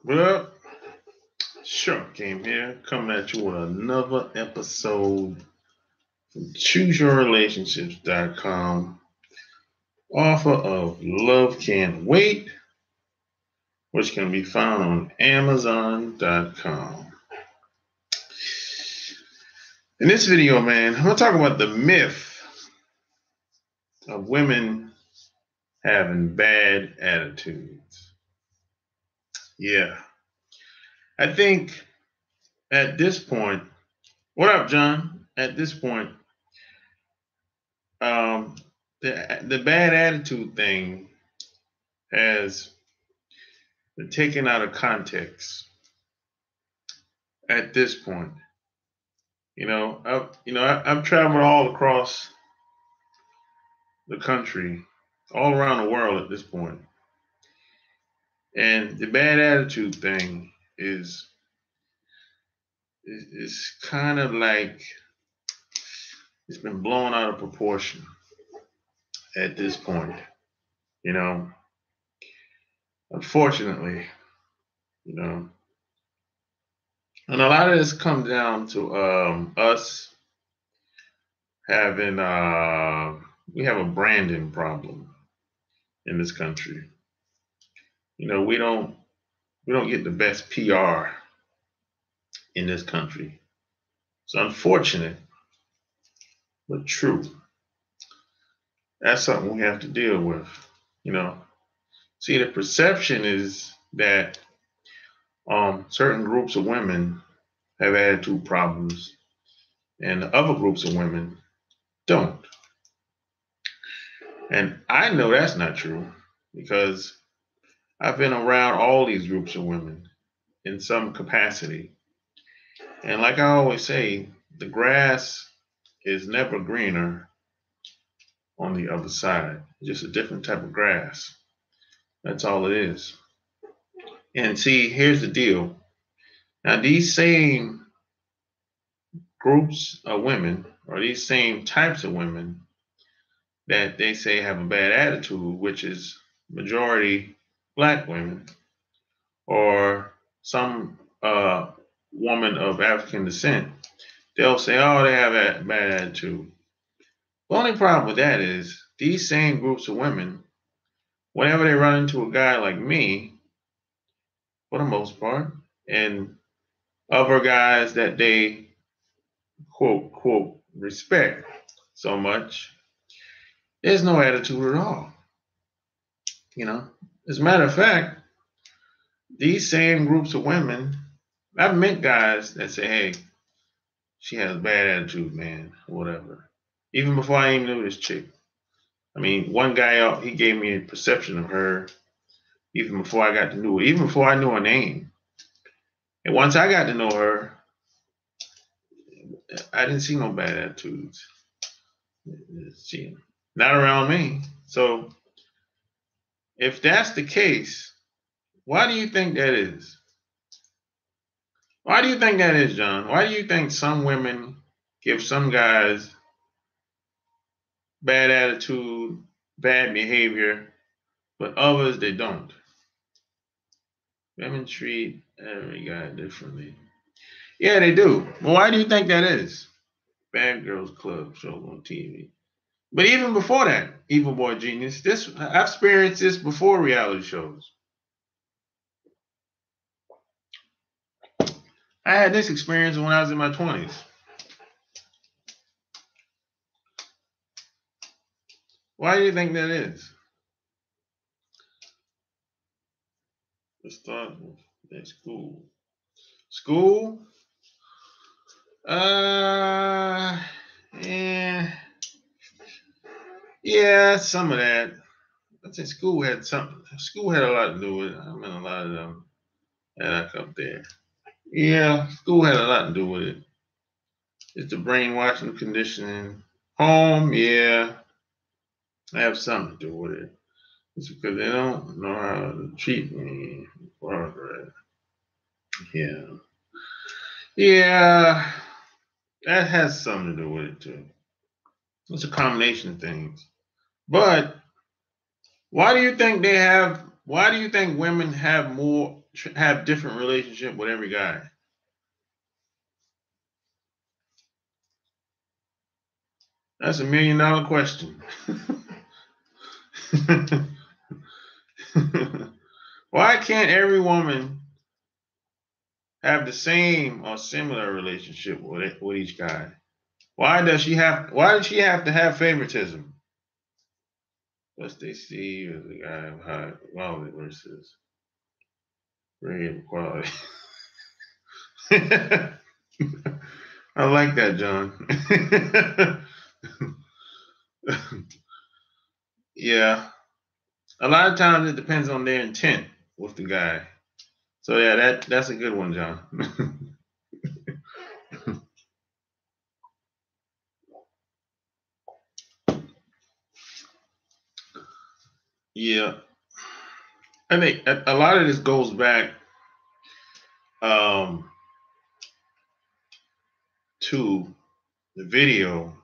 Well, sure came here, coming at you with another episode from ChooseYourRelationships.com, author of Love Can't Wait, which can be found on Amazon.com. In this video, man, I'm going to talk about the myth of women having bad attitudes. Yeah. I think at this point, what up, John? At this point, the bad attitude thing has been taken out of context at this point. I've traveled all across the country, all around the world at this point, and the bad attitude thing is kind of like it's been blown out of proportion at this point. Unfortunately, and a lot of this comes down to us having we have a branding problem in this country. We don't get the best PR in this country. It's unfortunate, but true. That's something we have to deal with. See, the perception is that certain groups of women have attitude problems and other groups of women don't. And I know that's not true because I've been around all these groups of women in some capacity. And like I always say, the grass is never greener on the other side. It's just a different type of grass. That's all it is. And see, here's the deal. Now, these same groups of women, or these same types of women that they say have a bad attitude, which is majority Black women, or some woman of African descent, they'll say, oh, they have a bad attitude. The only problem with that is these same groups of women, whenever they run into a guy like me, for the most part, and other guys that they quote respect so much, there's no attitude at all. As a matter of fact, these same groups of women, I've met guys that say, hey, she has a bad attitude, man, or whatever. Even before I even knew this chick. I mean, one guy, he gave me a perception of her even before I got to know her, even before I knew her name. And once I got to know her, I didn't see no bad attitudes. Not around me. So if that's the case, why do you think that is? Why do you think that is, John? Why do you think some women give some guys bad attitude, bad behavior, but others they don't? Women treat every guy differently. Yeah, they do. Well, why do you think that is? Bad Girls Club show on TV. But even before that, Evil Boy Genius, I've experienced this before reality shows. I had this experience when I was in my 20s. Why do you think that is? Let's start with school. School? Yeah, some of that. I'd say school had a lot to do with it. I mean, a lot of them had up there. Yeah, school had a lot to do with it. It's the brainwashing conditioning. Home, yeah, I have something to do with it. It's because they don't know how to treat me. Yeah, that has something to do with it too. It's a combination of things. But why do you think women have more have different relationship with every guy? That's $1 million question. Why can't every woman have the same or similar relationship with each guy? Why does she have? Why does she have to have favoritism? What's they see as a guy of high quality versus great quality? I like that, John. Yeah, a lot of times it depends on their intent with the guy. So yeah, that's a good one, John. Yeah, I think a lot of this goes back um, to the video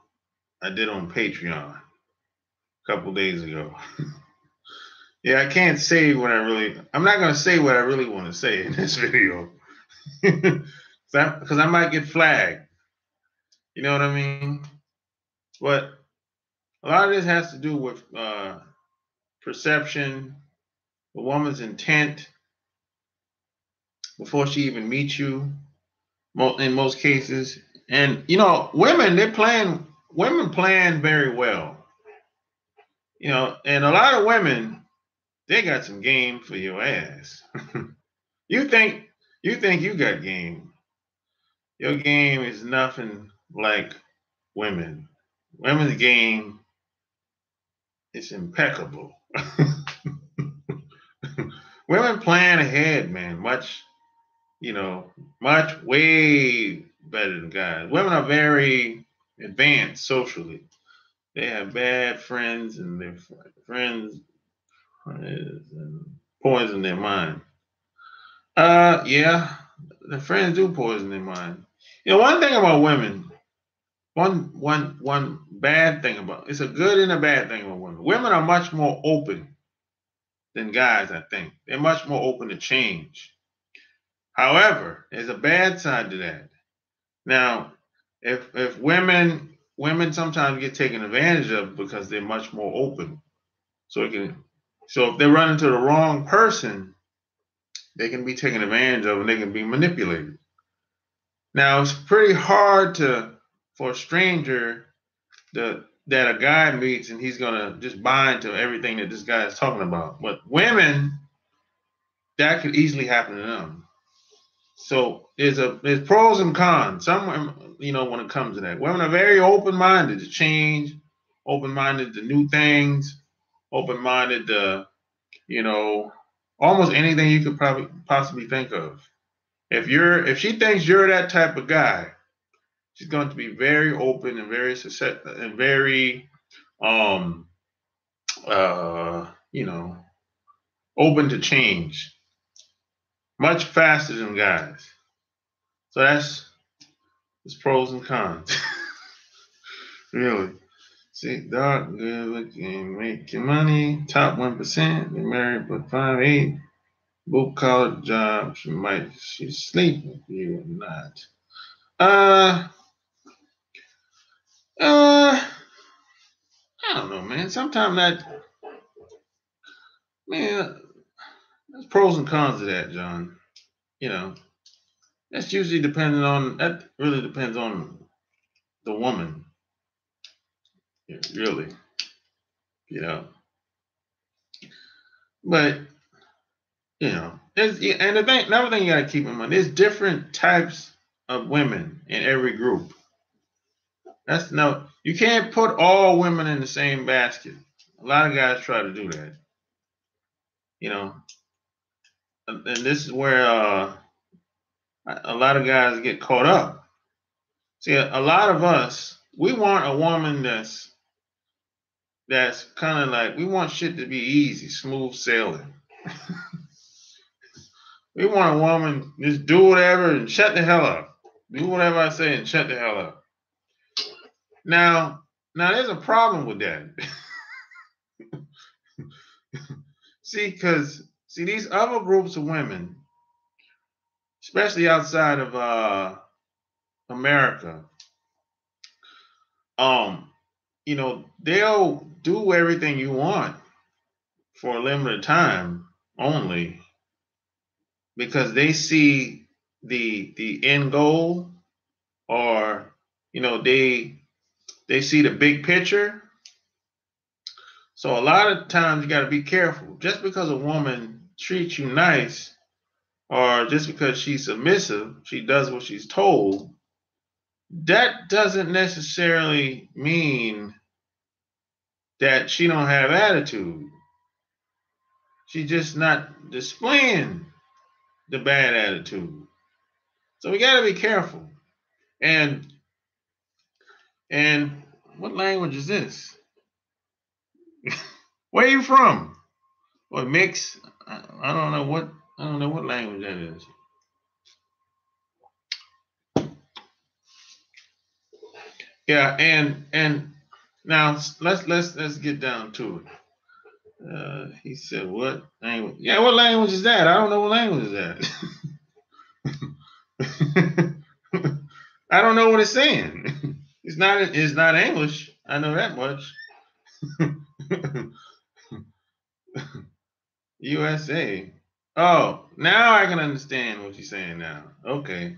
I did on Patreon a couple days ago. Yeah, I can't say what I really. I'm not gonna say what I really want to say in this video, because I might get flagged. You know what I mean? But a lot of this has to do with perception, a woman's intent before she even meets you. In most cases, and you know, women plan very well. You know, and a lot of women, they got some game for your ass. you think you got game. Your game is nothing like women. Women's game is impeccable. Women plan ahead, man. Much way better than guys. Women are very advanced socially. They have bad friends, and their friends poison their mind. Yeah, the friends do poison their mind. You know, one thing about women, one bad thing about it's a good and a bad thing about women. Women are much more open than guys. I think they're much more open to change. However, there's a bad side to that. Now, if women sometimes get taken advantage of because they're much more open. So if they run into the wrong person, they can be taken advantage of and they can be manipulated. Now it's pretty hard for a stranger that a guy meets and he's gonna just buy into everything that this guy is talking about. But women, that could easily happen to them. So there's pros and cons. Some women, when it comes to that, women are very open-minded to change, open-minded to new things, open-minded to almost anything you could probably possibly think of. If she thinks you're that type of guy, she's going to be very open and very um you know open to change much faster than guys. So that's pros and cons. Really. See, dark, good looking, making money, top 1%, they married but 5'8", blue collar job, she's sleeping with you or not. I don't know, man. Sometimes man, there's pros and cons to that, John. You know, that really depends on the woman. Really, you know. But another thing you got to keep in mind, there's different types of women in every group. You can't put all women in the same basket. A lot of guys try to do that. And this is where a lot of guys get caught up. See, a lot of us, we want a woman that's kind of like, we want shit to be easy, smooth sailing. We want a woman just do whatever and shut the hell up. Do whatever I say and shut the hell up. Now there's a problem with that. See, these other groups of women, especially outside of America, um, they'll do everything you want for a limited time only because they see the end goal, or they see the big picture. So a lot of times you got to be careful. Just because a woman treats you nice, or just because she's submissive, she does what she's told, that doesn't necessarily mean that she don't have attitude. She's just not displaying the bad attitude. So we got to be careful. And what language is this? Where are you from? What mix? I don't know what language that is. Yeah, and now let's get down to it. He said, "What language? Yeah, what language is that? I don't know what language is that. I don't know what it's saying. It's not English. I know that much. USA. Oh, now I can understand what you're saying now. Okay.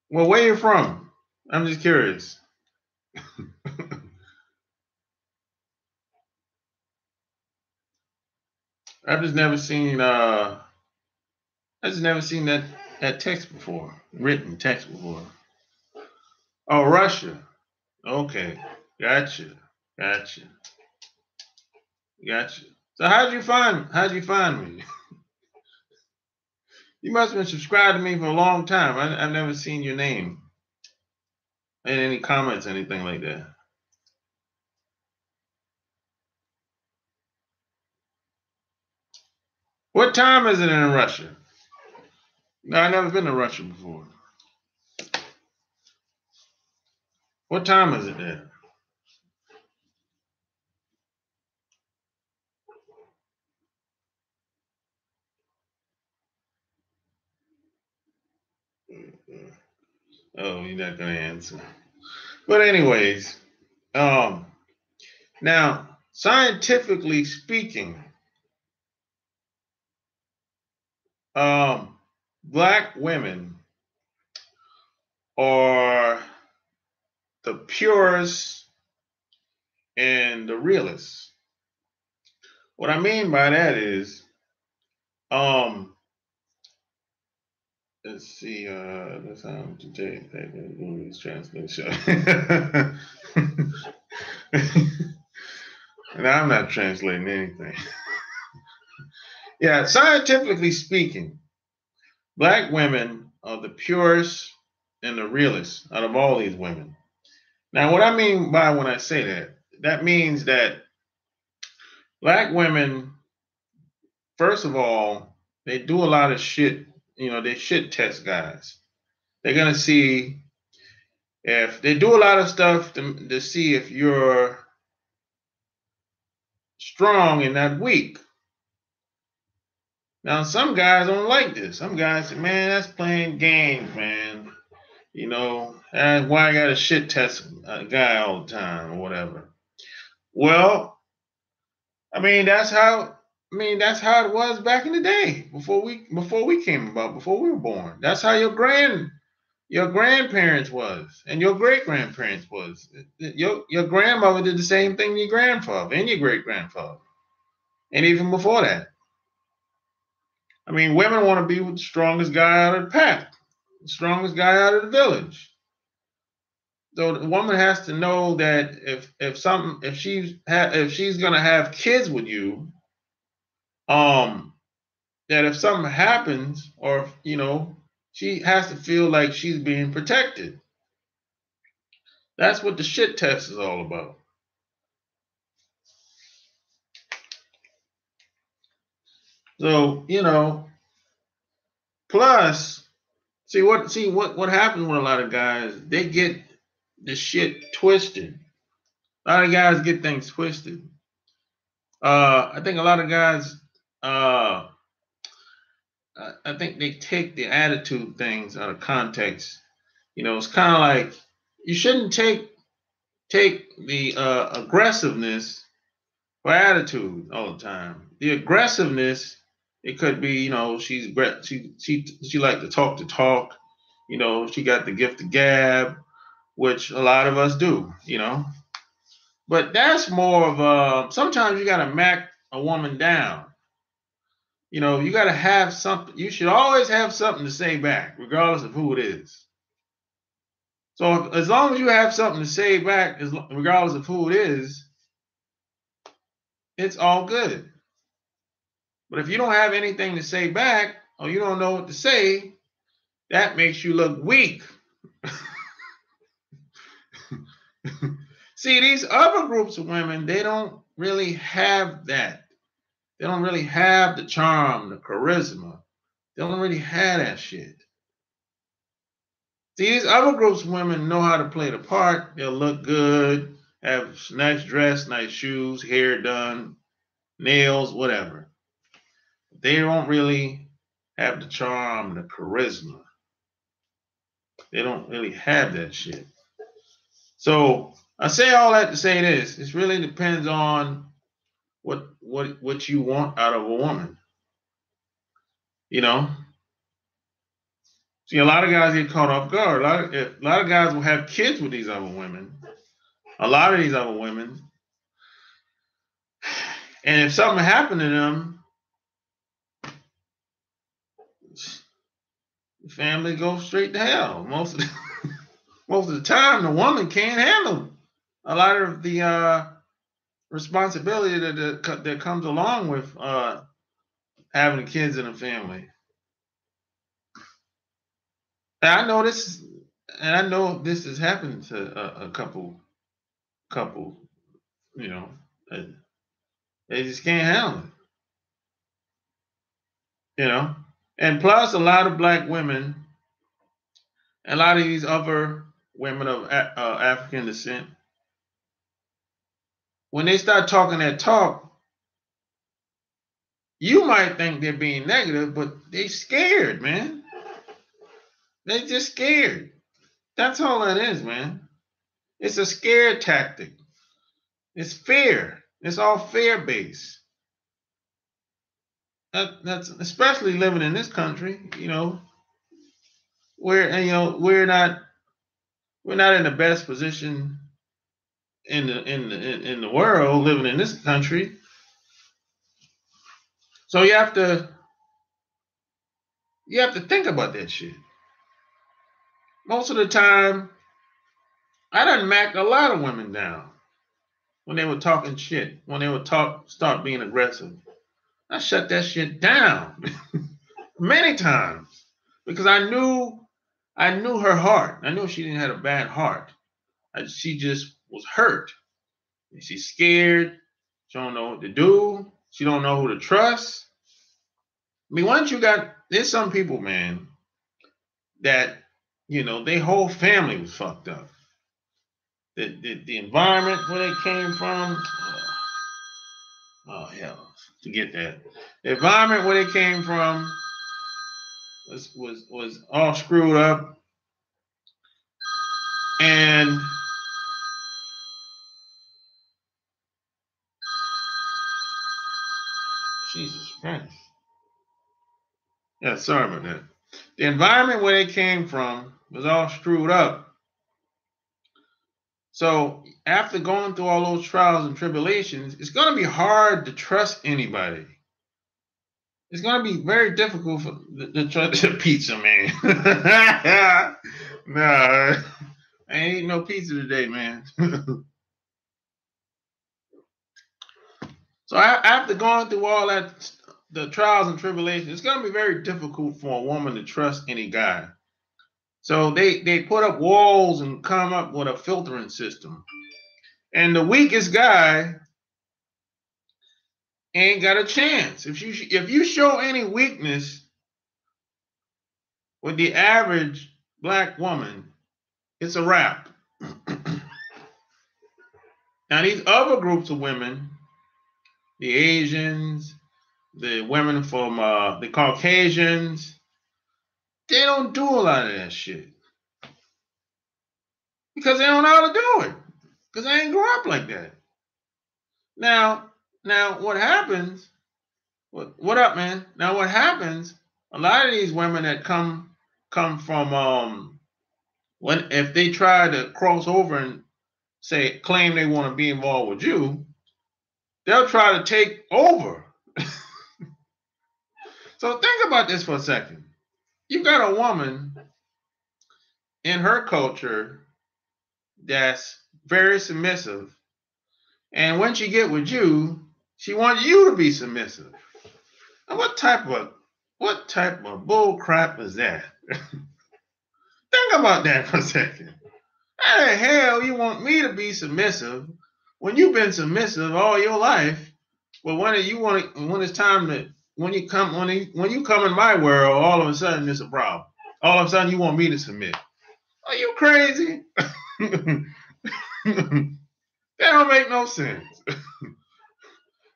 Well, where you from? I'm just curious. I've just never seen that text before, written text before. Oh, Russia. Okay. Gotcha. Gotcha. Gotcha. So how'd you find me? You must have been subscribed to me for a long time. I've never seen your name and any comments, anything like that. What time is it in Russia? No, I've never been to Russia before. What time is it there? Oh, you're not gonna answer. But anyways, now scientifically speaking, black women are the purest and the realest. What I mean by that is, um, let's see, that's how to take that translation. And I'm not translating anything. Yeah, scientifically speaking, black women are the purest and the realest out of all these women. Now, what I mean by when I say that, that means that black women, first of all, they do a lot of shit. They shit test guys. They're gonna see if they do a lot of stuff to see if you're strong and not weak. Now, some guys don't like this. Some guys say, "Man, that's playing games, man. Why I got to shit test a guy all the time or whatever." Well, that's how it was back in the day before we came about, before we were born. That's how your grandparents was, and your great grandparents was. Your grandmother did the same thing to your grandfather and your great grandfather, and even before that. Women want to be with the strongest guy out of the pack, the strongest guy out of the village. So the woman has to know that if she's gonna have kids with you, that if something happens, or she has to feel like she's being protected. That's what the shit test is all about. So plus, what happens with a lot of guys? They get the shit twisted. A lot of guys get things twisted. I think a lot of guys I think they take the attitude things out of context. It's kind of like you shouldn't take the aggressiveness for attitude all the time. The aggressiveness, it could be, she like to talk the talk. She got the gift of gab, which a lot of us do. But that's more of sometimes you got to mac a woman down. You got to have something. You should always have something to say back, regardless of who it is. So as long as you have something to say back, regardless of who it is, it's all good. But if you don't have anything to say back, or you don't know what to say, that makes you look weak. See, these other groups of women, they don't really have that. They don't really have the charm, the charisma. They don't really have that shit. See, these other groups of women know how to play the part. They'll look good, have nice dress, nice shoes, hair done, nails, whatever. They don't really have the charm, the charisma. They don't really have that shit. So I say all that to say this. It really depends on what you want out of a woman. See, a lot of guys get caught off guard. A lot of guys will have kids with these other women. A lot of these other women. And if something happened to them, the family goes straight to hell. Most of the time, the woman can't handle a lot of the responsibility that comes along with having kids in a family. And I know this has happened to a couple. They just can't handle it. And plus, a lot of black women, a lot of these other women of African descent, when they start talking that talk, you might think they're being negative, but they scared, man. They just scared. That's all that is, man. It's a scare tactic. It's fear. It's all fear-based. That's especially living in this country, where we're not in the best position in the world living in this country. So you have to think about that shit. Most of the time, I done macked a lot of women down when they were talking shit, when they would start being aggressive. I shut that shit down many times because I knew her heart. I knew she didn't have a bad heart. She just was hurt. She's scared. She don't know what to do. She don't know who to trust. I mean, there's some people, man, that, their whole family was fucked up. The environment where they came from, oh hell, forget that. The environment where they came from was all screwed up. And Jesus Christ. Yeah, sorry about that. The environment where they came from was all screwed up. So after going through all those trials and tribulations, it's going to be hard to trust anybody. It's going to be very difficult to trust the pizza man. Nah, I ain't eating no pizza today, man. So after going through all that, the trials and tribulations, it's going to be very difficult for a woman to trust any guy. So they put up walls and come up with a filtering system. And the weakest guy ain't got a chance. If you show any weakness with the average black woman, it's a wrap. Now these other groups of women, the Asians, the women from the Caucasians, they don't do a lot of that shit because they don't know how to do it because they ain't grow up like that. Now, what happens? What up, man? Now, what happens? A lot of these women that come from when if they try to cross over and say claim they want to be involved with you, they'll try to take over. So think about this for a second. You got a woman in her culture that's very submissive, and when she get with you, she wants you to be submissive. And what type of bull crap is that? Think about that for a second. How the hell you want me to be submissive when you've been submissive all your life? But when it's time to when you come in my world, all of a sudden it's a problem. All of a sudden you want me to submit. Are you crazy? That don't make no sense.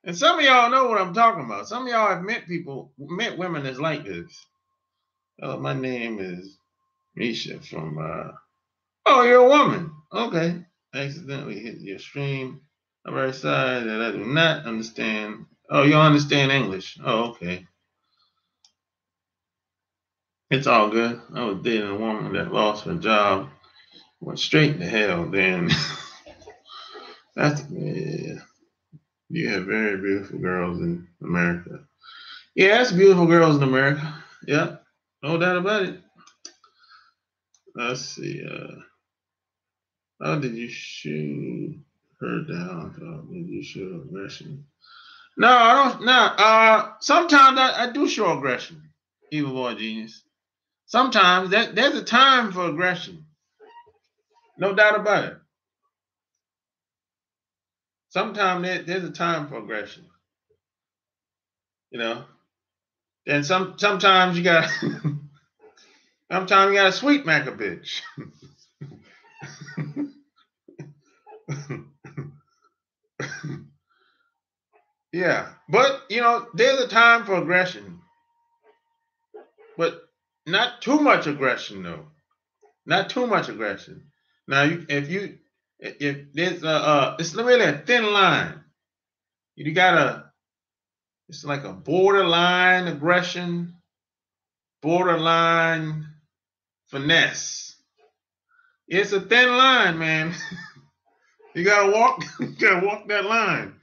And some of y'all know what I'm talking about. Some of y'all have met women that's like this. Oh, my name is Misha from oh, you're a woman. Okay. Accidentally hit your stream. I'm very sorry that I do not understand. Oh, you understand English. Oh, okay. It's all good. I was dating a woman that lost her job. Went straight to hell then. Yeah. You have very beautiful girls in America. Yeah, it's beautiful girls in America. Yeah. No doubt about it. Let's see. How did you shoot her down? How did you show aggression? No, I don't. No. Sometimes I do show aggression. Evil boy genius. Sometimes there's a time for aggression. No doubt about it. Sometimes there's a time for aggression. You know. And sometimes you got sometimes you got to sweet mac a bitch. Yeah, but there's a time for aggression, but not too much aggression though. Not too much aggression. Now, if there's it's really a thin line. It's like a borderline aggression, borderline finesse. It's a thin line, man. You gotta walk that line.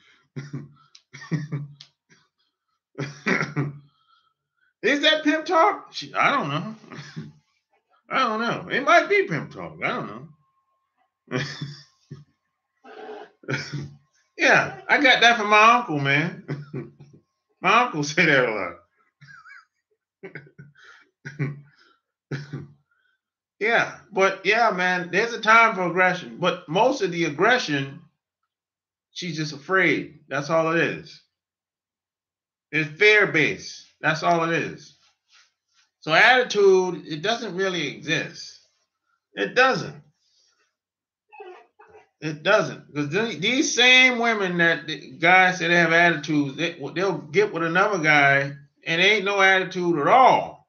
Is that pimp talk? I don't know. I don't know. It might be pimp talk. I don't know. Yeah, I got that from my uncle, man. My uncle said that a lot. Yeah, but yeah, man, there's a time for aggression. But most of the aggression, she's just afraid. That's all it is. It's fear-based. That's all it is. So attitude, it doesn't really exist. It doesn't. It doesn't. Because these same women that the guys say they have attitudes, they'll get with another guy and there ain't no attitude at all.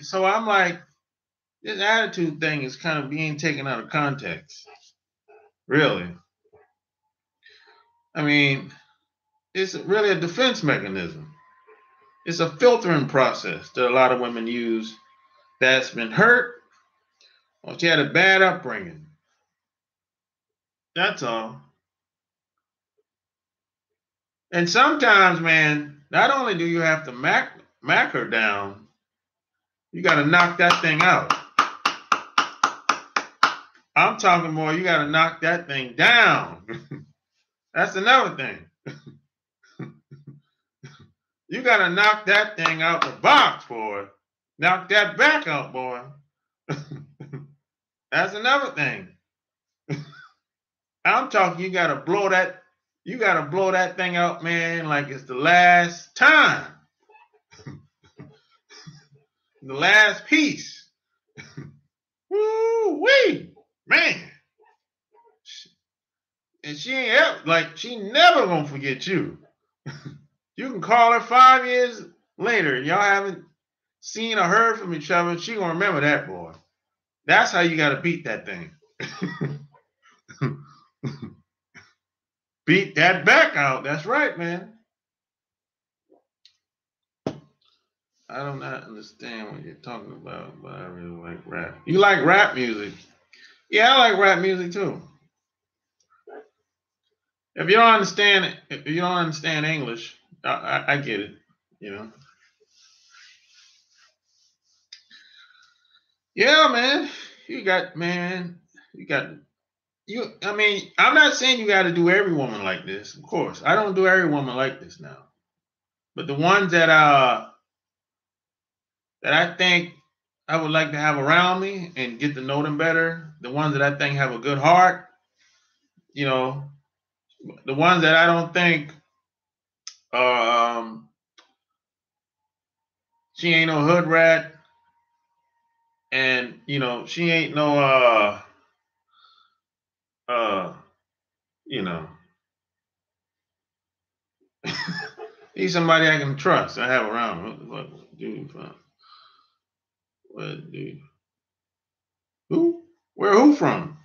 So I'm like, this attitude thing is kind of being taken out of context. Really. I mean, it's really a defense mechanism. It's a filtering process that a lot of women use that's been hurt or she had a bad upbringing. That's all. And sometimes, man, not only do you have to mac her down, you got to knock that thing out. I'm talking more, you got to knock that thing down. That's another thing. You got to knock that thing out the box, boy. Knock that back out, boy. That's another thing. I'm talking, you got to blow that thing out, man, like it's the last time. The last piece. Woo-wee, man. And she ain't she never gonna forget you. You can call her 5 years later. Y'all haven't seen or heard from each other. She gonna remember that boy. That's how you gotta beat that thing. Beat that back out. That's right, man. I do not understand what you're talking about, but I really like rap. You like rap music? Yeah, I like rap music too. If you don't understand English, I get it. You know. Yeah, man. You got you. I mean, I'm not saying you got to do every woman like this. Of course, I don't do every woman like this now. But the ones that I think I would like to have around me and get to know them better, the ones that I think have a good heart, you know, the ones that I don't think um, she ain't no hood rat, and she ain't no uh you know he's somebody I can trust. I have around me. What dude? What dude? Who? Where? Who from?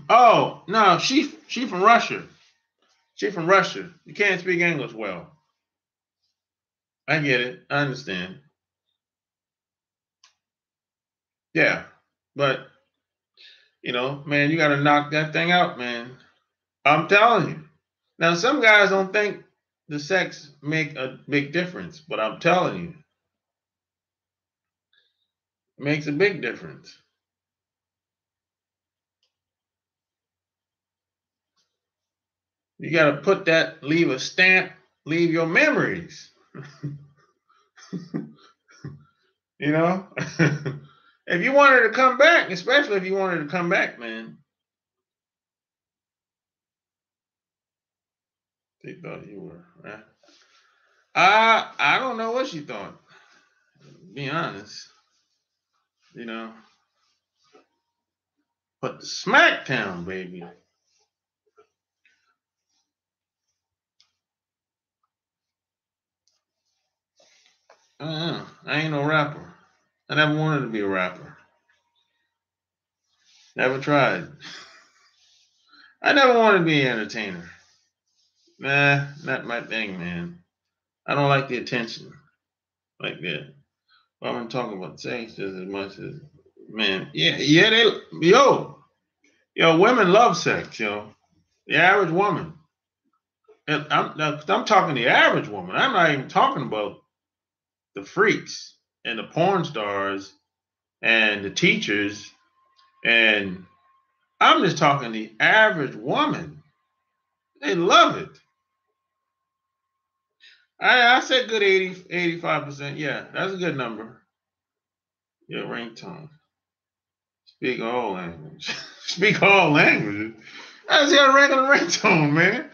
Oh no, she from Russia. She from Russia. You can't speak English well. I get it. I understand. Yeah, but man, you got to knock that thing out, man. I'm telling you. Now, some guys don't think the sex make a big difference, but I'm telling you, it makes a big difference. You got to leave a stamp, leave your memories. you know, if you wanted to come back, especially if you wanted to come back, man. They thought you were, right? I don't know what she thought. Be honest, but the Smackdown, baby. I ain't no rapper. I never wanted to be a rapper. Never tried. I never wanted to be an entertainer. Nah, not my thing, man. I don't like the attention like that. Well, I'm talking about sex just as much as man. Yeah, women love sex, The average woman. And I'm talking the average woman. I'm not even talking about the freaks and the porn stars and the teachers, and I'm just talking the average woman. They love it. I said good 85%. Yeah, that's a good number. Your ringtone. Speak all language. Speak all languages. That's your regular ringtone, man.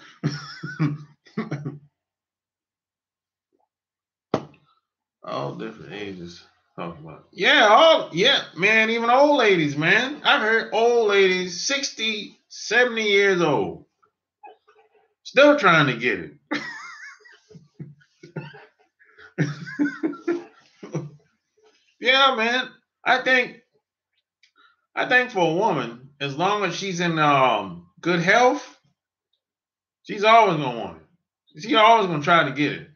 All different ages. Talk about. Yeah, man, even old ladies, man. I've heard old ladies 60, 70 years old. Still trying to get it. Yeah, man. I think for a woman, as long as she's in good health, she's always gonna want it. She's always gonna try to get it.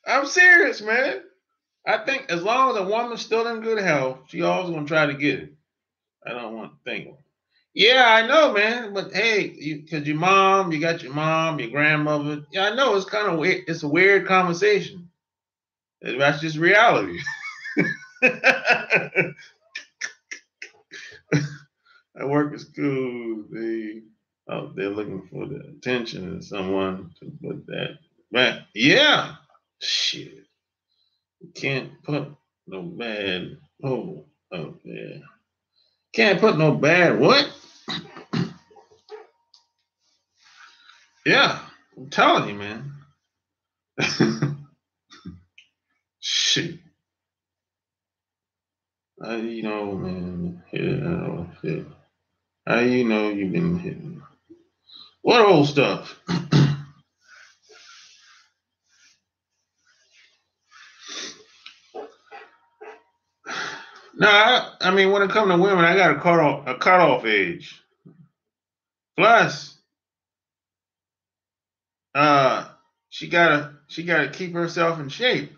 I'm serious, man. I think as long as a woman's still in good health, she always gonna try to get it. I don't want to think. Yeah, I know, man. But hey, because your mom, you got your mom, your grandmother. Yeah, I know it's kind of weird. It's a weird conversation. That's just reality. I work at school. They out there looking for the attention of someone to put that. But yeah, shit. You can't put no bad hole out there. Can't put no bad what? Yeah, I'm telling you, man. Shit. Man. Shit. How you've been hitting? What old stuff? No, I mean when it comes to women, I got a cutoff age. Plus, uh, she gotta keep herself in shape.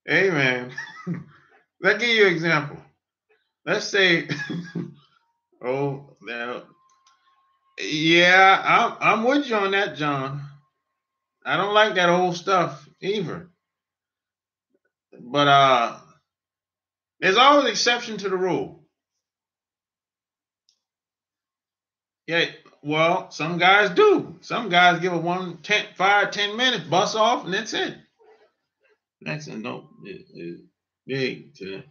Hey man, let's give you an example. Let's say, oh, now, yeah, I'm with you on that, John. I don't like that old stuff either. But there's always exception to the rule. Yeah, well, some guys do. Some guys give a 5, 10 minutes, bust off, and that's it. That's a no. It's big to them.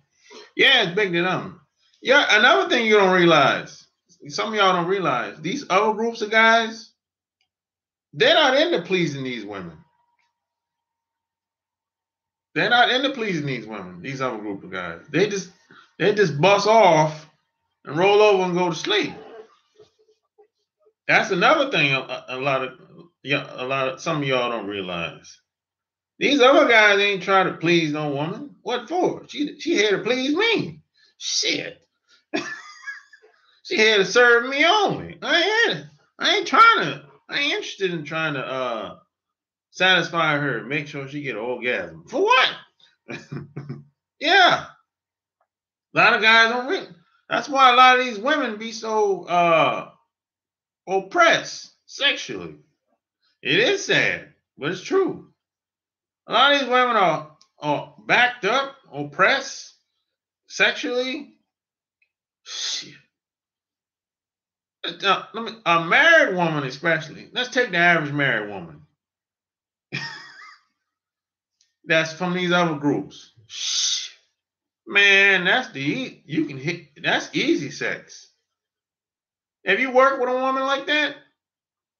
Yeah, it's big to them. Yeah, another thing you don't realize, some of y'all don't realize, these other groups of guys, they're not into pleasing these women. They're not into pleasing these women, these other group of guys. They just bust off and roll over and go to sleep. That's another thing a lot of some of y'all don't realize. These other guys ain't trying to please no woman. What for? She here to please me. Shit. She here to serve me only. I ain't interested in trying to satisfy her, make sure she get an orgasm. For what? Yeah. A lot of guys don't read. That's why a lot of these women be so oppressed sexually. It is sad, but it's true. A lot of these women are backed up, oppressed sexually. Shit. A married woman, especially. Let's take the average married woman. That's from these other groups. Shit. Man, you can hit. That's easy sex. Have you worked with a woman like that?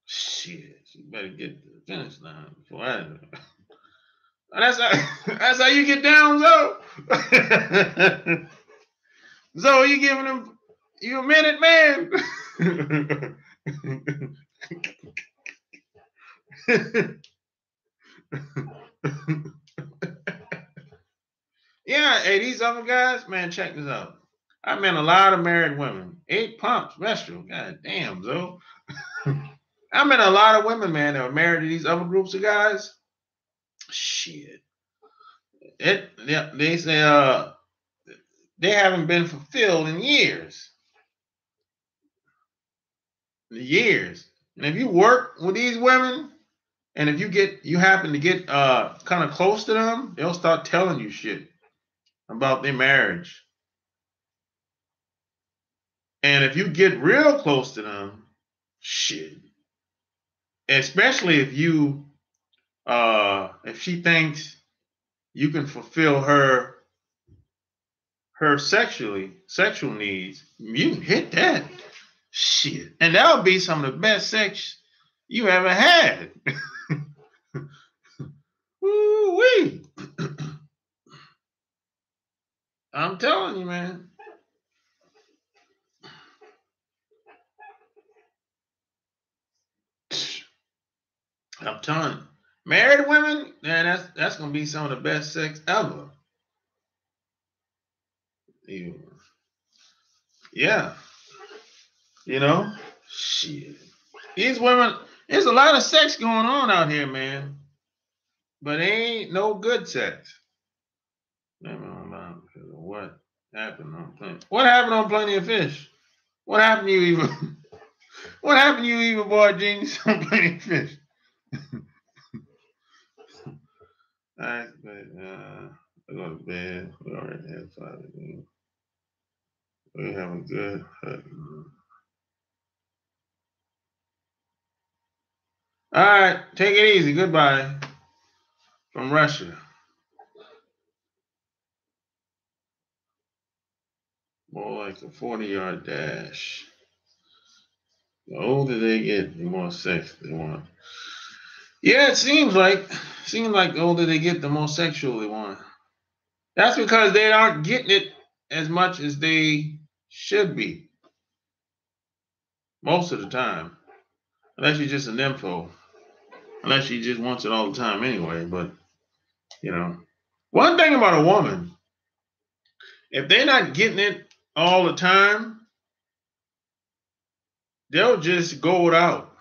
Shit, you better get to the finish line before I. That's how you get down, Zoe. Zoe, you giving him you a minute, man. Yeah, hey, these other guys, man, check this out. I met a lot of married women. 8 pumps, restaurant. God damn, Zoe. I met a lot of women, man, that were married to these other groups of guys. Shit. They say they haven't been fulfilled in years. Years. And if you work with these women, and if you happen to get kind of close to them, they'll start telling you shit about their marriage. And if you get real close to them, shit. Especially if she thinks you can fulfill her sexual needs, you can hit that. Shit. And that would be some of the best sex you ever had. Woo-wee. I'm telling you, man. I'm telling you. Married women, man, that's gonna be some of the best sex ever. Yeah. You know? Shit. These women, there's a lot of sex going on out here, man. But ain't no good sex. What happened on Plenty? What happened on Plenty of Fish? What happened to you, Eva? What happened to you, Eva Boy Genius, on Plenty of Fish? All right, but I go to bed. We already had 5 again. We having good. All right, take it easy. Goodbye from Russia. More like a 40-yard dash. The older they get, the more sex they want. Yeah, it seems like the older they get, the more sexual they want. That's because they aren't getting it as much as they should be. Most of the time. Unless you're just an info. Unless she just wants it all the time anyway, but you know. One thing about a woman, if they're not getting it all the time, they'll just go it out.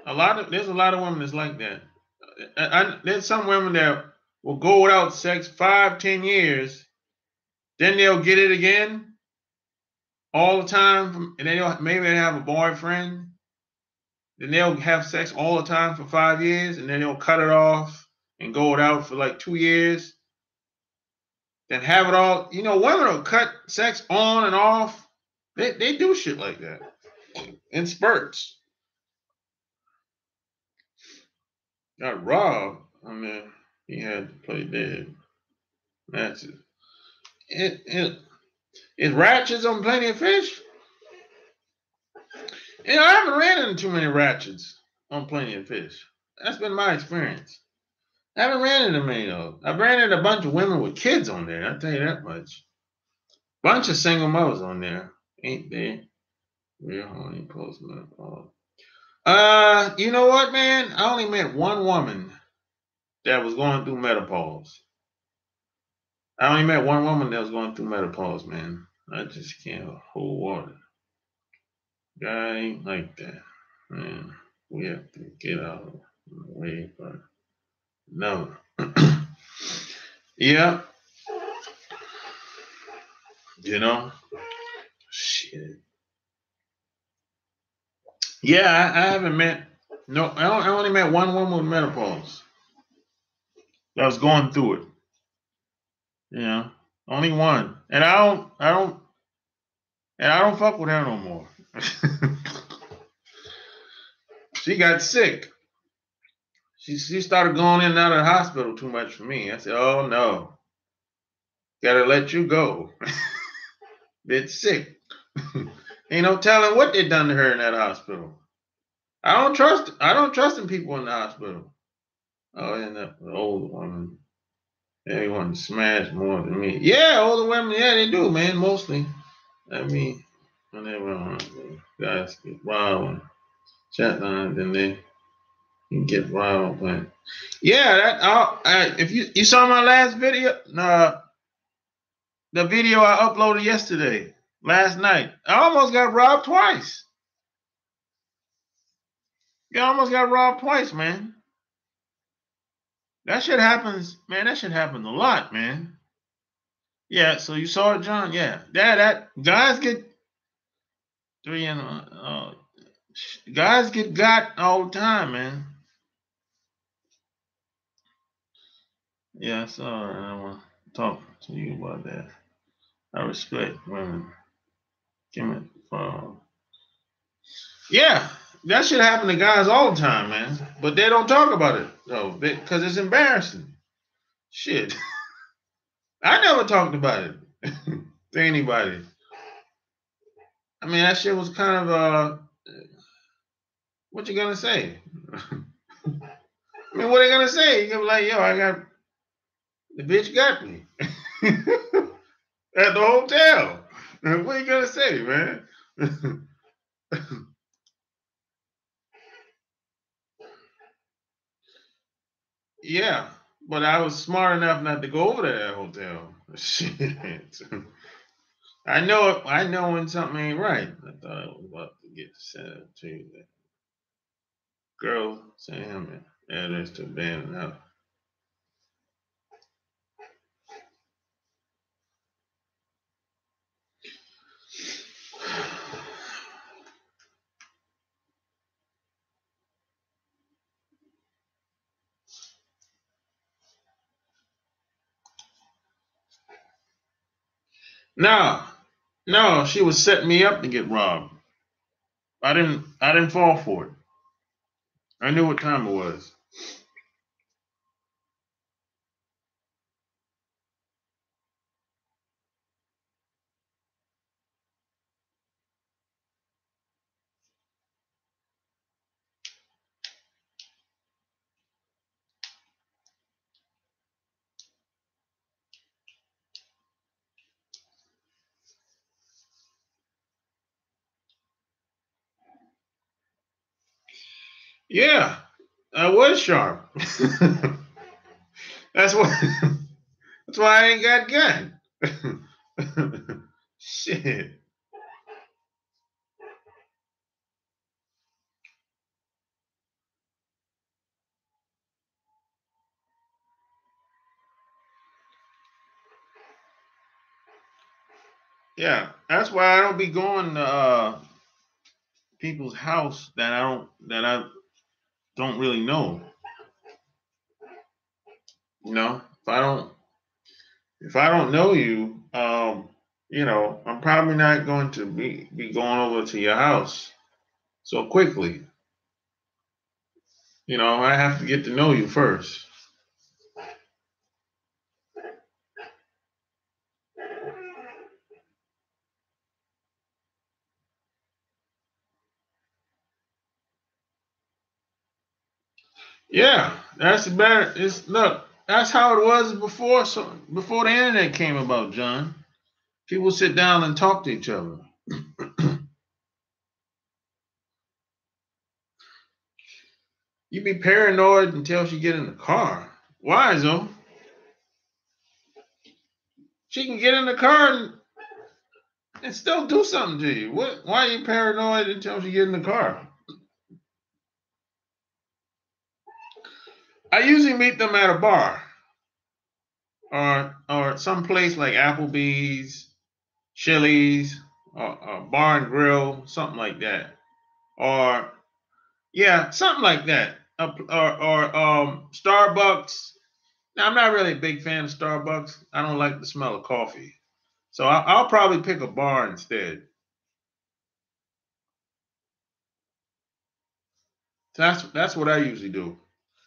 There's a lot of women that's like that. There's some women that will go without sex 5-10 years, then they'll get it again all the time, and maybe they have a boyfriend, then they'll have sex all the time for 5 years, and then they'll cut it off and go without for like 2 years, then have it all. You know, women will cut sex on and off. They do shit like that in spurts. Got robbed. I mean, he had to play dead. That's it ratchets on Plenty of Fish. You know, I haven't ran into too many ratchets on Plenty of Fish. That's been my experience. I haven't ran into many though. I've ran into a bunch of women with kids on there. I'll tell you that much. Bunch of single mothers on there, ain't they? Real horny postmenopause. You know what, man? I only met one woman that was going through menopause. I only met one woman that was going through menopause, man. I just can't hold water. Guy ain't like that, man. We have to get out of the way, but no. Yeah. You know? Shit. Yeah, I haven't met. No, I only met one woman with menopause that was going through it. You know, only one, and I don't fuck with her no more. She got sick. She started going in and out of the hospital too much for me. I said, "Oh no, gotta let you go." Bit sick. Ain't no telling what they done to her in that hospital. I don't trust in people in the hospital. Oh, and the old woman. They want to smash more than me. Yeah, older women, yeah, they do, man, mostly. I mean, whenever guys get wild chat line, then they can get wild. But yeah, if you saw my last video, the video I uploaded yesterday, last night, I almost got robbed twice. Yeah, I almost got robbed twice, man. That shit happens, man. That shit happens a lot, man. Yeah, so you saw it, John? Yeah. That guys get guys get got all the time, man. Yeah, so I want to talk to you about that. I respect women. Yeah, that should happen to guys all the time, man. But they don't talk about it though, because it's embarrassing. Shit, I never talked about it to anybody. I mean, that shit was kind of what you gonna say? I mean, what are you gonna say? You gonna be like, yo, the bitch got me at the hotel. What are you gonna say, man? Yeah, but I was smart enough not to go over to that hotel. Shit. I know when something ain't right. I thought I was about to get sent to that girl sent him an address to abandoned house. No, she was setting me up to get robbed. I didn't fall for it. I knew what time it was. Yeah, I was sharp. That's what. That's why I ain't got gun. Shit. Yeah, that's why I don't be going to people's house that I don't really know. You know, if I don't know you, I'm probably not going to be going over to your house so quickly. I have to get to know you first. Yeah, that's better. Look, that's how it was before. So before the internet came about, John, people sit down and talk to each other. You be paranoid until she get in the car. Why, though? She can get in the car and still do something to you. What? Why are you paranoid until she get in the car? I usually meet them at a bar or some place like Applebee's, Chili's, or Bar and Grill, something like that. Or yeah, something like that. Or Starbucks. Now, I'm not really a big fan of Starbucks. I don't like the smell of coffee. So I'll probably pick a bar instead. So that's what I usually do.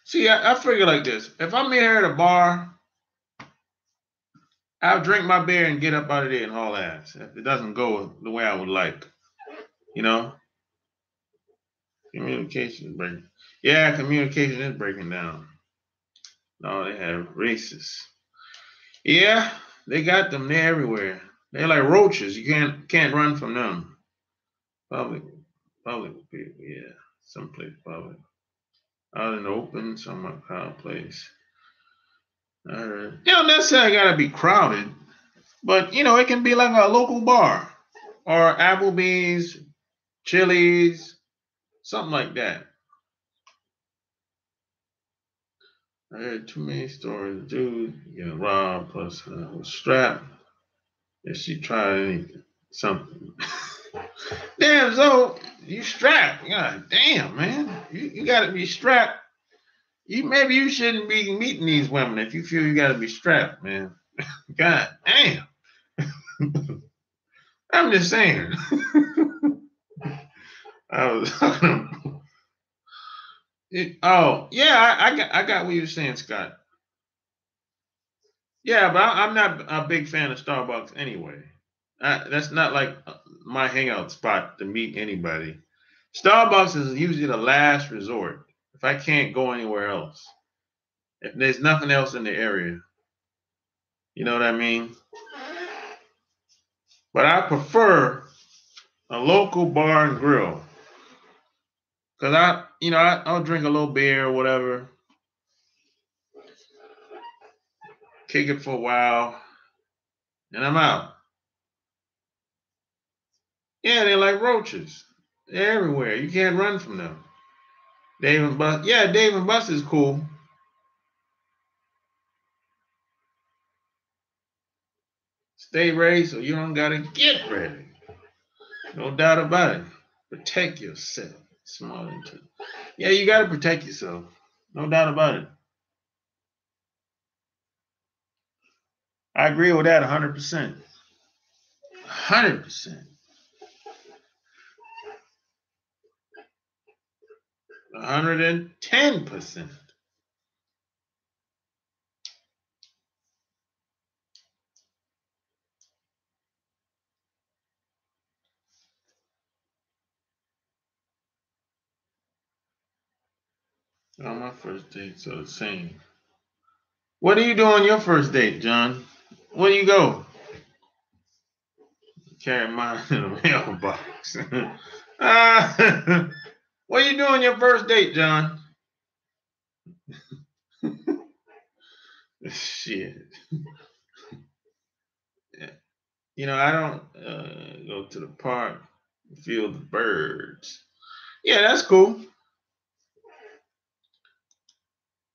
See, I figure like this. If I'm here at a bar, I'll drink my beer and get up out of there and haul ass. If it doesn't go the way I would like. You know? Communication is breaking. Yeah, communication is breaking down. No, they have racists. Yeah, they got them. They're everywhere. They're like roaches. You can't run from them. Public, public people. Yeah, someplace public. Out in the open, some kind of place. All right. You don't necessarily gotta be crowded, but it can be like a local bar or Applebee's, Chili's, something like that. I heard too many stories. Dude getting robbed plus was strapped. If she tried something. Damn, so you strapped. God damn, man. You gotta be strapped. Maybe you shouldn't be meeting these women if you feel you gotta be strapped, man. God damn. I'm just saying. I was oh yeah, I got what you're saying, Scott. Yeah, but I'm not a big fan of Starbucks anyway. That's not like my hangout spot to meet anybody. Starbucks is usually the last resort if I can't go anywhere else. If there's nothing else in the area, you know what I mean? But I prefer a local bar and grill because I'll drink a little beer or whatever, kick it for a while, and I'm out. Yeah, they're like roaches. They're everywhere. You can't run from them. Dave and Bus. Yeah, Dave and Bus is cool. Stay ready so you don't gotta get ready. No doubt about it. Protect yourself. Small into. Yeah, you gotta protect yourself. No doubt about it. I agree with that 100%. 100%. 110%. On my first date, so the same. What do you do on your first date, John? Where do you go? Carry mine in the mailbox. What do you do on your first date, John? Shit. I don't go to the park, feel the birds. Yeah, that's cool.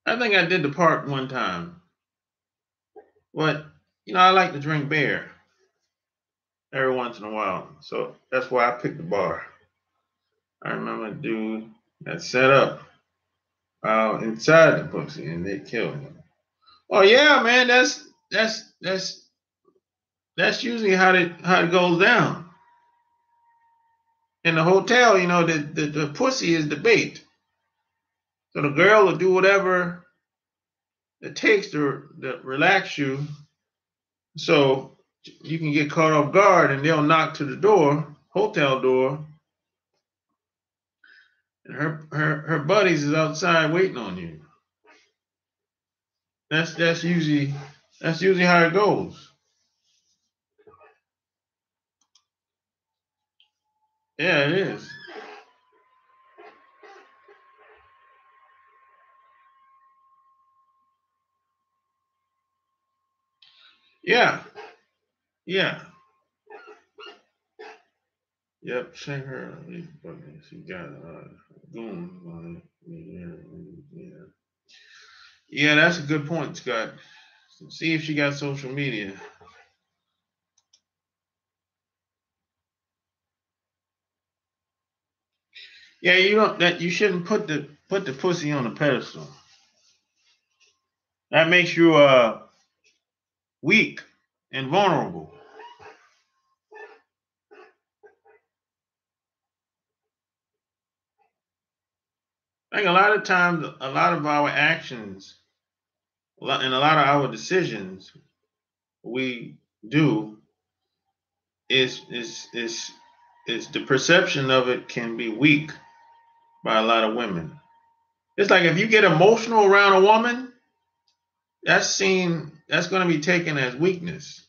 I think I did the park one time. But, I like to drink beer every once in a while. So that's why I picked the bar. I remember a dude that set up inside the pussy and they killed him. Oh yeah, man, that's usually how it goes down. In the hotel, the pussy is the bait. So the girl will do whatever it takes to relax you, so you can get caught off guard, and they'll knock to the door, hotel door, and her buddies is outside waiting on you. That's usually how it goes. Yeah, it is. Yeah, yeah. Yep, check her. She got goons on it. Yeah. Yeah, that's a good point, Scott. See if she got social media. Yeah, you shouldn't put the pussy on a pedestal. That makes you weak and vulnerable. I think a lot of times, a lot of our actions, and a lot of our decisions we do is the perception of it can be weak by a lot of women. It's like if you get emotional around a woman, that's going to be taken as weakness.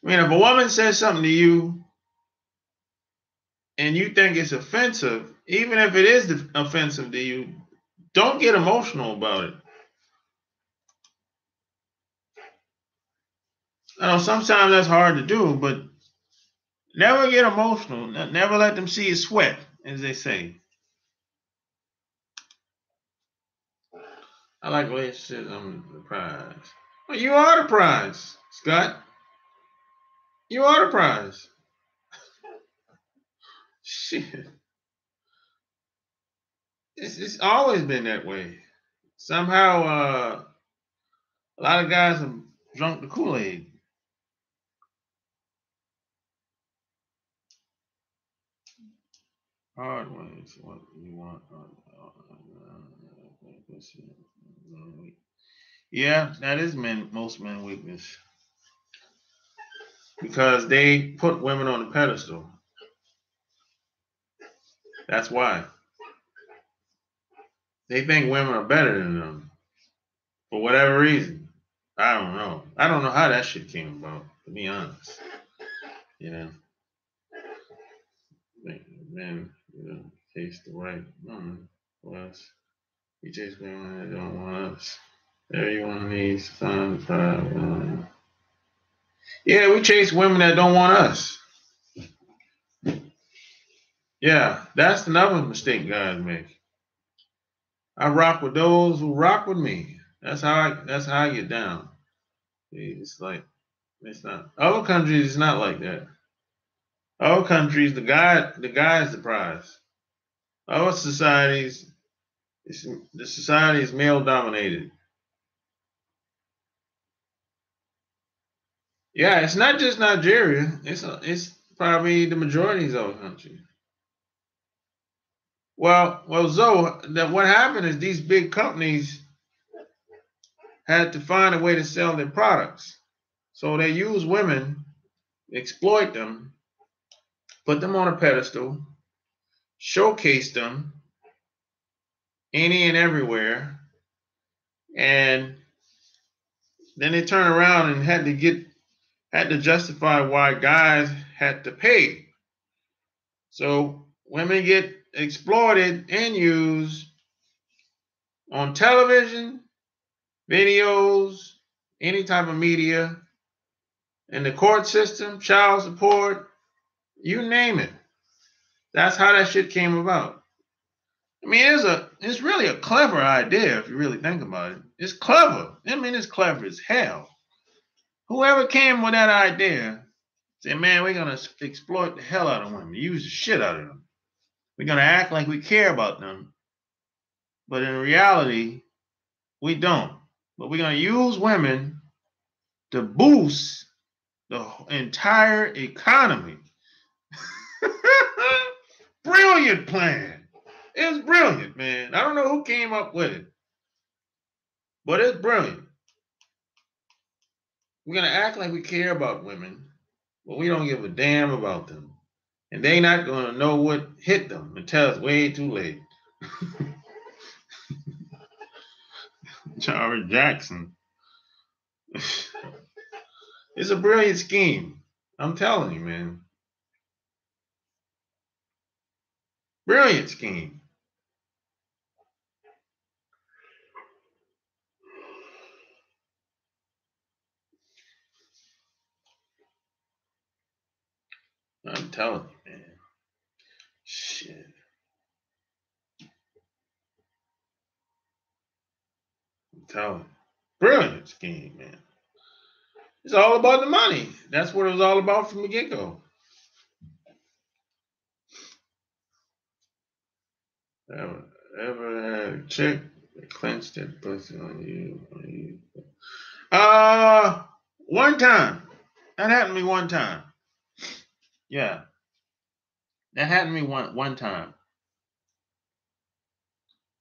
I mean, if a woman says something to you and you think it's offensive, even if it is offensive to you, don't get emotional about it. I know sometimes that's hard to do, but never get emotional. Never let them see you sweat, as they say. I like the way it says I'm the prize. Well, you are the prize, Scott. You are the prize. Shit. It's always been that way. Somehow, a lot of guys have drunk the Kool-Aid. Hard ways, what you want. Yeah, that is most men weakness because they put women on a pedestal. That's why they think women are better than them for whatever reason. I don't know. I don't know how that shit came about. To be honest, you know, men, chase the right woman for us. We chase women that don't want us. Everyone needs to find the pride. Yeah, we chase women that don't want us. Yeah, that's another mistake guys make. I rock with those who rock with me. That's how I get down. It's like it's not other countries. It's not like that. Other countries, the guy is the prize. Other societies, the society is male dominated. Yeah, it's not just Nigeria. It's probably the majority of other countries. Well, Zoe, that what happened is these big companies had to find a way to sell their products. So they use women, exploit them, put them on a pedestal, showcase them any and everywhere, and then they turn around and had to justify why guys had to pay. So women get exploited and used on television. videos, any type of media, in the court system, child support, you name it. That's how that shit came about. I mean, it's really a clever idea if you really think about it. It's clever. I mean, it's clever as hell. Whoever came with that idea said, man, we're going to exploit the hell out of women, use the shit out of them. We're going to act like we care about them. But in reality, we don't. But we're going to use women to boost the entire economy. Brilliant plan. It's brilliant, man. I don't know who came up with it, but it's brilliant. We're going to act like we care about women, but we don't give a damn about them. And they not going to know what hit them until it's way too late. Charles Jackson. It's a brilliant scheme. I'm telling you, man. Brilliant scheme. I'm telling you, man. Shit. I'm telling you. Brilliant scheme, man. It's all about the money. That's what it was all about from the get-go. Ever had a chick that clenched that pussy on you? One time. That happened to me one time. Yeah. That happened to me one time.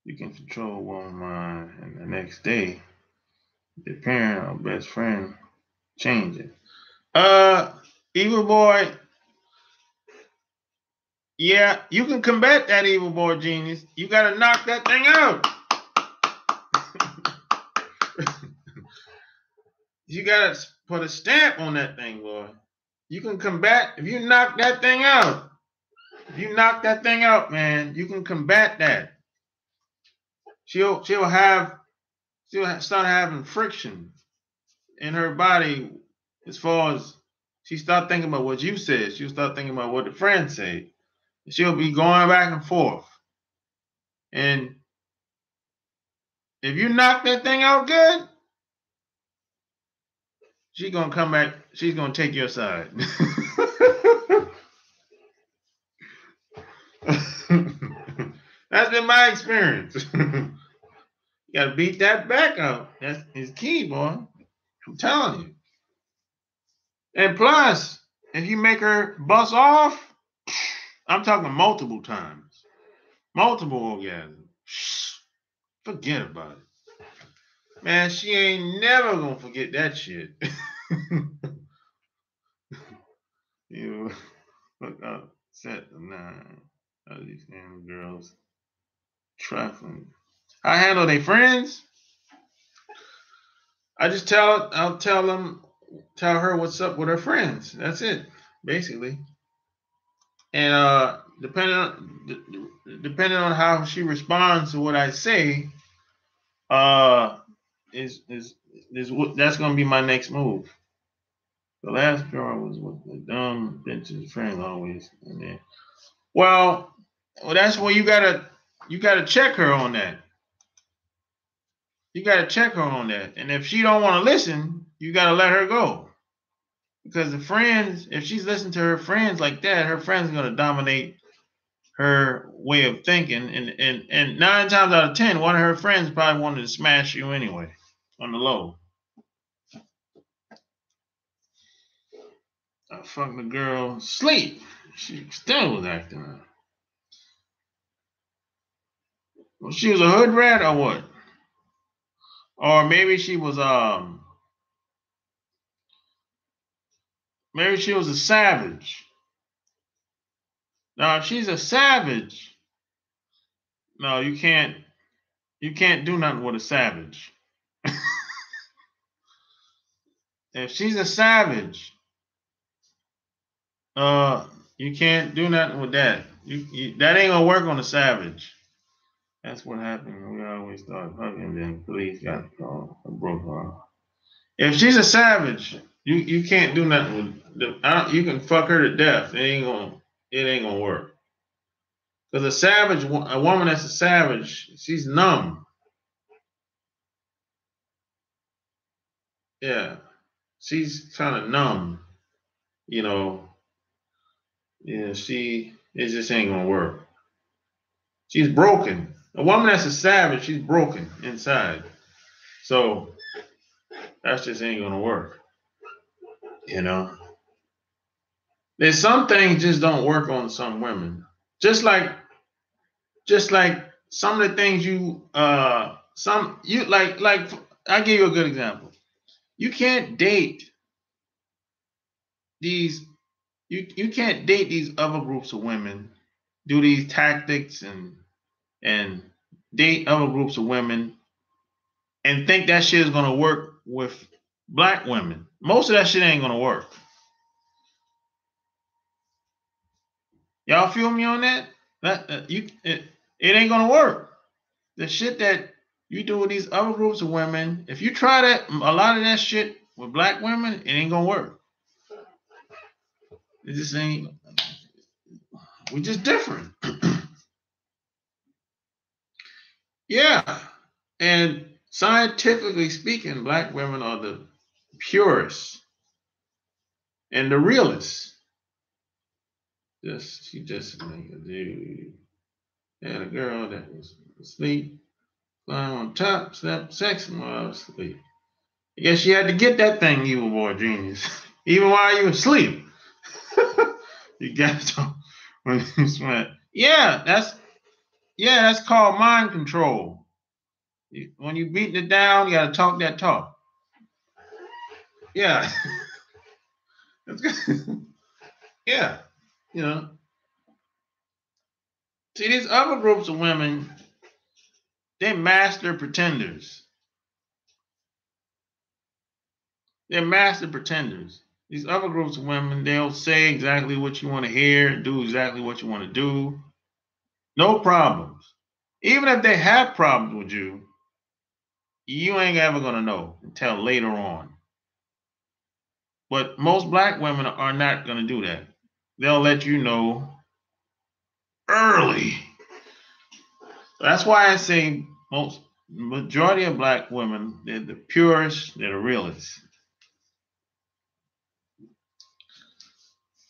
You can control one mind, and the next day, the parent or best friend change it. Evil boy. Yeah, you can combat that evil boy genius. You gotta knock that thing out. You gotta put a stamp on that thing, boy. You can combat if you knock that thing out. If you knock that thing out, man, you can combat that. She'll start having friction in her body as far as she start thinking about what you said. She'll start thinking about what the friend said. She'll be going back and forth. And if you knock that thing out good, she's gonna come back. She's gonna take your side. That's been my experience. You gotta beat that back up. That's his key, boy. I'm telling you. And plus, if you make her bust off, I'm talking multiple times, multiple orgasms. Forget about it, man. She ain't never gonna forget that shit. You look up, set the 9 of these damn girls trifling. I handle their friends. I'll tell her what's up with her friends. That's it, basically. And depending on how she responds to what I say, that's gonna be my next move. The last girl was with the dumb bitch's friend always. And then, well, that's where you gotta check her on that. You gotta check her on that. And if she don't want to listen, you gotta let her go. Because the friends, if she's listening to her friends like that, her friends are gonna dominate her way of thinking. And 9 times out of 10, one of her friends probably wanted to smash you anyway on the low. I fucked the girl sleep. She still was acting up. Well, she was a hood rat or what? Or maybe she was maybe she was a savage. Now if she's a savage, no, you can't do nothing with a savage. If she's a savage, you can't do nothing with that. That ain't gonna work on a savage. That's what happened. We always start hugging, then police got called. I broke her arm. If she's a savage, you can't do nothing with. You can fuck her to death. It ain't gonna work. Because a woman that's a savage, she's numb. Yeah, she's kind of numb. You know, yeah, it just ain't gonna work. She's broken. A woman that's a savage, she's broken inside. So that just ain't gonna work. You know, there's some things just don't work on some women. Just like, some of the things like I'll give you a good example. You can't date these you can't date these other groups of women, do these tactics and date other groups of women and think that shit is gonna work with black women. Most of that shit ain't gonna work. Y'all feel me on that? It ain't gonna work. The shit that you do with these other groups of women, if you try that a lot of that shit with black women, it ain't gonna work. It just ain't. We're just different. Yeah, and scientifically speaking, black women are the purest and the realest. She just like a dude. Had a girl that was asleep, climb on top, slept sex while I was asleep. I guess she had to get that thing, evil boy genius, even while you were asleep. You got to when you sweat. That's called mind control. When you beat it down, you got to talk that talk. Yeah, that's good. Yeah, you know. See, these other groups of women, they master pretenders. They're master pretenders. These other groups of women, they'll say exactly what you want to hear, do exactly what you want to do. No problems. Even if they have problems with you, you ain't ever gonna know until later on. But most black women are not gonna do that. They'll let you know early. That's why I say majority of black women, they're the purest, they're the realest.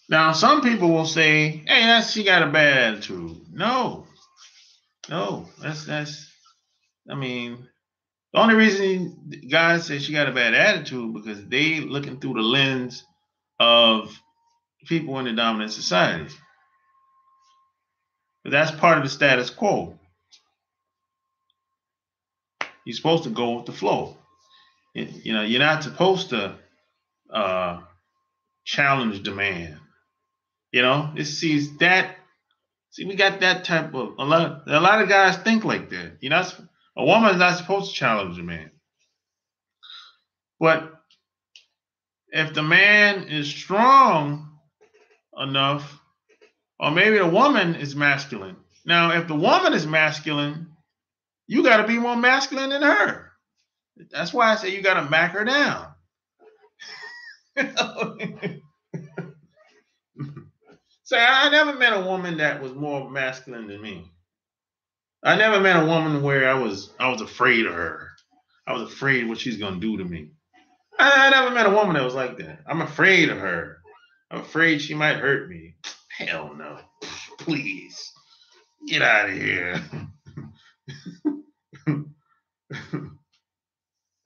Now, some people will say, "Hey, she got a bad attitude." No, that's. I mean, the only reason guys say she got a bad attitude because they looking through the lens of people in the dominant society. But that's part of the status quo. You're supposed to go with the flow. You know, you're not supposed to challenge the man. You know, we got that type of a lot of guys think like that. You know, a woman is not supposed to challenge a man. But if the man is strong enough, or maybe the woman is masculine. Now, if the woman is masculine, you got to be more masculine than her. That's why I say you got to back her down. So I never met a woman that was more masculine than me. I never met a woman where I was afraid of her. I was afraid what she's gonna do to me. I never met a woman that was like that. I'm afraid of her. I'm afraid she might hurt me. Hell no. Please. Get out of here.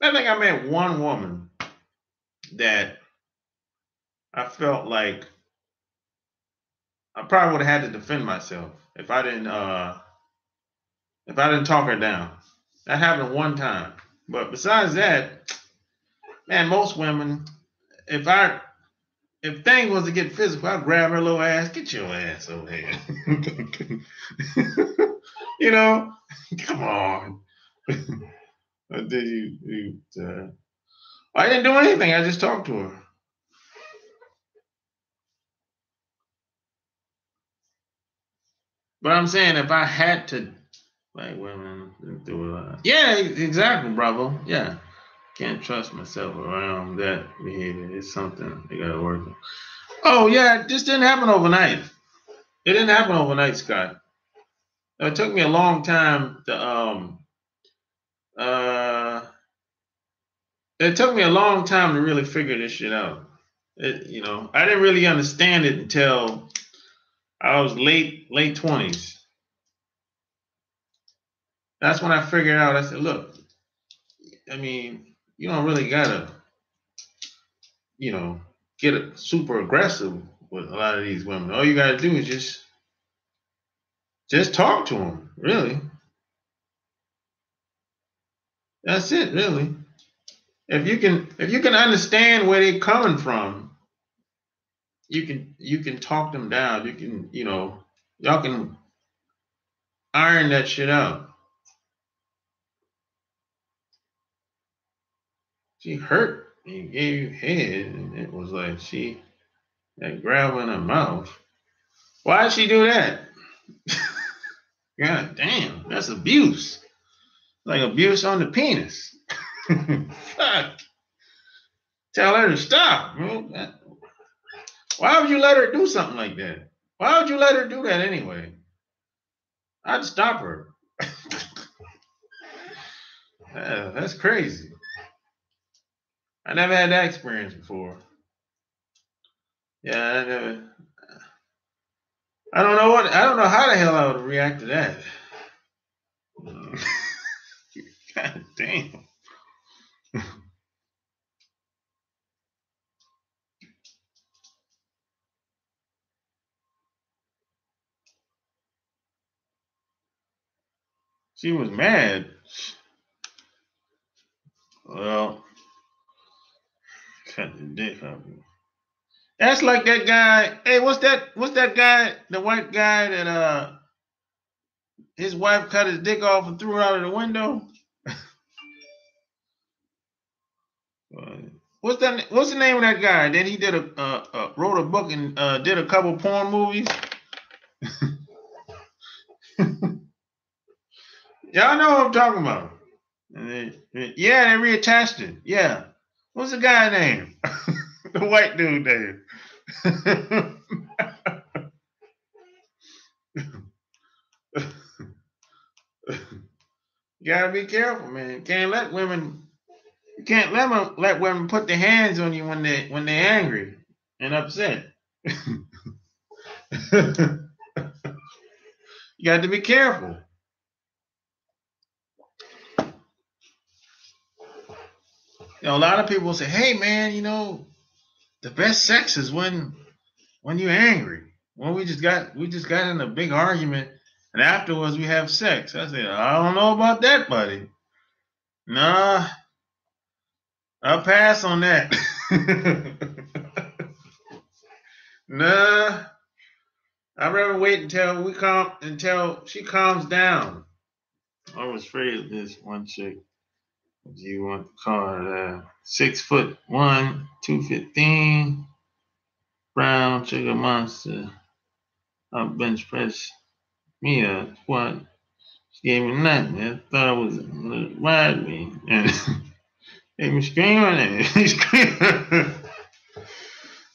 I think I met one woman that I felt like I probably would have had to defend myself if I didn't talk her down. That happened one time. But besides that, man, most women, if things was to get physical, I'd grab her little ass, get your ass over here. You know, come on. I didn't do anything. I just talked to her. But I'm saying if I had to Black women do a lot. Yeah, exactly, bravo. Yeah. Can't trust myself around that behavior. It's something they gotta work on. Oh yeah, this didn't happen overnight. It didn't happen overnight, Scott. It took me a long time to uh it took me a long time to really figure this shit out. I didn't really understand it until I was late 20s. That's when I figured out. I said, look, I mean, you don't really gotta, you know, get super aggressive with a lot of these women. All you gotta do is just talk to them. Really, that's it. Really, if you can understand where they're coming from, you can talk them down. You can y'all can iron that shit out. She hurt and gave you head, and it was like she had gravel in her mouth. Why'd she do that? God damn, that's abuse. Like abuse on the penis. Fuck. Tell her to stop. Why would you let her do something like that? Why would you let her do that anyway? I'd stop her. That's crazy. I never had that experience before. Yeah, I don't know how the hell I would react to that. God damn. She was mad. Well, cut the dick off. That's like that guy. Hey, what's that guy? The white guy that his wife cut his dick off and threw it out of the window. What's the name of that guy? Then he did wrote a book and did a couple porn movies. Y'all know what I'm talking about. Yeah, they reattached it. Yeah. What's the guy name? The white dude name. You gotta be careful, man. You can't let women put their hands on you when they're angry and upset. You got to be careful. A lot of people say, "Hey, man, the best sex is when you're angry. When we just got in a big argument, and afterwards we have sex." I said, "I don't know about that, buddy. Nah, I'll pass on that." Nah, I'd rather wait until she calms down. I was afraid of this one chick. Do you want to call her 6'1", 215, brown sugar monster? I'll bench press me a squat. She gave me nothing. I thought it was ride me. And they were screaming and screaming.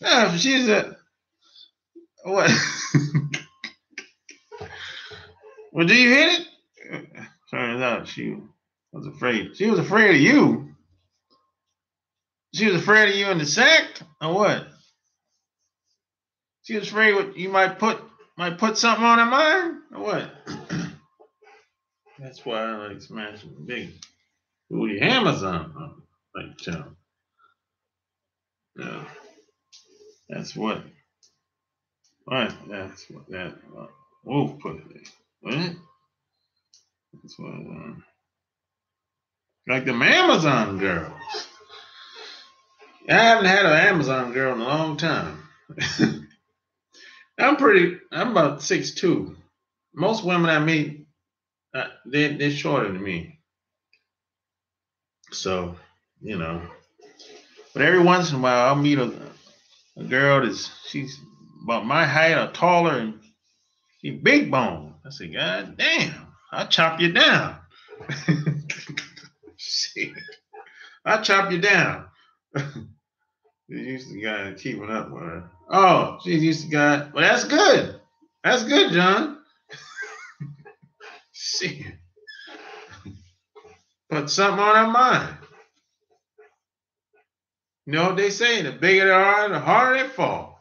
Yeah, she's a what? Well, do you hit it? Turns out she was afraid. She was afraid of you. She was afraid of you in the sack, or what? She was afraid you might put something on her mind, or what? That's why I like smashing big booty hammers on like John. No, that's what. What? That's what that wolf put it. What? That's what. Like them Amazon girls. I haven't had an Amazon girl in a long time. I'm about 6'2". Most women I meet, they're shorter than me. So, but every once in a while I'll meet a girl she's about my height or taller, and she big bone. I say, God damn. I'll chop you down. Shit. I'll chop you down. You used to guy keeping up with her. Oh, she's used to guy. Well, that's good. That's good, John. Shit. Put something on her mind. You know what they say? The bigger they are, the harder they fall.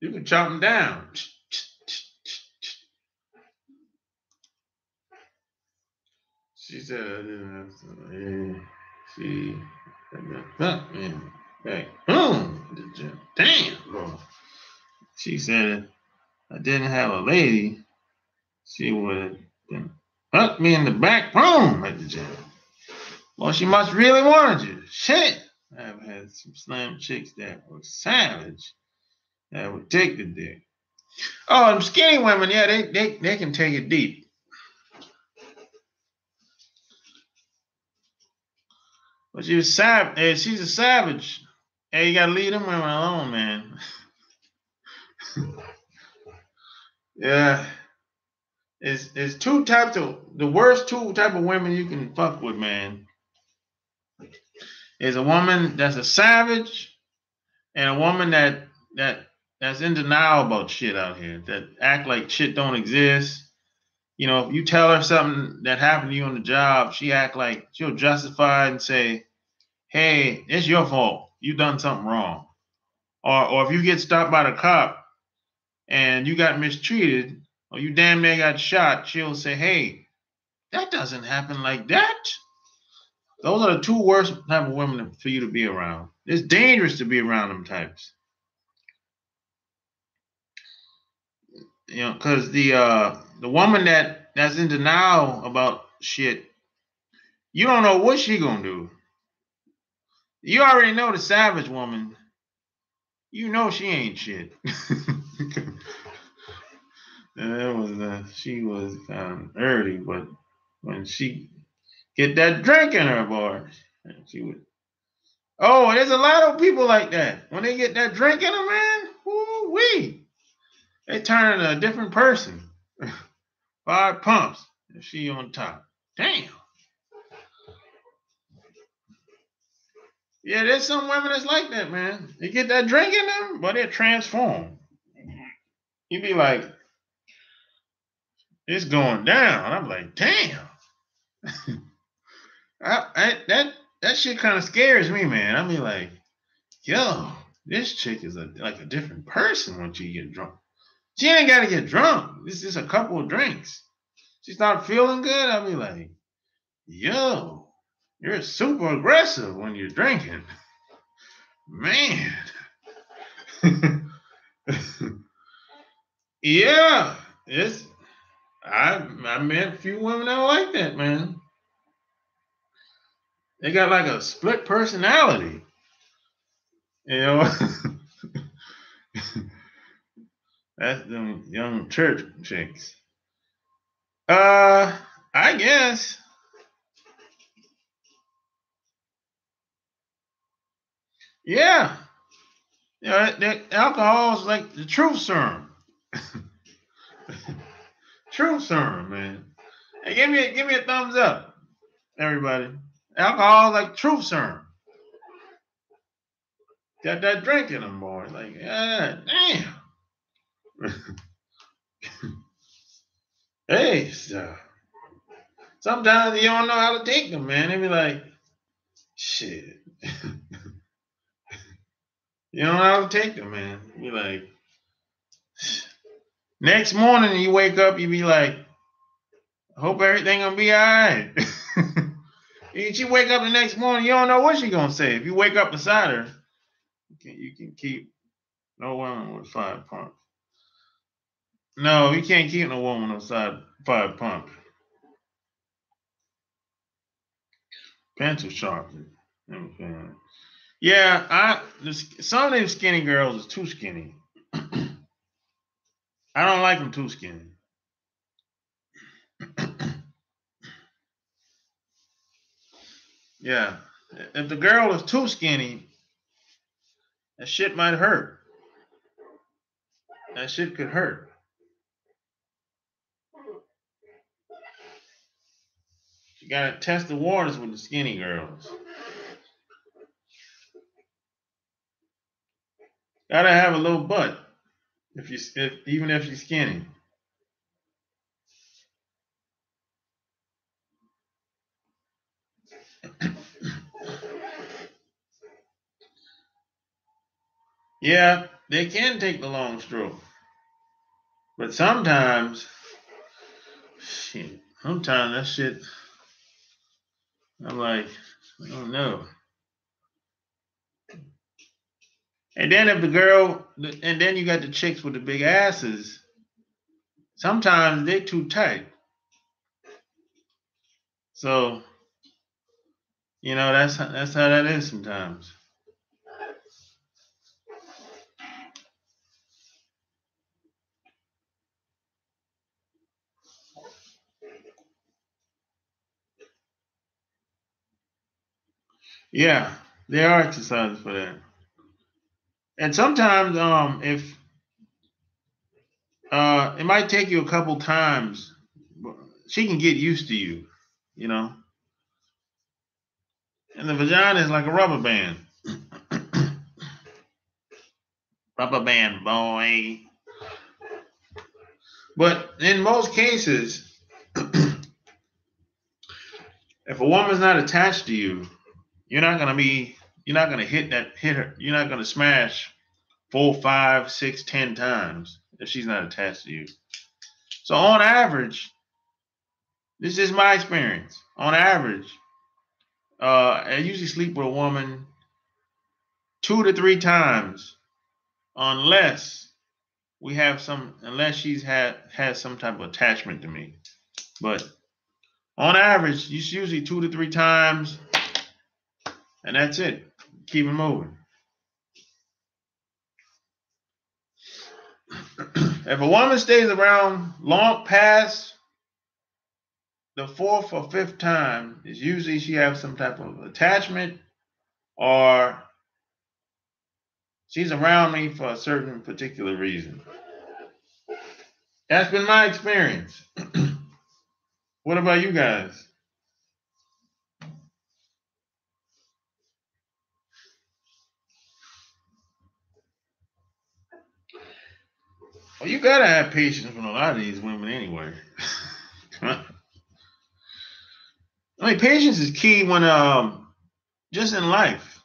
You can chop them down. She said, she back. Boom. Damn, bro. She said, I didn't have a lady, she would have hucked me in the back. Boom, at the gym. Well, she must really wanted you. Shit. I've had some slam chicks that were savage that would take the dick. Oh, them skinny women, yeah, they can take it deep. But she's savage. She's a savage. Hey, you gotta leave them women alone, man. Yeah. It's two types of the worst two type of women you can fuck with, man. Is a woman that's a savage and a woman that's in denial about shit out here, that act like shit don't exist. You know, if you tell her something that happened to you on the job, she act like she'll justify it and say, hey, it's your fault. You done something wrong. Or if you get stopped by the cop and you got mistreated or you damn near got shot, she'll say, hey, that doesn't happen like that. Those are the two worst type of women for you to be around. It's dangerous to be around them types. You know, because the woman that's in denial about shit, you don't know what she gonna do. You already know the savage woman. You know she ain't shit. She was kind of early, but when she get that drink in her, boy, she would. Oh, there's a lot of people like that. When they get that drink in them, man, woo-wee, they turn into a different person. 5 pumps, and she on top. Damn. Yeah, there's some women that's like that, man. They get that drink in them, but they're transformed. You be like, it's going down. I'm like, damn. That shit kind of scares me, man. I be like, yo, this chick is like a different person when she get drunk. She ain't got to get drunk. This is a couple of drinks. She start feeling good. I be like, yo, you're super aggressive when you're drinking, man. Yeah, I met a few women that are like that, man. They got like a split personality, you know. That's them young church chicks. I guess. Yeah. Yeah, alcohol is like the truth serum. Truth serum, man. Hey, give me a thumbs up, everybody. Alcohol is like truth serum. Got that drink in them, boy. Like, yeah, damn. Hey, so sometimes you don't know how to take them, man. They be like, shit. You don't know how to take them, man. You be like, next morning you wake up, you be like, I hope everything gonna be all right. She wake up the next morning, you don't know what she gonna say. If you wake up beside her, you can keep no woman with 5 pumps. No, you can't keep no woman outside 5 pumps. Pencil sharpener. Okay. Yeah, some of them skinny girls is too skinny. I don't like them too skinny. Yeah. If the girl is too skinny, that shit might hurt. That shit could hurt. You gotta test the waters with the skinny girls. Gotta have a little butt even if you're skinny. Yeah, they can take the long stroke, but sometimes that shit. I'm like, I don't know. And then and then you got the chicks with the big asses. Sometimes they too tight. So, that's how that is sometimes. Yeah, there are exercises for that. And sometimes if it might take you a couple times, she can get used to you, you know. And the vagina is like a rubber band. Rubber band, boy. But in most cases, if a woman's not attached to you, you're not gonna hit her. You're not gonna smash 4, 5, 6, 10 times if she's not attached to you. So on average, this is my experience. On average, I usually sleep with a woman 2 to 3 times, unless she's has some type of attachment to me. But on average, it's usually 2 to 3 times, and that's it. Keep it moving. If a woman stays around long past the 4th or 5th time, is usually she has some type of attachment, or she's around me for a certain particular reason. That's been my experience. What about you guys? Well, you gotta have patience with a lot of these women anyway. I mean, patience is key when just in life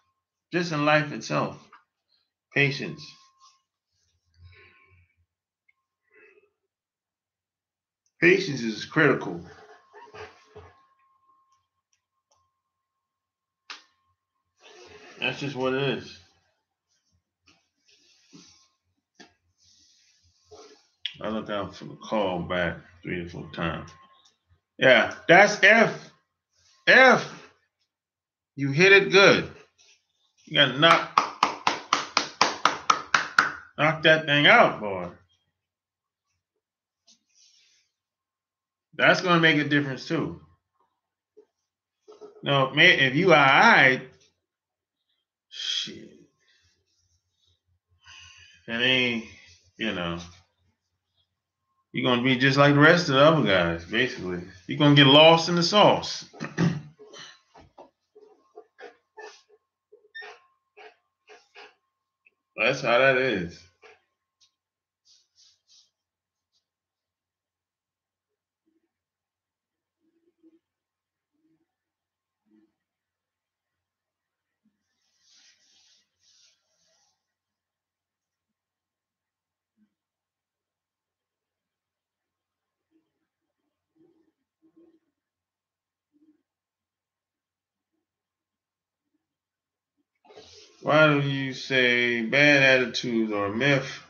itself. Patience. Patience is critical. That's just what it is. I look out for the call back 3 or 4 times. Yeah, that's if you hit it good. You gotta knock that thing out, boy. That's gonna make a difference too. No, man, if you alright, shit. And ain't, you're gonna be just like the rest of the other guys, basically. You're gonna get lost in the sauce. That's how that is. Why do you say bad attitudes are a myth?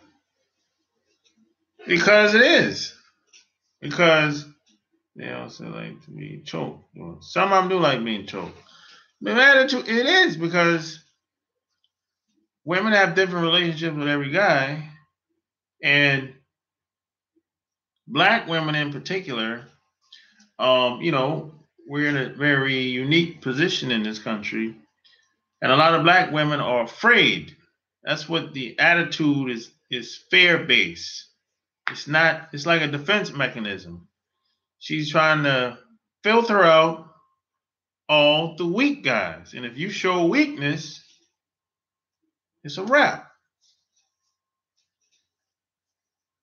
Because it is. Because they also like to be choked. Well, some of them do like being choked. But attitude, it is, because women have different relationships with every guy, and black women in particular, we're in a very unique position in this country, and a lot of black women are afraid. That's what the attitude is fear based. It's not. It's like a defense mechanism. She's trying to filter out all the weak guys. And if you show weakness, it's a wrap.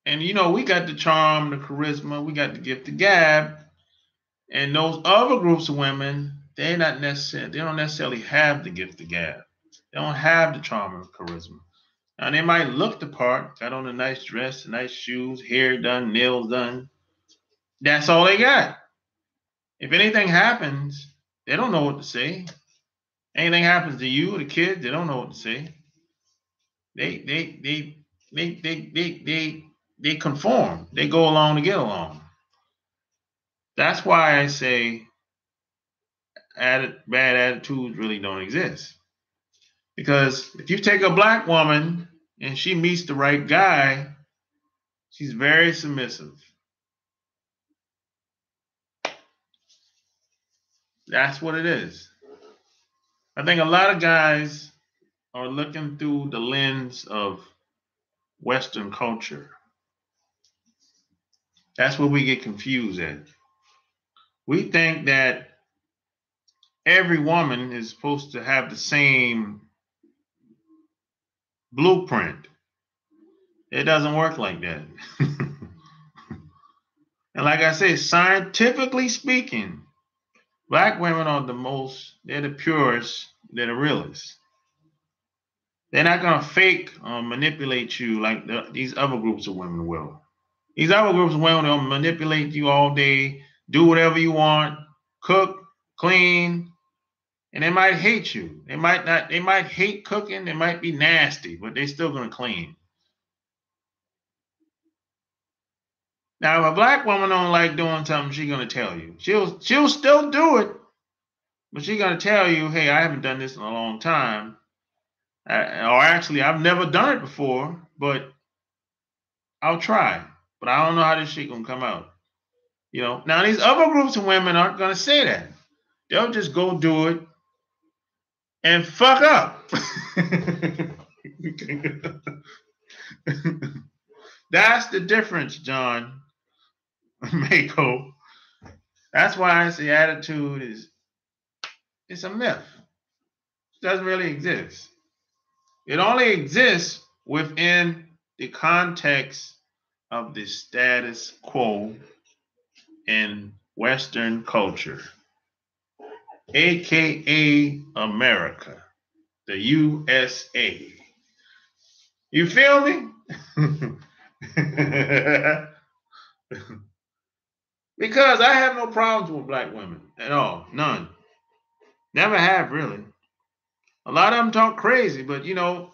And you know, we got the charm, the charisma, we got the gift, the gab, and those other groups of women, they don't necessarily have the gift, the gab. They don't have the charm and charisma. Now they might look the part, got on a nice dress, nice shoes, hair done, nails done. That's all they got. If anything happens, they don't know what to say. Anything happens to you or the kids, they don't know what to say. They conform. They go along to get along. That's why I say bad attitudes really don't exist. Because if you take a black woman and she meets the right guy, she's very submissive. That's what it is. I think a lot of guys are looking through the lens of Western culture. That's where we get confused at. We think that every woman is supposed to have the same blueprint. It doesn't work like that. And like I say, scientifically speaking, black women are they're the purest, they're the realest. They're not going to fake or manipulate you like these other groups of women will. These other groups of women will manipulate you all day, do whatever you want, cook, clean, and they might hate you. They might hate cooking, they might be nasty, but they're still going to clean. Now, if a black woman don't like doing something, she's going to tell you. She'll still do it, but she's going to tell you, hey, I haven't done this in a long time. Or actually, I've never done it before, but I'll try. But I don't know how this shit going to come out. You know, now these other groups of women aren't going to say that. They'll just go do it and fuck up. That's the difference, John Mako. That's why I say attitude it's a myth. It doesn't really exist. It only exists within the context of the status quo in Western culture, aka America, the USA. You feel me? Because I have no problems with black women at all. None. Never have, really. A lot of them talk crazy, but you know,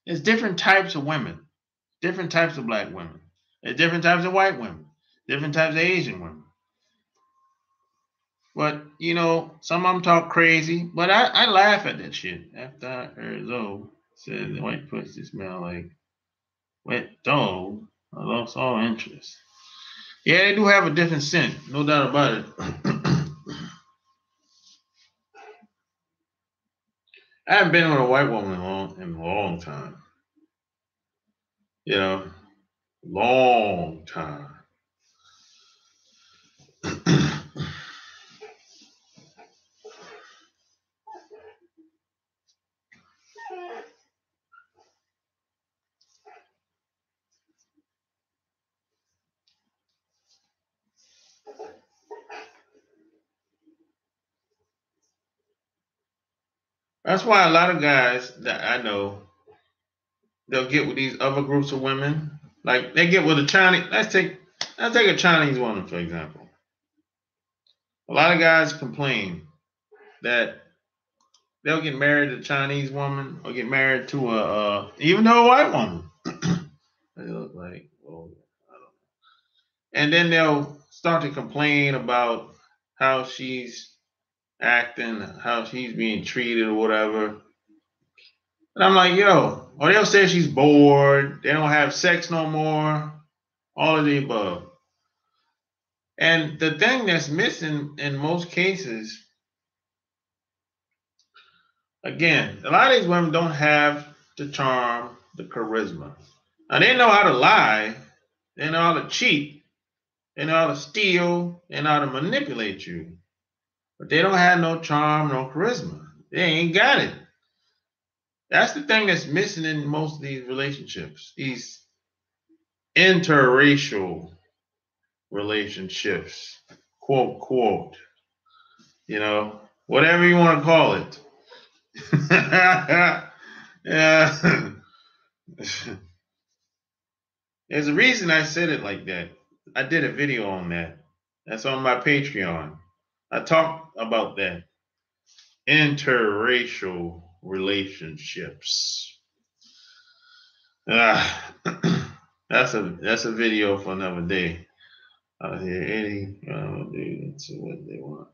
there's different types of women, different types of black women, there's different types of white women, different types of Asian women. But you know, some of them talk crazy, but I laugh at that shit. After I heard Zoe said the white pussy smell like wet dog, I lost all interest. Yeah, they do have a different scent, no doubt about it. I haven't been with a white woman in a long time. You know, long time. That's why a lot of guys that I know, they'll get with these other groups of women. Like they get with a Chinese. Let's take a Chinese woman for example. A lot of guys complain that they'll get married to a Chinese woman or get married to even though a white woman. They look like, well, I don't know. And then they'll start to complain about how she's acting, how she's being treated or whatever. And I'm like, yo, or they'll say she's bored, they don't have sex no more, all of the above. And the thing that's missing in most cases, again, a lot of these women don't have the charm, the charisma. Now they know how to lie, they know how to cheat, they know how to steal, they know how to manipulate you. but they don't have no charm, no charisma. They ain't got it. That's the thing that's missing in most of these relationships. These interracial relationships, quote, quote, whatever you want to call it. Yeah. There's a reason I said it like that. I did a video on that. That's on my Patreon. I talked about that. Interracial relationships. That's a video for another day. Out here, Eddie, dude, see what they want.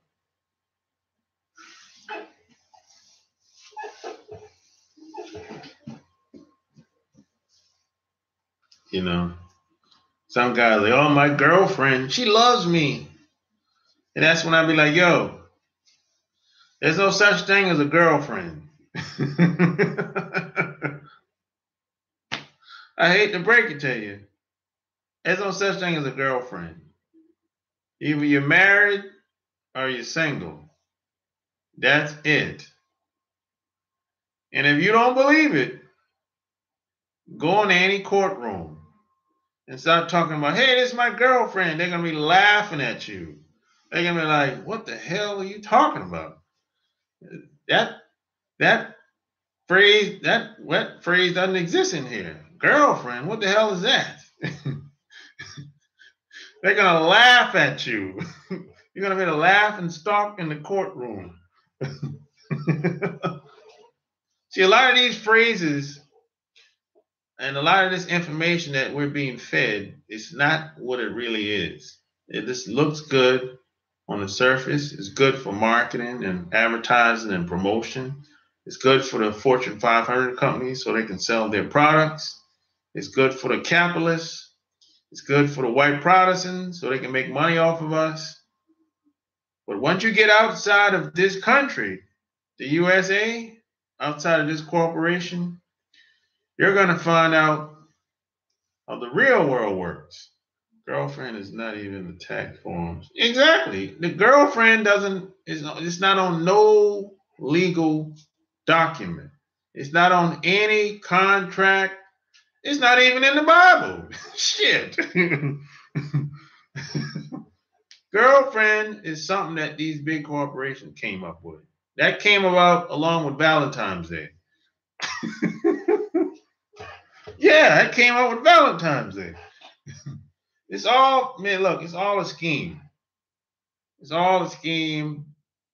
Some guys like, oh, my girlfriend, she loves me. And that's when I be like, yo, there's no such thing as a girlfriend. I hate to break it to you. There's no such thing as a girlfriend. Either you're married or you're single. That's it. And if you don't believe it, go in any courtroom and start talking about, hey, this is my girlfriend. They're going to be laughing at you. They're going to be like, what the hell are you talking about? That phrase doesn't exist in here. Girlfriend, what the hell is that? They're going to laugh at you. You're going to be the laughing stock in the courtroom. See, a lot of these phrases and a lot of this information that we're being fed is not what it really is. It just looks good on the surface. It's good for marketing and advertising and promotion. It's good for the Fortune 500 companies so they can sell their products. It's good for the capitalists. It's good for the white Protestants so they can make money off of us. But once you get outside of this country, the USA, outside of this corporation, you're going to find out how the real world works. Girlfriend is not even the tax forms. Exactly. The girlfriend it's not on no legal document. It's not on any contract. It's not even in the Bible. Shit. Girlfriend is something that these big corporations came up with. That came about along with Valentine's Day. Yeah, that came out with Valentine's Day. It's all a scheme. It's all a scheme,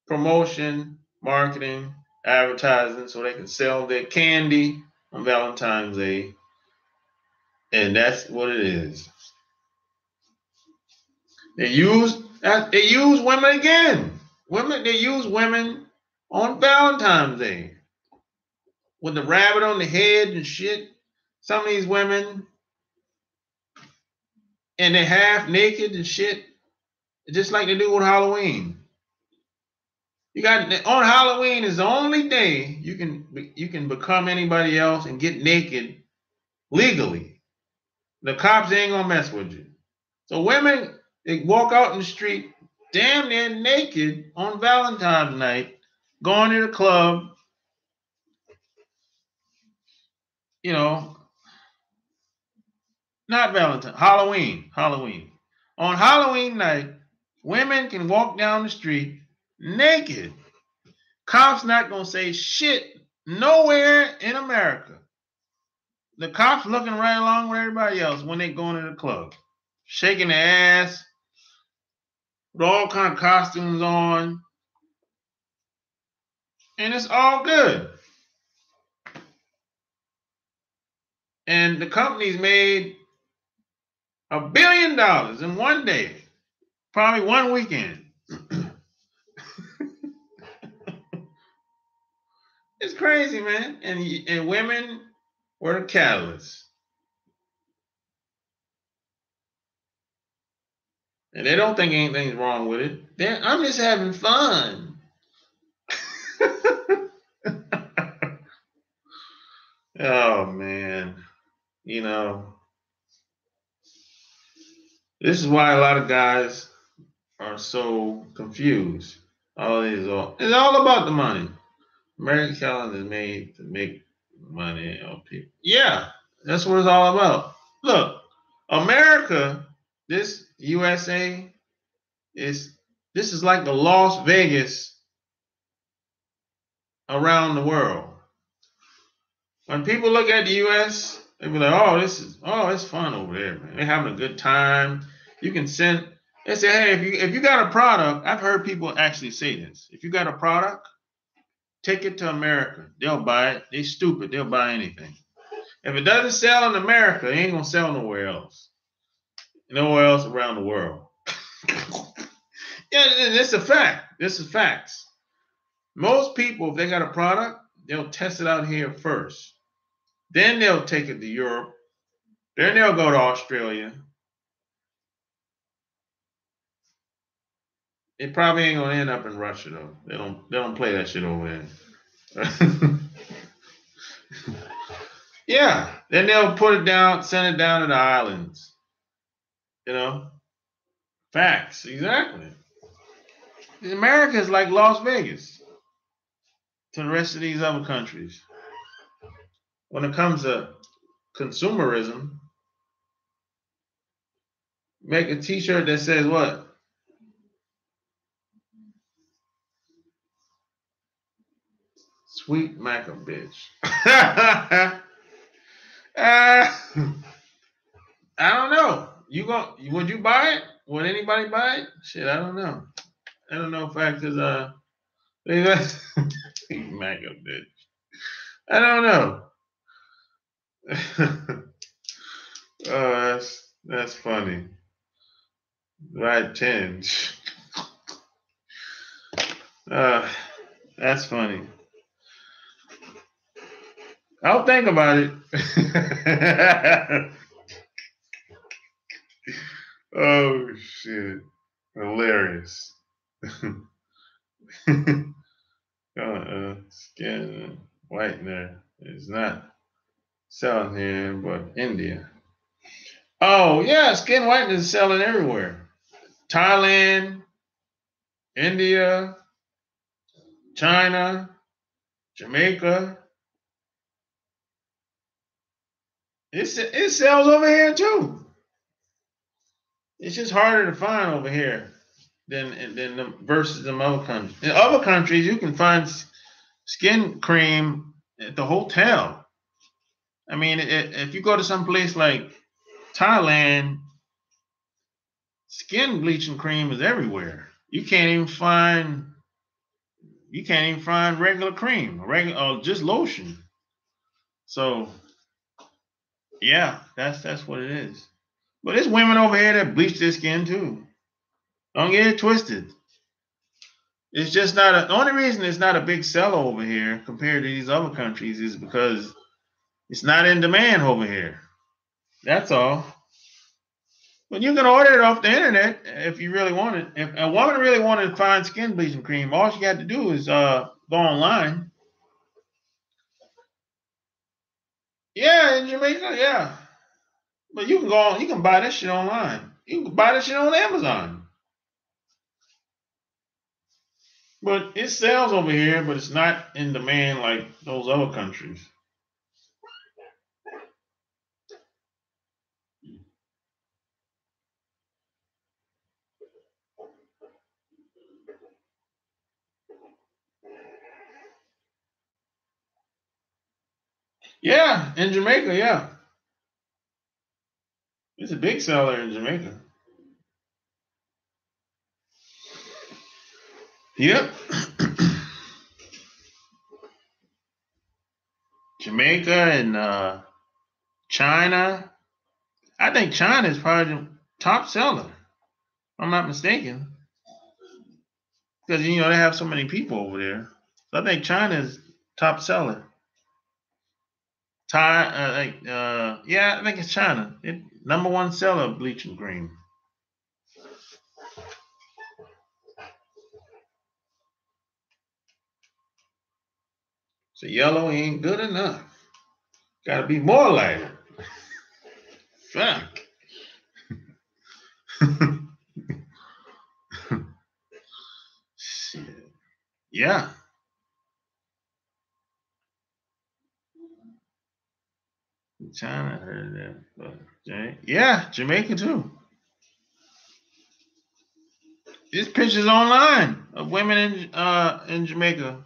promotion, marketing, advertising, so they can sell their candy on Valentine's Day. And that's what it is. They use women again. They use women on Valentine's Day. With the rabbit on the head and shit. Some of these women, and they're half naked and shit, just like they do with Halloween. On Halloween is the only day you can become anybody else and get naked legally. The cops ain't gonna mess with you. So women, they walk out in the street damn near naked on Valentine's night, going to the club, not Valentine, Halloween. On Halloween night, women can walk down the street naked. Cops not gonna say shit nowhere in America. The cops looking right along with everybody else when they go into the club, shaking their ass, with all kind of costumes on, and it's all good. And the company's made $1 billion in one day, probably one weekend. It's crazy, man. And women were the catalyst. And they don't think anything's wrong with it. I'm just having fun. Oh, man. This is why a lot of guys are so confused. It's all about the money. American calendar is made to make money on people. Yeah, that's what it's all about. Look, America, this USA is this is like the Las Vegas around the world. When people look at the US, they be like, it's fun over there, man. They're having a good time. You can send they say, hey, if you got a product, I've heard people actually say this. If you got a product, take it to America. They'll buy it. They stupid. They'll buy anything. If it doesn't sell in America, it ain't gonna sell nowhere else. Nowhere else around the world. Yeah, it's a fact. This is facts. Most people, if they got a product, they'll test it out here first. Then they'll take it to Europe. Then they'll go to Australia. It probably ain't gonna end up in Russia though. They don't play that shit over there. Yeah. Then they'll put it down, send it down to the islands. You know? Facts, exactly. America is like Las Vegas to the rest of these other countries. When it comes to consumerism, make a t-shirt that says what? Sweet Mac a bitch. I don't know. Would you buy it? Would anybody buy it? Shit, I don't know. I don't know if I could Sweet Mac a bitch. I don't know. Oh, that's funny. Right, 10. That's funny. I'll think about it. Oh shit. Hilarious. Skin whitener is not selling here but India. Oh yeah, skin whitener is selling everywhere. Thailand, India, China, Jamaica. It sells over here too. It's just harder to find over here than versus the other countries. In other countries, you can find skin cream at the hotel. I mean, if you go to some place like Thailand, skin bleaching cream is everywhere. You can't even find regular cream, or just lotion. So yeah, that's what it is. But there's women over here that bleach their skin too. Don't get it twisted. It's just not the only reason it's not a big seller over here compared to these other countries is because it's not in demand over here. That's all. But you can order it off the internet if you really want it. If a woman really wanted to find skin bleaching cream, all she got to do is go online. Yeah, in Jamaica, yeah. But you can buy that shit online. You can buy that shit on Amazon. But it sells over here, but it's not in demand like those other countries. Yeah, in Jamaica, yeah. It's a big seller in Jamaica. Yep. Jamaica and China. I think China is probably the top seller. If I'm not mistaken. Because they have so many people over there. So I think China is top seller. Yeah, I think it's China. Number one seller of bleaching cream. So yellow ain't good enough. Got to be more lighter. Fuck. Shit. Yeah. China heard that. But yeah, Jamaica too. There's pictures online of women in Jamaica.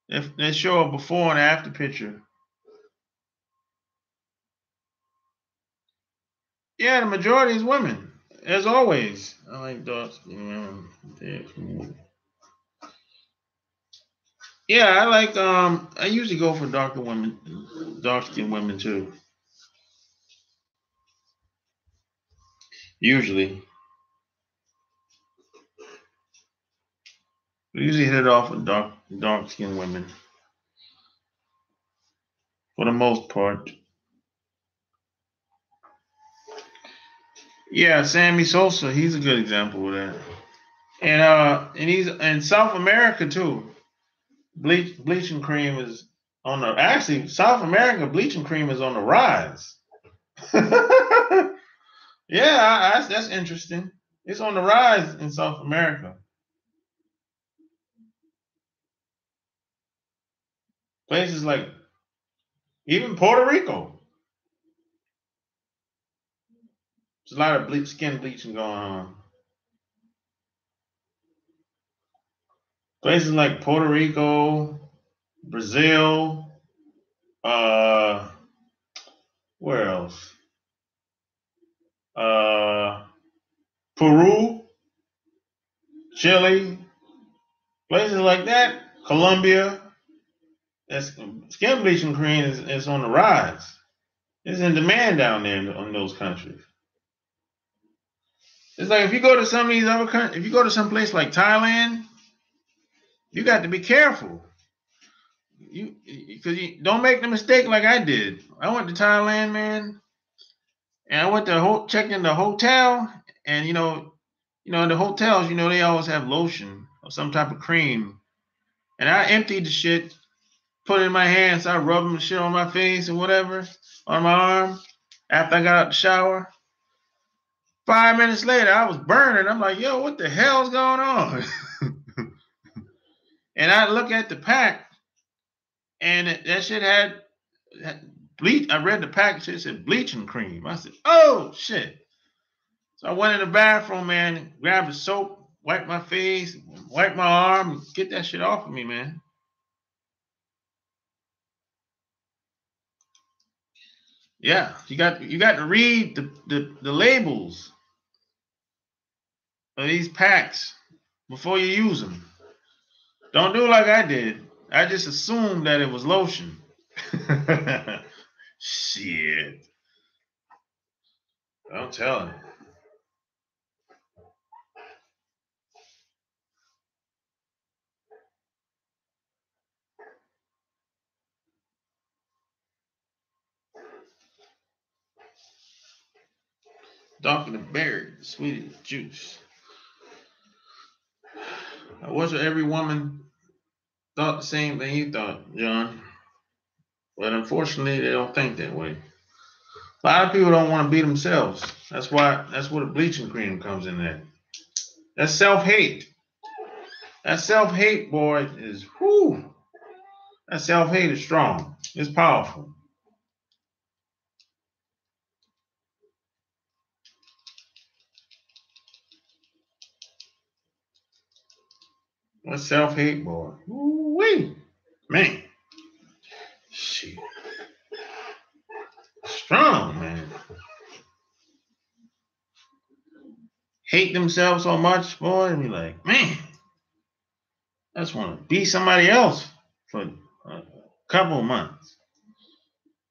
If they show a before and after picture. Yeah, the majority is women, as always. I like dogs. Yeah, I like I usually go for darker women, dark skinned women too. Usually. We usually hit it off with dark skinned women. For the most part. Yeah, Sammy Sosa, he's a good example of that. And he's in South America too. Bleaching cream is on the actually South America bleaching cream is on the rise. Yeah, that's interesting. It's on the rise in South America. Places like even Puerto Rico. There's a lot of skin bleaching going on. Places like Puerto Rico, Brazil, where else? Uh, Peru, Chile, places like that. Colombia. That's, skin bleaching cream is on the rise. It's in demand down there in those countries. It's like if you go to some of these other countries, if you go to some place like Thailand, you got to be careful. Because you don't make the mistake like I did. I went to Thailand, man, and I went to check in the hotel, and in the hotels, they always have lotion or some type of cream, and I emptied the shit, put it in my hands, I rubbed the shit on my face and whatever on my arm after I got out the shower. 5 minutes later, I was burning. I'm like, yo, what the hell's going on? And I look at the pack, and that shit had bleach. I read the package, it said bleaching cream. I said, oh, shit. So I went in the bathroom, man, grabbed the soap, wiped my face, wiped my arm, get that shit off of me, man. Yeah, you got to read the labels of these packs before you use them. Don't do like I did. I just assumed that it was lotion. Shit. I'm telling you. Dr. the berry, sweet as juice. I wish every woman thought the same thing you thought, John. But unfortunately, they don't think that way. A lot of people don't want to be themselves. That's where the bleaching cream comes in at. That's self-hate. That self-hate, boy, is whoo. That self-hate is strong. It's powerful. That self-hate, boy. Woo-wee. Man. Shit. Strong, man. Hate themselves so much, boy, and be like, man, I just want to be somebody else for a couple of months.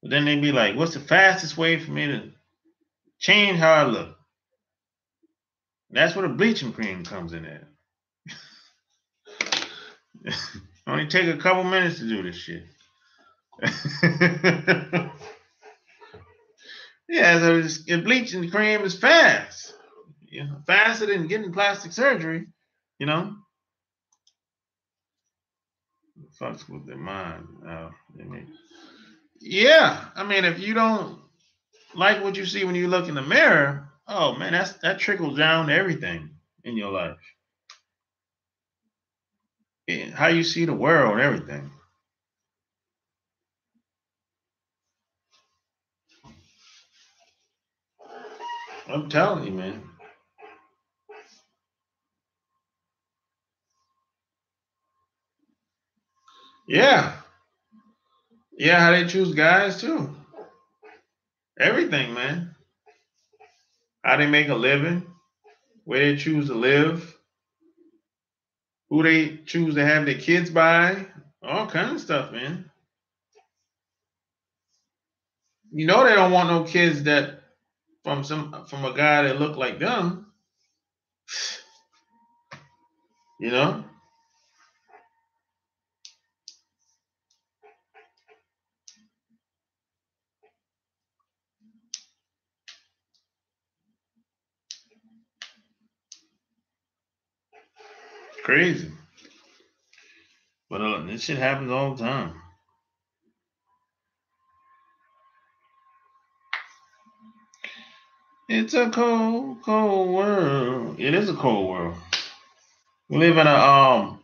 But then they be like, what's the fastest way for me to change how I look? That's where the bleaching cream comes in at. Only take a couple minutes to do this shit. Yeah, so the bleaching cream is fast. Faster than getting plastic surgery, you know. Fucks with their mind. Yeah, I mean, if you don't like what you see when you look in the mirror, oh man, that trickles down to everything in your life. how you see the world and everything. I'm telling you, man. Yeah. Yeah, how they choose guys too. Everything, man. How they make a living, where they choose to live, who they choose to have their kids by, all kinds of stuff, man. You know they don't want no kids that from a guy that look like them, you know? Crazy. But this shit happens all the time. It's a cold, cold world. It is a cold world. We live in a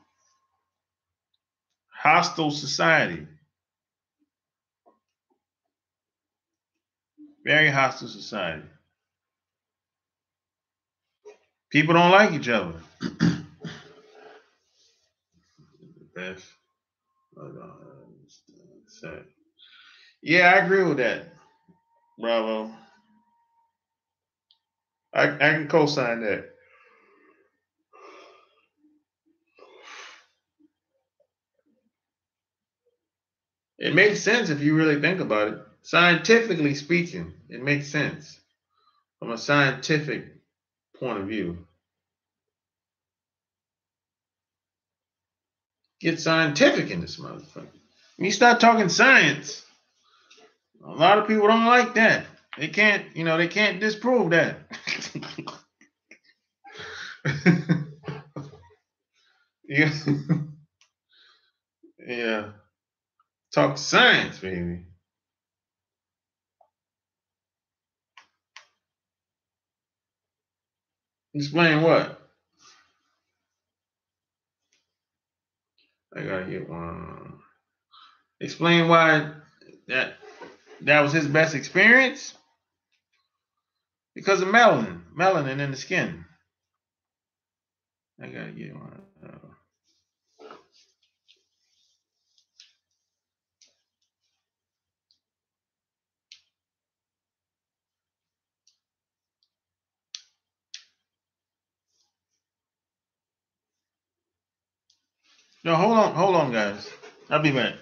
hostile society. Very hostile society. People don't like each other. Best. Yeah, I agree with that. Bravo. I can co-sign that. It makes sense if you really think about it. Scientifically speaking, it makes sense from a scientific point of view. Get scientific in this motherfucker. When you start talking science, a lot of people don't like that. They can't, they can't disprove that. Yeah. Yeah. Talk science, baby. Explain what? I gotta get one. Explain why that that was his best experience? Because of melanin in the skin. I gotta get one. No, hold on, guys. I'll be back.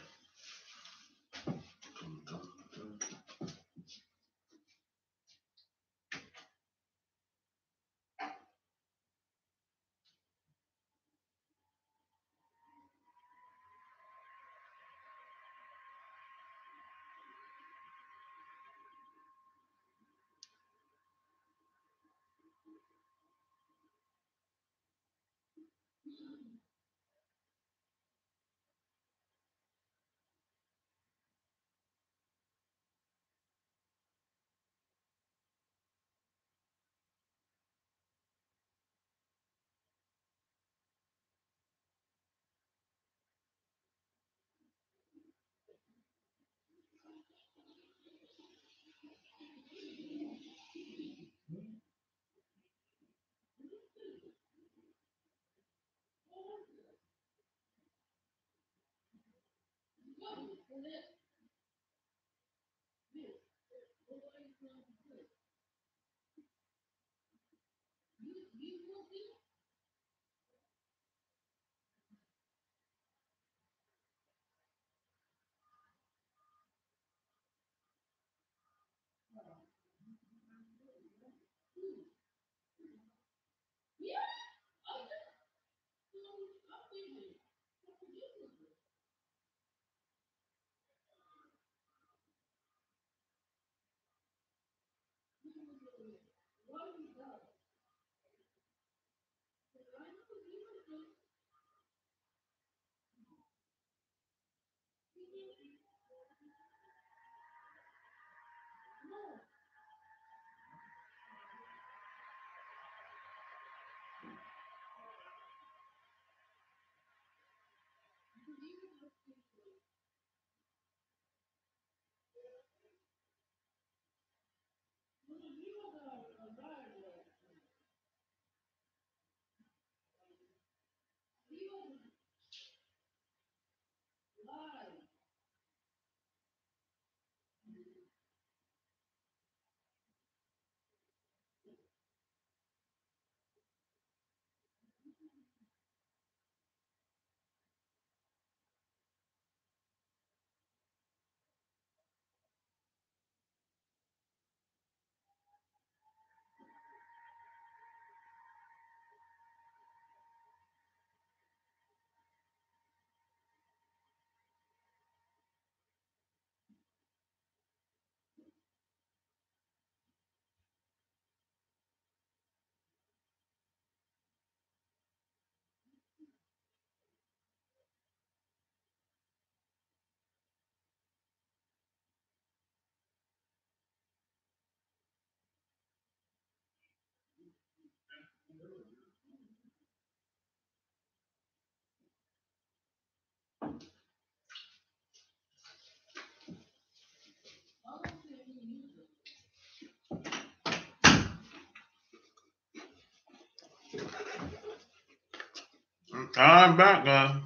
I'm back, guys.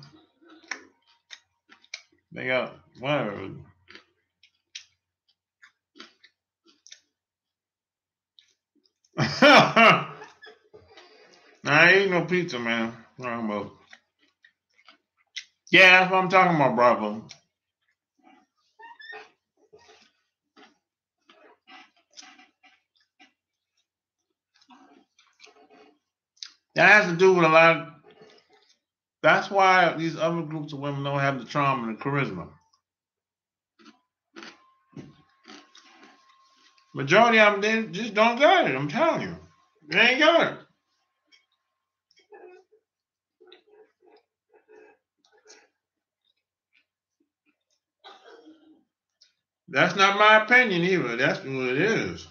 They got whatever. I ain't eating no pizza, man. Yeah, that's what I'm talking about, Bravo. That has to do with a lot of, that's why these other groups of women don't have the charm and the charisma. Majority of them, they just don't got it. I'm telling you. They ain't got it. That's not my opinion either. That's what it is.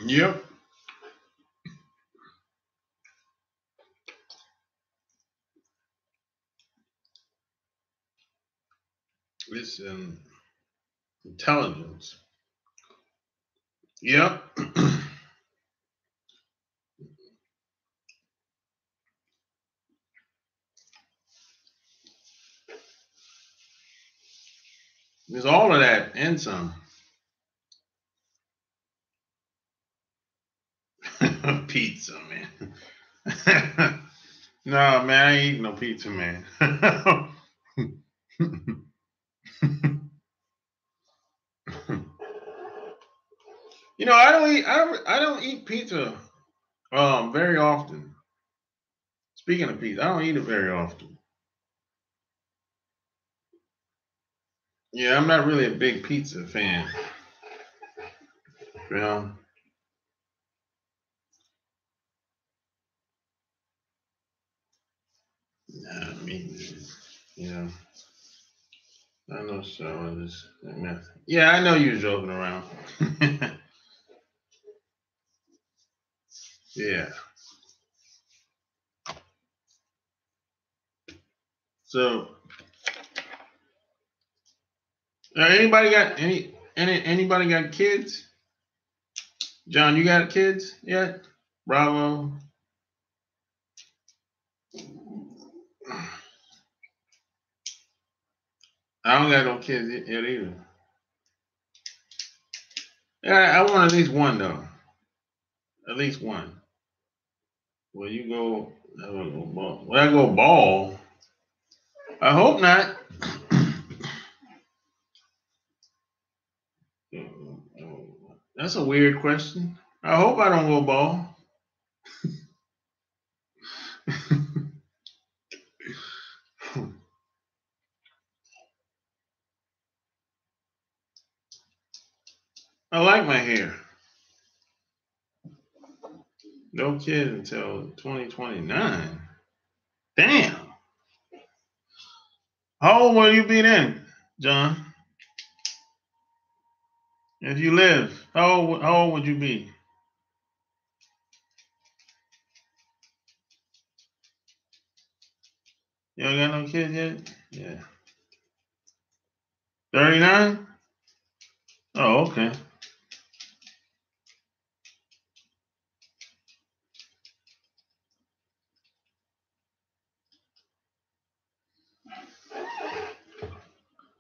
Yep. It's intelligence. Yep. There's all of that and some. Pizza, man. No, man, I ain't eating no pizza, man. You know, I don't eat pizza very often. Speaking of pizza, I don't eat it very often. Yeah, I'm not really a big pizza fan. You know? Nah, you know, I know so. Yeah, I know you're joking around. Yeah. So, anybody got anybody got kids? John, you got kids yet? Bravo. I don't got no kids yet either. Yeah, I want at least one though. At least one. Well, you go. Will I go ball? I hope not. That's a weird question. I hope I don't go ball. I like my hair. No kid until 2029. Damn. How old will you be then, John? If you live, how old would you be? You don't got no kids yet? Yeah. 39? Oh, okay.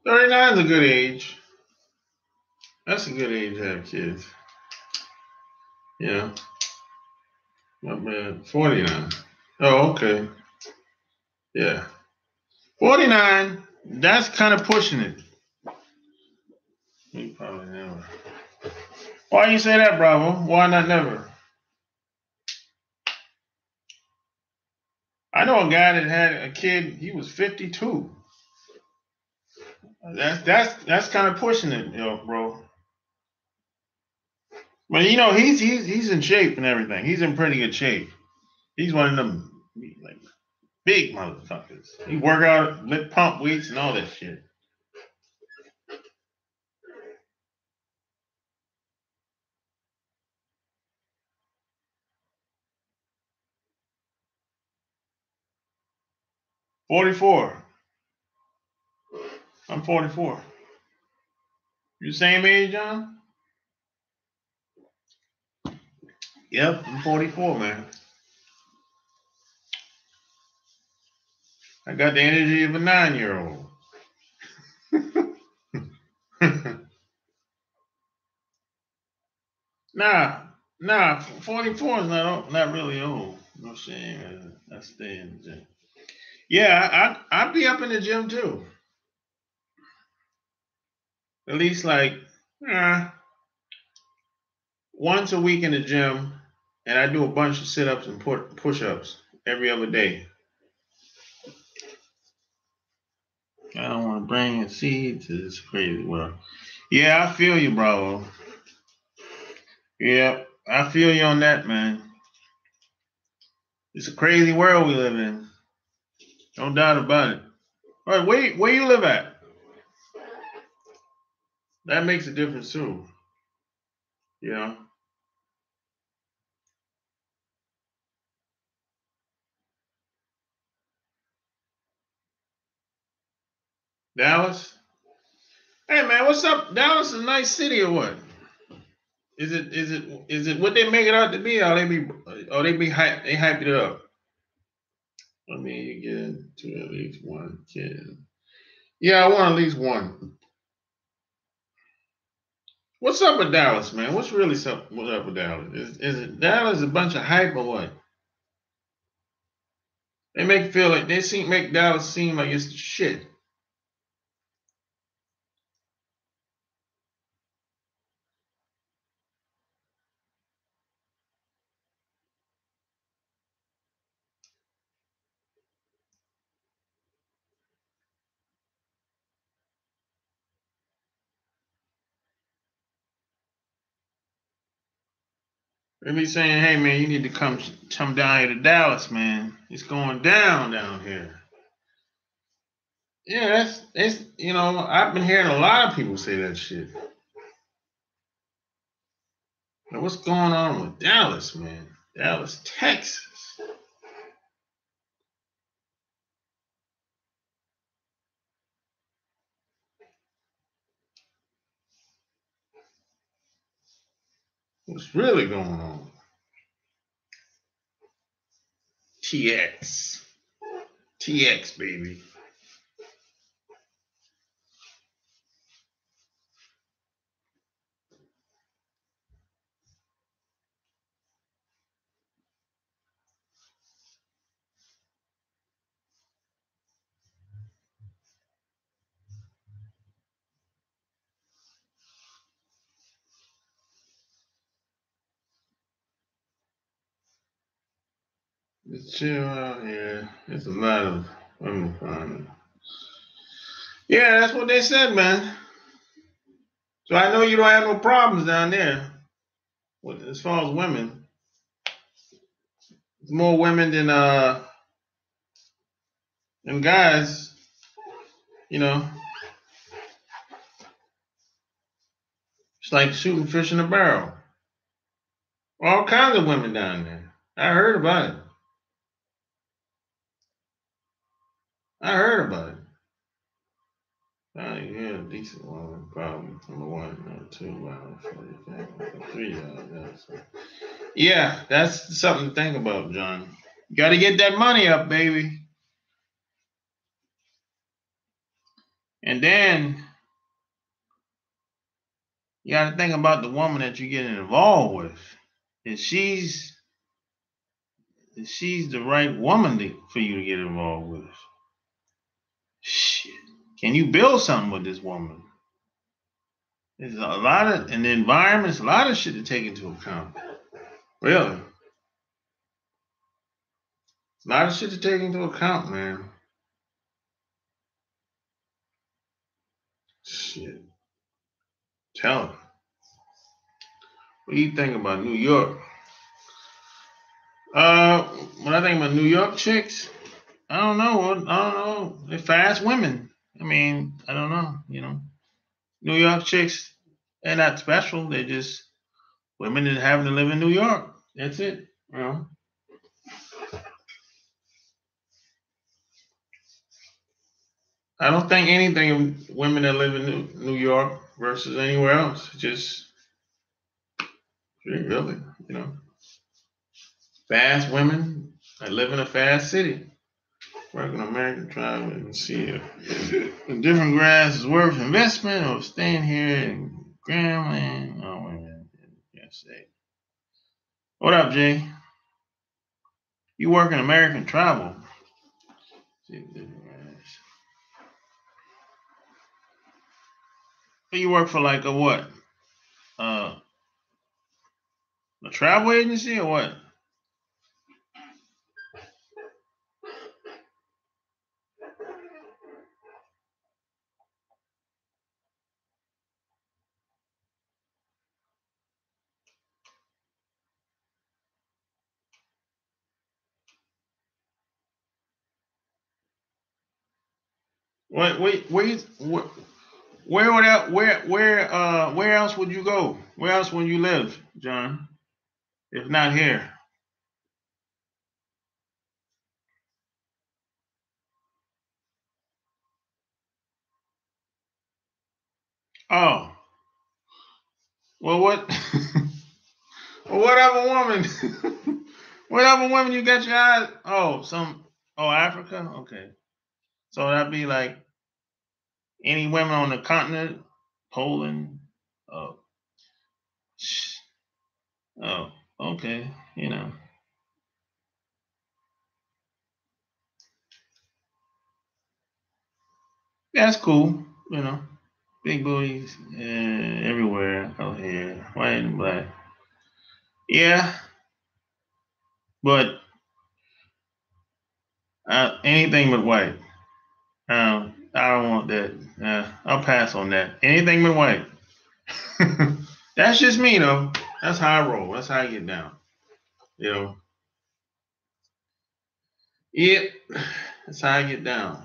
'39 is a good age. That's a good age to have kids. Yeah. My bad. 49. Oh, okay. Yeah. 49, that's kind of pushing it. We probably never. Why you say that, Bravo? Why not never? I know a guy that had a kid, he was 52. That's kind of pushing it, bro. But you know, he's in shape and everything. He's in pretty good shape. He's one of them like big motherfuckers. He work out, lift pump weights and all that shit. $44. I'm 44. You same age, John? Yep, I'm 44, man. I got the energy of a 9-year-old. nah, nah, 44 is not really old. No shame. That's staying. Yeah, I'd be up in the gym too. At least like uh, once a week in the gym, and I do a bunch of sit-ups and push-ups every other day. I don't want to bring a seed to this crazy world. Yeah, I feel you, bravo. Yeah, I feel you on that, man. It's a crazy world we live in. No doubt about it. All right, where you live at? That makes a difference too. You know, Dallas. Hey man, what's up? Dallas is a nice city or what? Is it what they make it out to be? Or they be hype they hype it up? I mean, you get into at least one kid. Yeah, I want at least one. What's up with Dallas, man? What's up with Dallas? Is it Dallas a bunch of hype or what? They make Dallas seem like it's the shit. They be saying, "Hey man, you need to come down here to Dallas, man. It's going down here." Yeah, that's I've been hearing a lot of people say that shit. Now, what's going on with Dallas, man? Dallas, Texas. What's really going on? TX. TX, baby. It's chill out here. There's a lot of women finding. Yeah, that's what they said, man. So I know you don't have no problems down there. As far as women, it's more women than guys. You know, it's like shooting fish in a barrel. All kinds of women down there. I heard about it. I heard about it. Yeah, decent one. Problem number one, number two, wow, three. Yeah, that's something to think about, John. You got to get that money up, baby. And then you got to think about the woman that you're getting involved with. And she's the right woman for you to get involved with. Shit. Can you build something with this woman? There's a lot of, in the environment, a lot of shit to take into account. Really. A lot of shit to take into account, man. Shit. Tell her. What do you think about New York? When I think about New York chicks, I don't know. I don't know. They're fast women. I mean, I don't know. New York chicks, they're not special. They're just women that happen to live in New York. That's it. I don't think anything of women that live in New York versus anywhere else. Just really, fast women that live in a fast city. Working American travel and see if a different grass is worth investment or staying here in Grambling. Oh, wait a minute. Can't say. What up, Jay? You work in American travel. See if different grass. You work for like a what? A travel agency or what? Where else would you go? Where else would you live, John? If not here? Oh, well, what? Well, whatever woman, whatever woman you got your eyes. Oh, Africa. Okay, so that'd be like any women on the continent, Poland. Oh, oh, okay. That's cool. Big booties everywhere. Oh yeah, white and black. Yeah, but anything but white. I don't want that. I'll pass on that. Anything but white. That's just me, though. That's how I roll. That's how I get down. You know. Yep. That's how I get down.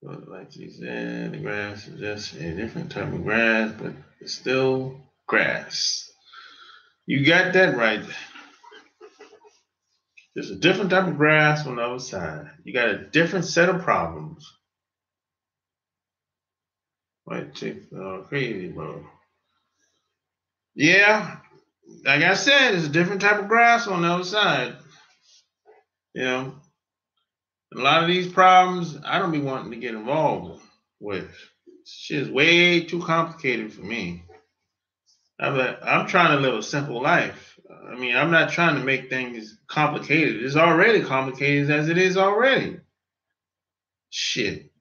But like you said, the grass is just a different type of grass, but it's still grass. You got that right. There's a different type of grass on the other side. You got a different set of problems. White chicks are crazy, bro. Yeah, like I said, it's a different type of grass on the other side. You know, a lot of these problems I don't be wanting to get involved with. Shit's way too complicated for me. I'm trying to live a simple life. I mean, I'm not trying to make things complicated. It's already complicated as it is already. Shit.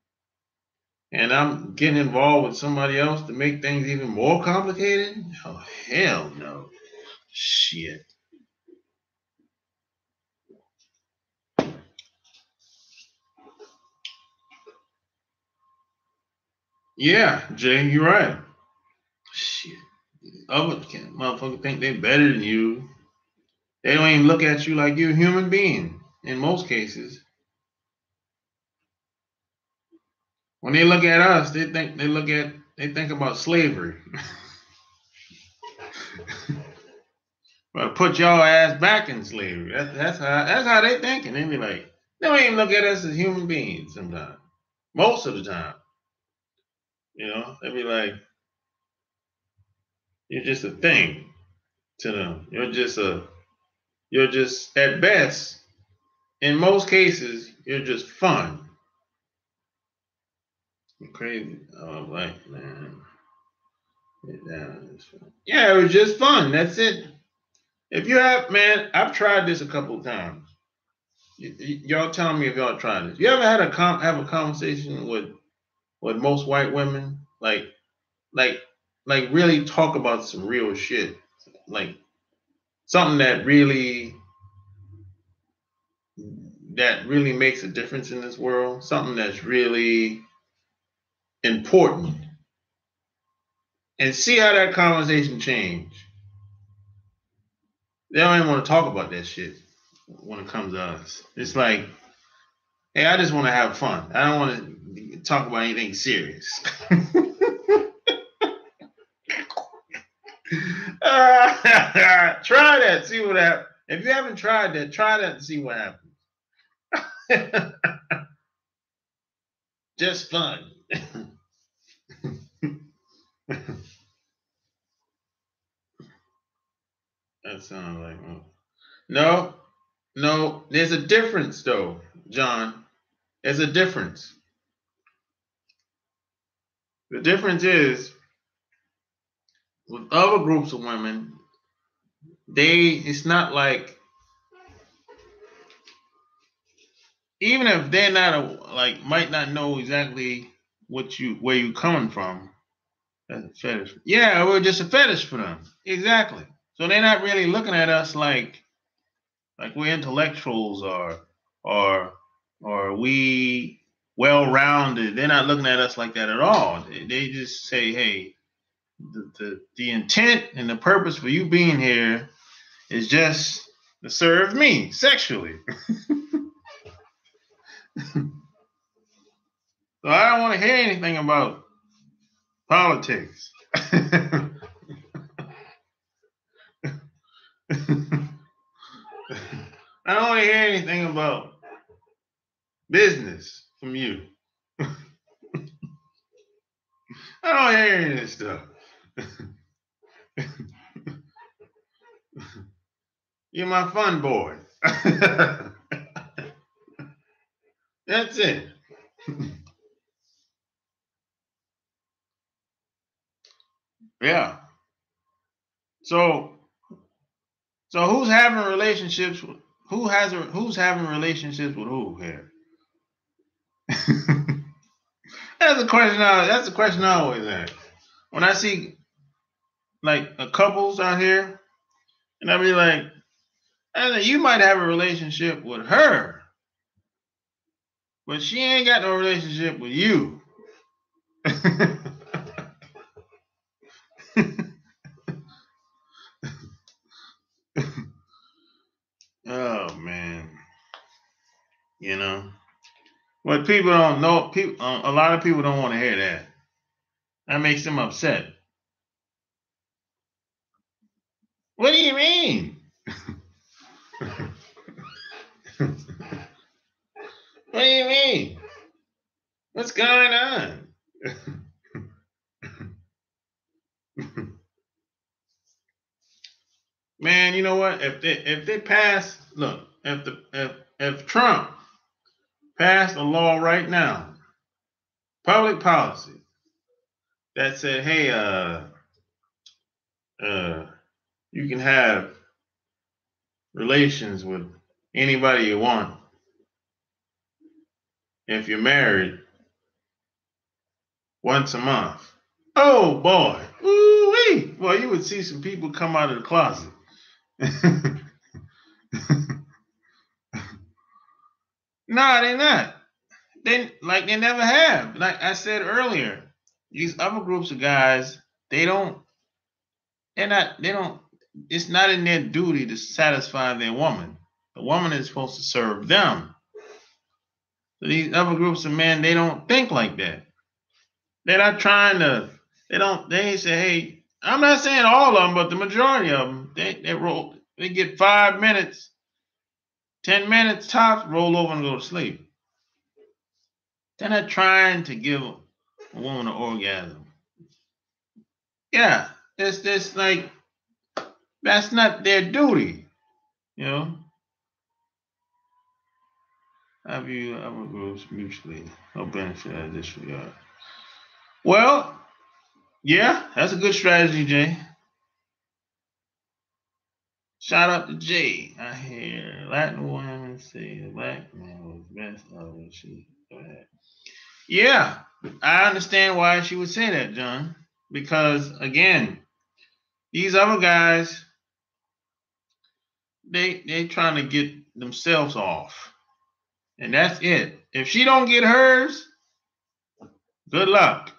And I'm getting involved with somebody else to make things even more complicated? Oh, hell no. Shit. Yeah, Jay, you're right. Shit. Other motherfuckers think they're better than you. They don't even look at you like you're a human being in most cases. When they look at us, they think about slavery. But put y'all ass back in slavery. That's how they thinking. They be like, they don't even look at us as human beings sometimes. Most of the time. They be like, you're just a thing to them. You're just at best, in most cases, you're just fun. You're crazy. Oh, like, man. Yeah, it was just fun. That's it. If you have, man, I've tried this a couple of times. Y'all tell me if y'all tried this. You ever had have a conversation with most white women, like like really talk about some real shit, like something that really makes a difference in this world, something that's really important. and see how that conversation change. They don't even want to talk about that shit when it comes to us. It's like, hey, I just want to have fun. I don't want to talk about anything serious. Try that. See what happens. If you haven't tried that, try that and see what happens. Just fun. That sounds like no. There's a difference though, John. There's a difference. The difference is with other groups of women, it's not like, even if they're not might not know exactly where you coming from. That's a fetish. Yeah, we're just a fetish for them. Exactly. So they're not really looking at us like we're intellectuals or we well-rounded. They're not looking at us like that at all. They just say, hey, the intent and the purpose for you being here is just to serve me sexually. So I don't want to hear anything about politics. I don't want to hear anything about business from you. I don't hear any of this stuff. You're my fun boy. That's it. Yeah. So who's having relationships with who's having relationships with who here? That's a question I always ask. When I see like a couples out here, and I be like, you might have a relationship with her, but she ain't got no relationship with you. Oh man, what people don't know, a lot of people don't want to hear that. That makes them upset. What do you mean? What do you mean? What's going on? Man, you know what? If they pass, look, if Trump passed a law right now, public policy that said, hey, you can have relations with anybody you want if you're married once a month. Oh boy, ooh-wee. Boy, you would see some people come out of the closet. No, they're not. They never have. Like I said earlier, these other groups of guys, they don't. It's not in their duty to satisfy their woman. The woman is supposed to serve them. So these other groups of men, they don't think like that. They're not trying to. They say, hey, I'm not saying all of them, but the majority of them, they get 5 minutes, 10 minutes tops, roll over and go to sleep. They're not trying to give a woman an orgasm. Yeah, it's just like, that's not their duty, Have you other groups mutually no benefit out of this regard? Well, yeah, that's a good strategy, Jay. Shout out to Jay. I hear Latin women say the black man was best of what she had. Yeah, I understand why she would say that, John. Because again, these other guys, they trying to get themselves off. And that's it. If she don't get hers, good luck.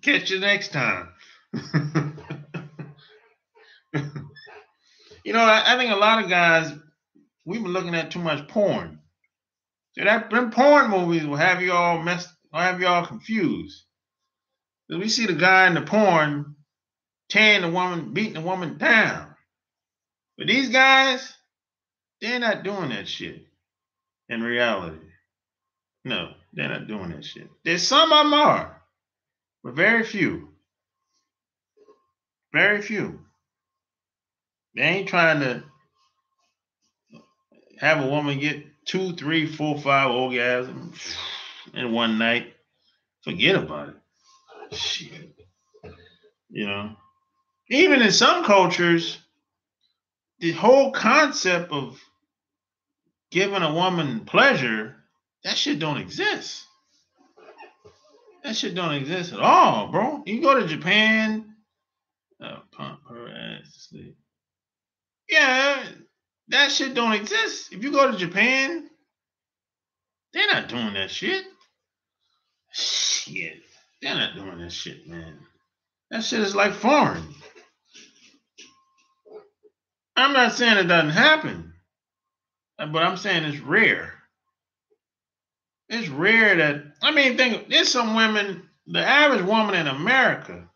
Catch you next time. You know, I think a lot of guys, we've been looking at too much porn. So them porn movies will have you all confused. Because we see the guy in the porn tearing the woman, beating the woman down. But these guys, they're not doing that shit in reality. No, they're not doing that shit. There's some of them are, but very few. Very few. They ain't trying to have a woman get 2, 3, 4, 5 orgasms in one night. Forget about it. Shit. You know, even in some cultures, the whole concept of giving a woman pleasure, that shit don't exist. That shit don't exist at all, bro. You go to Japan, pump her ass to sleep. Yeah, that shit don't exist. If you go to Japan, they're not doing that shit. Shit. They're not doing that shit, man. That shit is like foreign. I'm not saying it doesn't happen, but I'm saying it's rare. It's rare that, I mean, there's some women, the average woman in America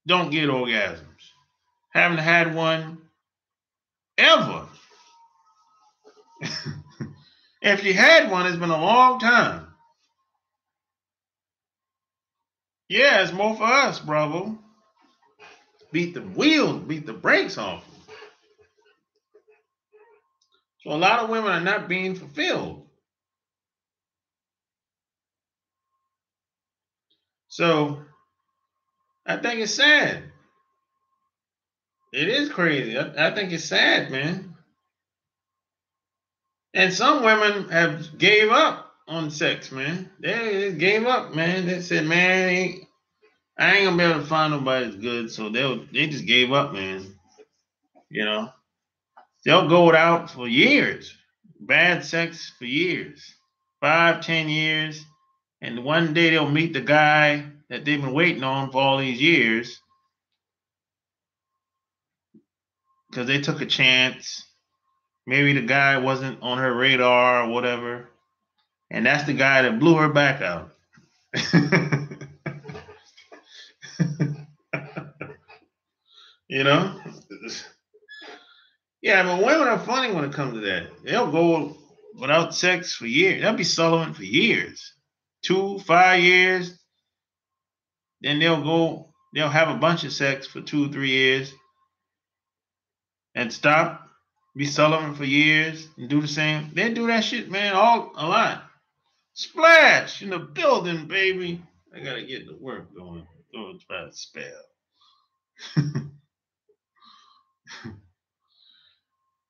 don't get orgasms. Haven't had one ever. If you had one, it's been a long time. Yeah, it's more for us, bravo. Beat the wheels, beat the brakes off. So a lot of women are not being fulfilled. So I think it's sad. It is crazy. I think it's sad, man. And some women have gave up on sex, man. They gave up, man. They said, man, I ain't gonna be able to find nobody that's good. So they just gave up, man. You know, they'll go without for years, bad sex for years, 5, 10 years, and one day they'll meet the guy that they've been waiting on for all these years because they took a chance. Maybe the guy wasn't on her radar or whatever, and that's the guy that blew her back out. You know? Yeah, but women are funny when it comes to that. They'll go without sex for years. They'll be celibate for years. 2, 5 years. Then they'll have a bunch of sex for 2, 3 years and stop, be celibate for years and do the same. They do that shit, man, a lot. Splash in the building, baby. I gotta get the work going. Go try to spell.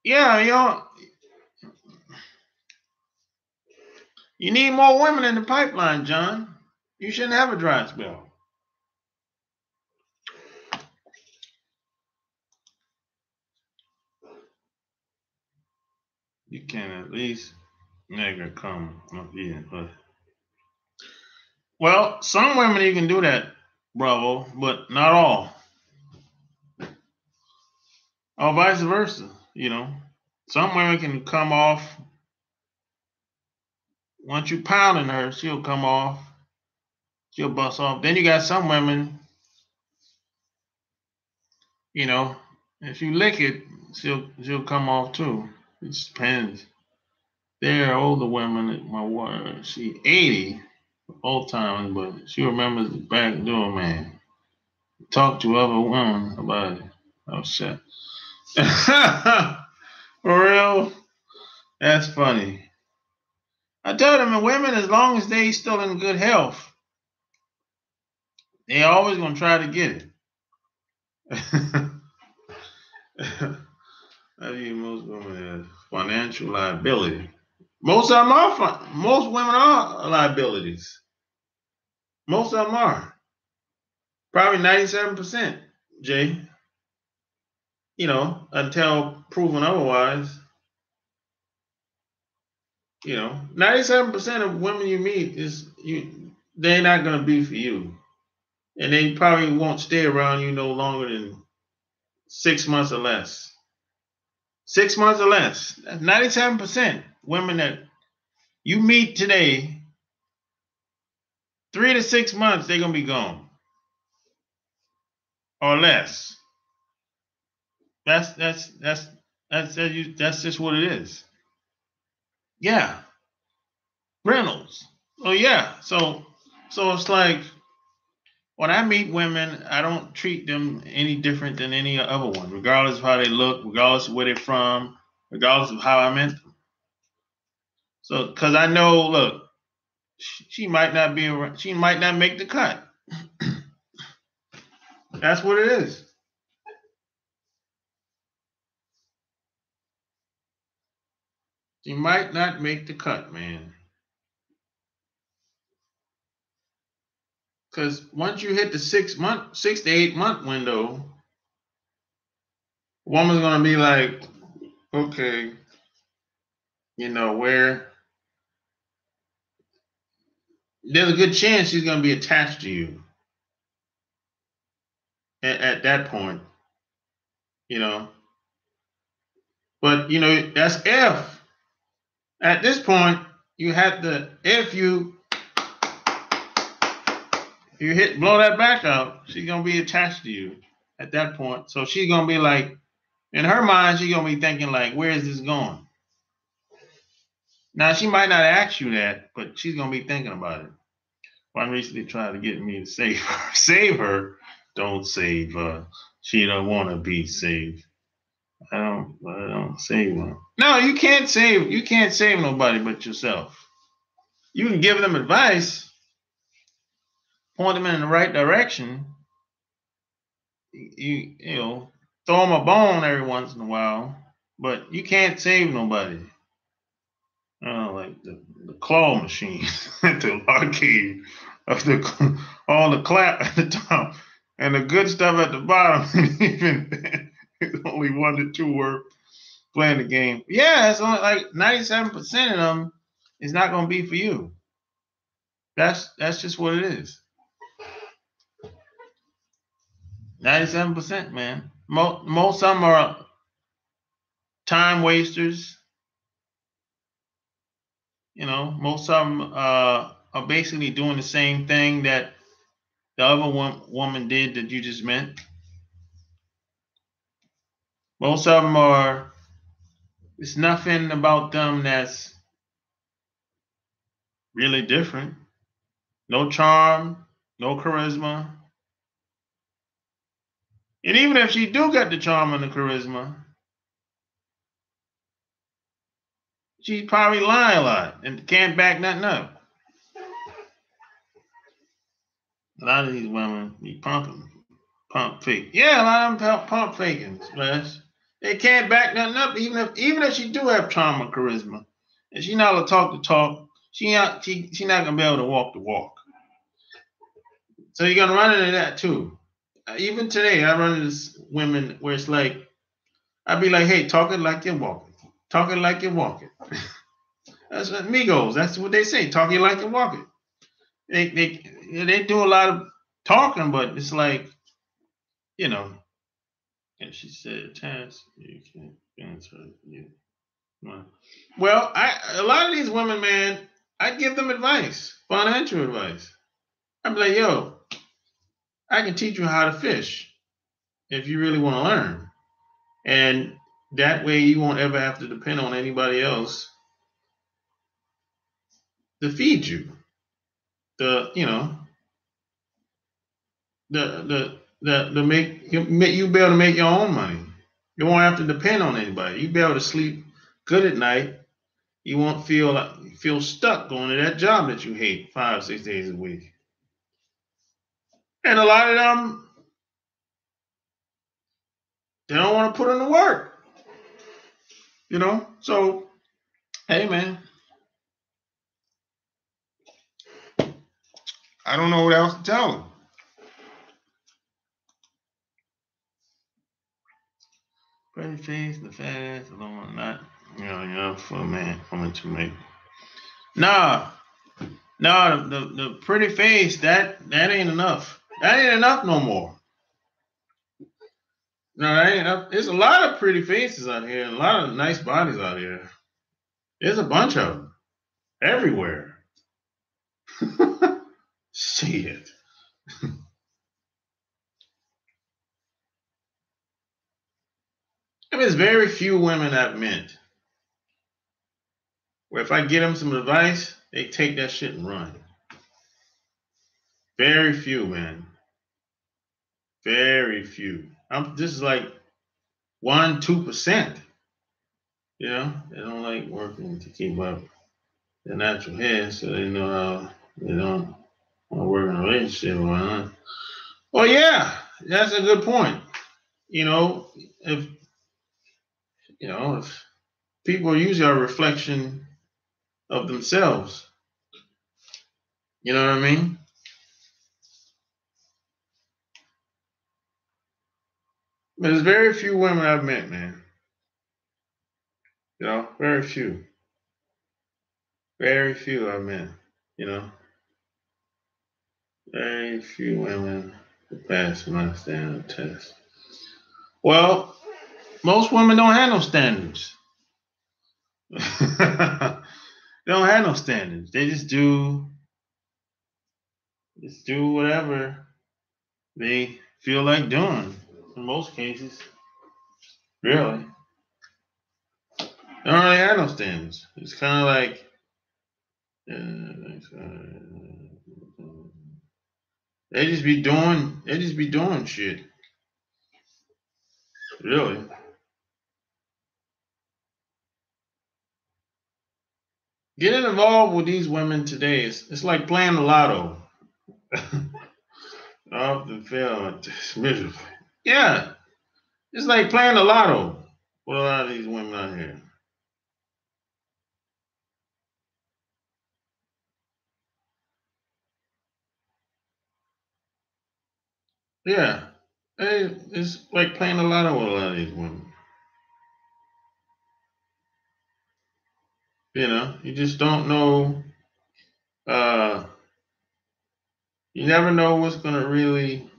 Yeah, you need more women in the pipeline, John. You shouldn't have a dry spell. You can at least make her come up here. Well, some women you can do that, bravo, but not all. Or vice versa, you know. Some women can come off. Once you pounding her, she'll come off. She'll bust off. Then you got some women, you know, if you lick it, she'll come off too. It just depends. There are older women. My wife, she 80, old time, but she remembers the back door, man. Talk to other women about it. Oh shit. For real? That's funny. I tell them, women, as long as they still in good health, they always gonna try to get it. I view most women as financial liability. Most of them are. Most women are liabilities. Most of them are. Probably 97%, Jay. You know, until proven otherwise. You know, 97% of women you meet is they're not gonna be for you, and they probably won't stay around you no longer than 6 months or less. 6 months or less. That's 97% women that you meet today. 3 to 6 months, they're gonna be gone or less. That's just what it is. Yeah, Reynolds. Oh yeah. So it's like when I meet women, I don't treat them any different than any other one, regardless of how they look, regardless of where they're from, regardless of how I met them. So, because I know, look, she might not be around, she might not make the cut. That's what it is. She might not make the cut, man. Because once you hit the 6 to 8 month window, a woman's gonna be like, okay, where there's a good chance she's gonna be attached to you at that point, you know. But that's if at this point you have to if you hit blow that back out, she's gonna be attached to you at that point. So she's gonna be like, in her mind, she's gonna be thinking like, where is this going? Now she might not ask you that, but she's gonna be thinking about it. One recently tried to get me to save her. Save her. Don't save her. She don't want to be saved. I don't save her. No, you can't save. You can't save nobody but yourself. You can give them advice, point them in the right direction. You throw them a bone every once in a while, but you can't save nobody. Like the claw machine at the arcade, of all the clap at the top and the good stuff at the bottom. Even only 1 to 2 work playing the game. Yeah, it's only like 97% of them is not going to be for you. That's just what it is. 97%, man. Most of them are time wasters. Most of them are basically doing the same thing that the other woman did that you just met. Most of them are, it's nothing about them that's really different. No charm, no charisma. And even if she do got the charm and the charisma, she probably lie a lot and can't back nothing up. A lot of these women be pump fake. Yeah, a lot of them pump faking, Splash. They can't back nothing up, even if she do have charm or charisma, and she not able to talk the talk. She not gonna be able to walk the walk. So you're gonna run into that too. Even today, I run into women where it's like, I'd be like, hey, talk it like you're walking. Talk it like you're walking. That's what Migos. That's what they say. Talk it like you're walking. They do a lot of talking, but it's like, and she said, Taz, you can't answer you. Well, a lot of these women, man, I give them advice, financial advice. I'm like, yo, I can teach you how to fish if you really want to learn. And that way you won't ever have to depend on anybody else to feed you. The make you be able to make your own money. You won't have to depend on anybody. You be able to sleep good at night. You won't feel stuck going to that job that you hate 5-6 days a week. And a lot of them, they don't want to put in the work. So hey, man, I don't know what else to tell them. Pretty face, the fast, alone, not, for a man, woman to make. Nah, No, the pretty face, that ain't enough. That ain't enough no more. No, that ain't enough. There's a lot of pretty faces out here and a lot of nice bodies out here. There's a bunch of them everywhere. Shit. I mean, there's very few women I've met where if I give them some advice, they take that shit and run. Very few, man. Very few. This is like 1-2%. You know, they don't like working to keep up their natural hair, so they know how they don't want to work in a relationship or not. Well, yeah, that's a good point. You know, if if people are usually a reflection of themselves, you know what I mean? But there's very few women I've met, man. You know, very few. Very few I've met. You know, very few women that pass my standard test. Well, most women don't have no standards. They don't have no standards. They just do whatever they feel like doing. In most cases, really, they don't really have no standards. It's kind of like they just be doing shit. Really, getting involved with these women today it's like playing the lotto. I often fail miserably. Yeah, it's like playing the lotto with a lot of these women out here. Yeah, it's like playing the lotto with a lot of these women. You know, you just don't know. Uh, you never know what's gonna really.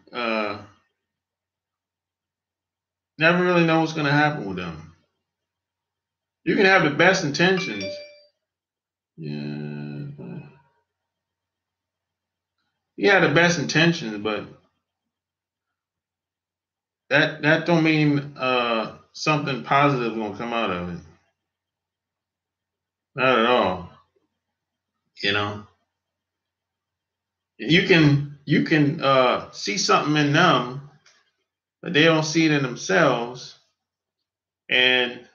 Never really know what's gonna happen with them. You can have the best intentions. Yeah, you have the best intentions, but that don't mean something positive is gonna come out of it. Not at all. You know, you can see something in them, but they don't see it in themselves, and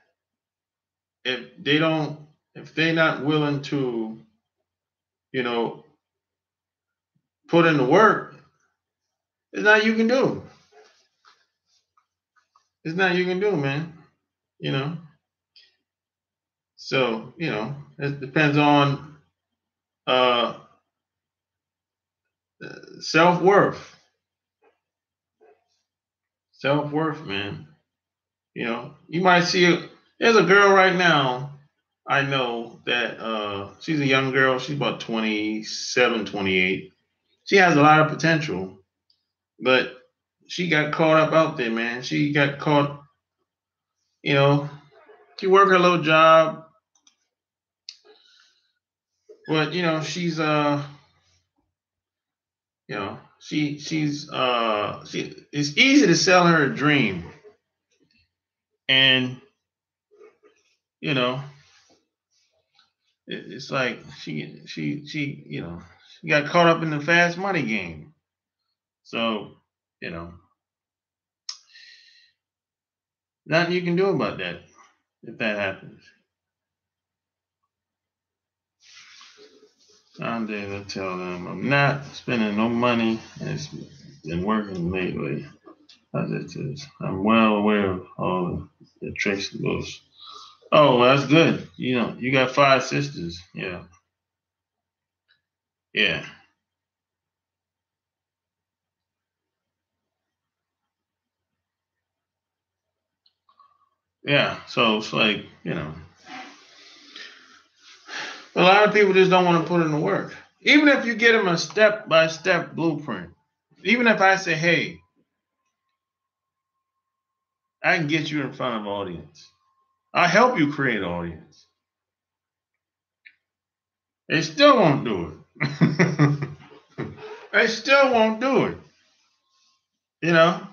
if they don't, if they're not willing to, you know, put in the work, there's nothing you can do. There's nothing you can do, man. You know. So it depends on uh, self worth. Self worth, man. You know, you might see there's a girl right now I know that she's a young girl. She's about 27, 28. She has a lot of potential, but she got caught up out there, man. She got caught, you know, she worked her little job, but she it's easy to sell her a dream, and you know it's like she got caught up in the fast money game. So you know nothing you can do about that if that happens. I'm there to tell them I'm not spending no money and it's been working lately. As it is, I'm well aware of all the tricks and moves. Oh, well, that's good. You know, you got 5 sisters. Yeah, yeah, yeah. So it's like a lot of people just don't want to put in the work. Even if you get them a step-by-step blueprint, even if I say, hey, I can get you in front of an audience. I'll help you create an audience. They still won't do it. They still won't do it. You know?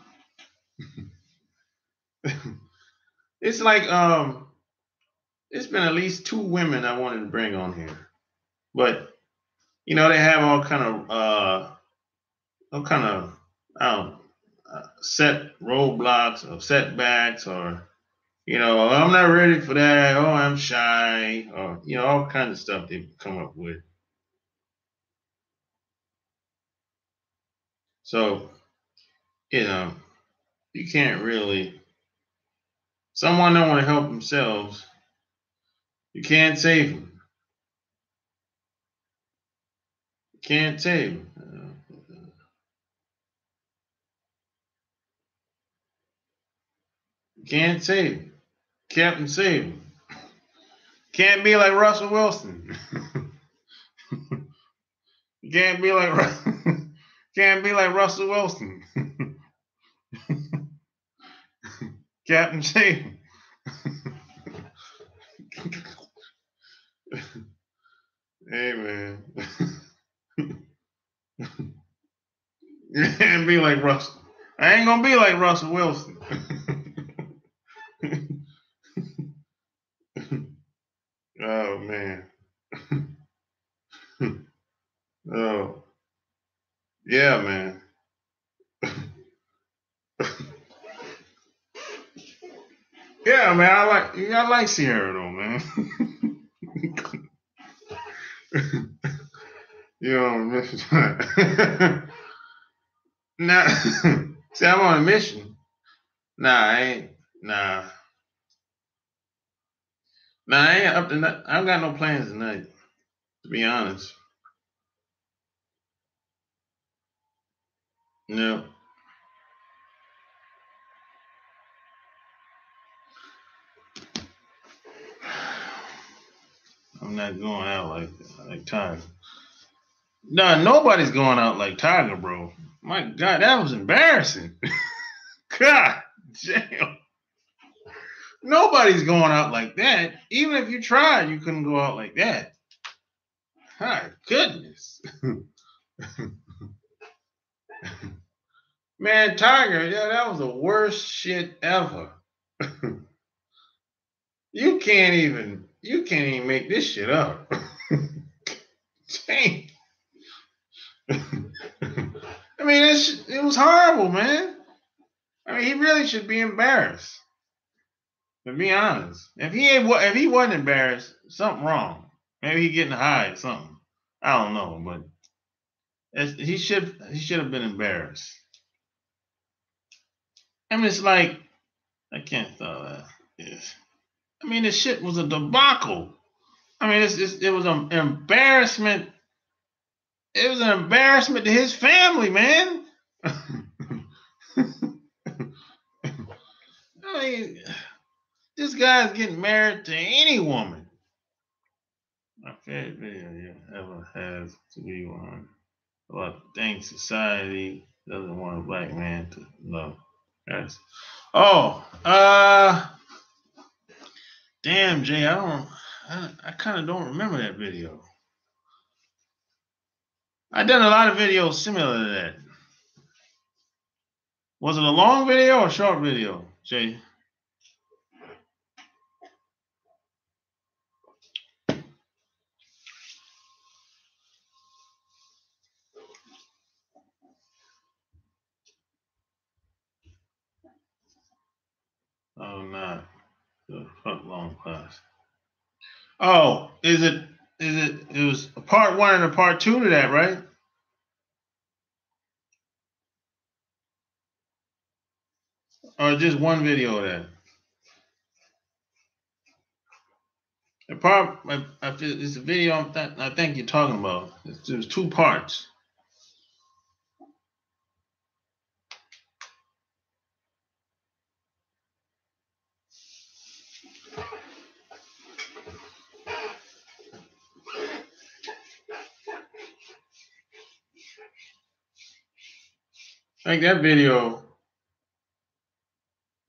It's like it's been at least 2 women I wanted to bring on here. But they have all kind of set roadblocks or setbacks, or I'm not ready for that, oh, I'm shy, or all kinds of stuff they come up with. So, you can't really, someone don't want to help themselves, you can't save them. You can't save them. You can't save them. Captain save them. Can't be like Russell Wilson. You can't be like Russell Wilson. Captain save him. Hey man. You can't be like Russell. I ain't gonna be like Russell Wilson. Oh man. Oh yeah, man. Yeah, man. I like Sierra though, man. Mission. Nah, see, I'm on a mission. Nah, I ain't. Nah, I ain't up to nothing. I got no plans tonight, to be honest. No, I'm not going out like Tiger. Nah, nobody's going out like Tiger, bro. My God, that was embarrassing. God damn. Nobody's going out like that. Even if you tried, you couldn't go out like that. My goodness. Man, Tiger, yeah, that was the worst shit ever. You can't even make this shit up. Dang. I mean, it was horrible, man. I mean, he really should be embarrassed. To be honest, if he wasn't embarrassed, something wrong. Maybe he getting high or something. I don't know, but he should have been embarrassed. I mean, it's like I can't throw that. Yes. I mean, this shit was a debacle. I mean, it was an embarrassment. It was an embarrassment to his family, man. I mean, this guy's getting married to any woman. My favorite video you ever has to be one about the thing society doesn't want a black man to know. Yes. Oh, damn, Jay, I kind of don't remember that video. I done a lot of videos similar to that. Was it a long video or a short video, Jay? Oh, not the front long class. Oh, it was a part 1 and a part 2 to that, right? Or just one video of that? The part, it's a video I think you're talking about. There's 2 parts. Like that video,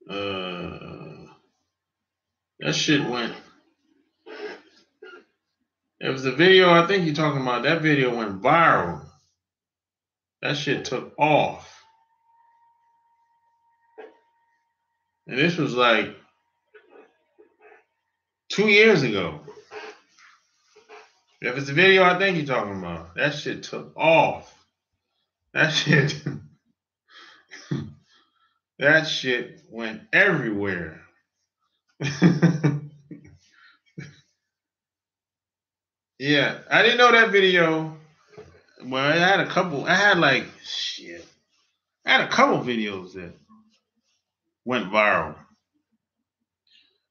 that shit went. It was the video I think you're talking about. That video went viral. That shit took off. And this was like 2 years ago. If it's the video I think you're talking about, that shit took off. That shit, that shit went everywhere. Yeah, I didn't know that video. Well, I had a couple. I had like shit. I had a couple videos that went viral.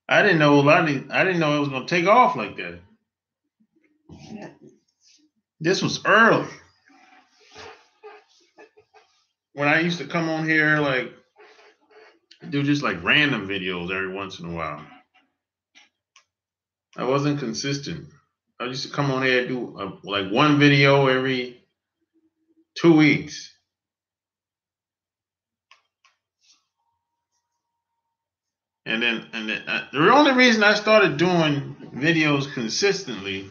I didn't know I didn't know it was gonna take off like that. This was early. When I used to come on here, like do just like random videos every once in a while. I wasn't consistent. I used to come on here and do like one video every 2 weeks. And then the only reason I started doing videos consistently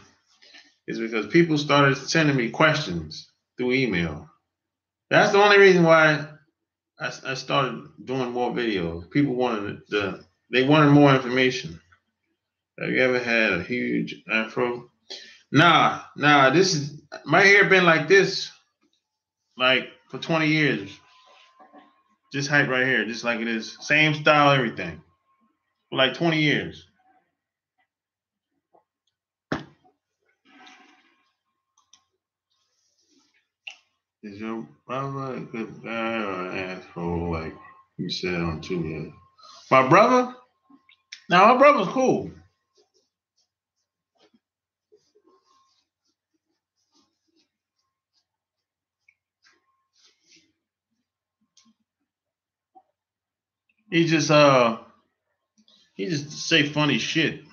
is because people started sending me questions through email. That's the only reason why I started doing more videos. People they wanted more information. Have you ever had a huge afro? Nah. This is my hair been like this, like for 20 years. This height right here, just like it is, same style, everything, for like 20 years. Is your brother a good guy or an asshole, like you said on Tuesday? My brother? Now, my brother's cool. He just say funny shit.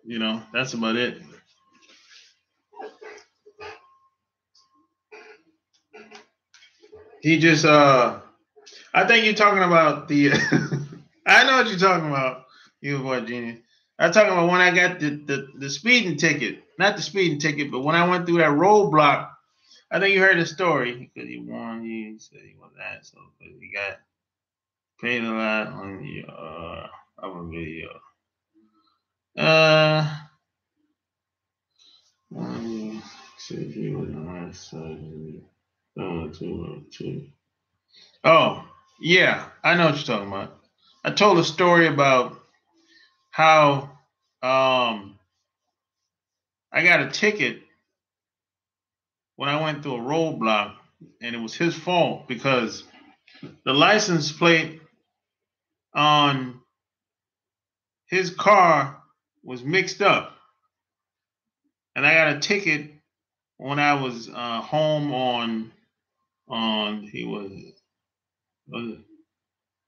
You know, that's about it. He just I think you're talking about the I know what you're talking about, you boy genius. I'm talking about when I got the speeding ticket. Not the speeding ticket, but when I went through that roadblock. I think you heard the story because he won. He said he was an asshole because he got paid a lot on the other video. He said he was an asshole. Oh, yeah, I know what you're talking about. I told a story about how I got a ticket when I went through a roadblock, and it was his fault because the license plate on his car was mixed up, and I got a ticket when I was home on he was it?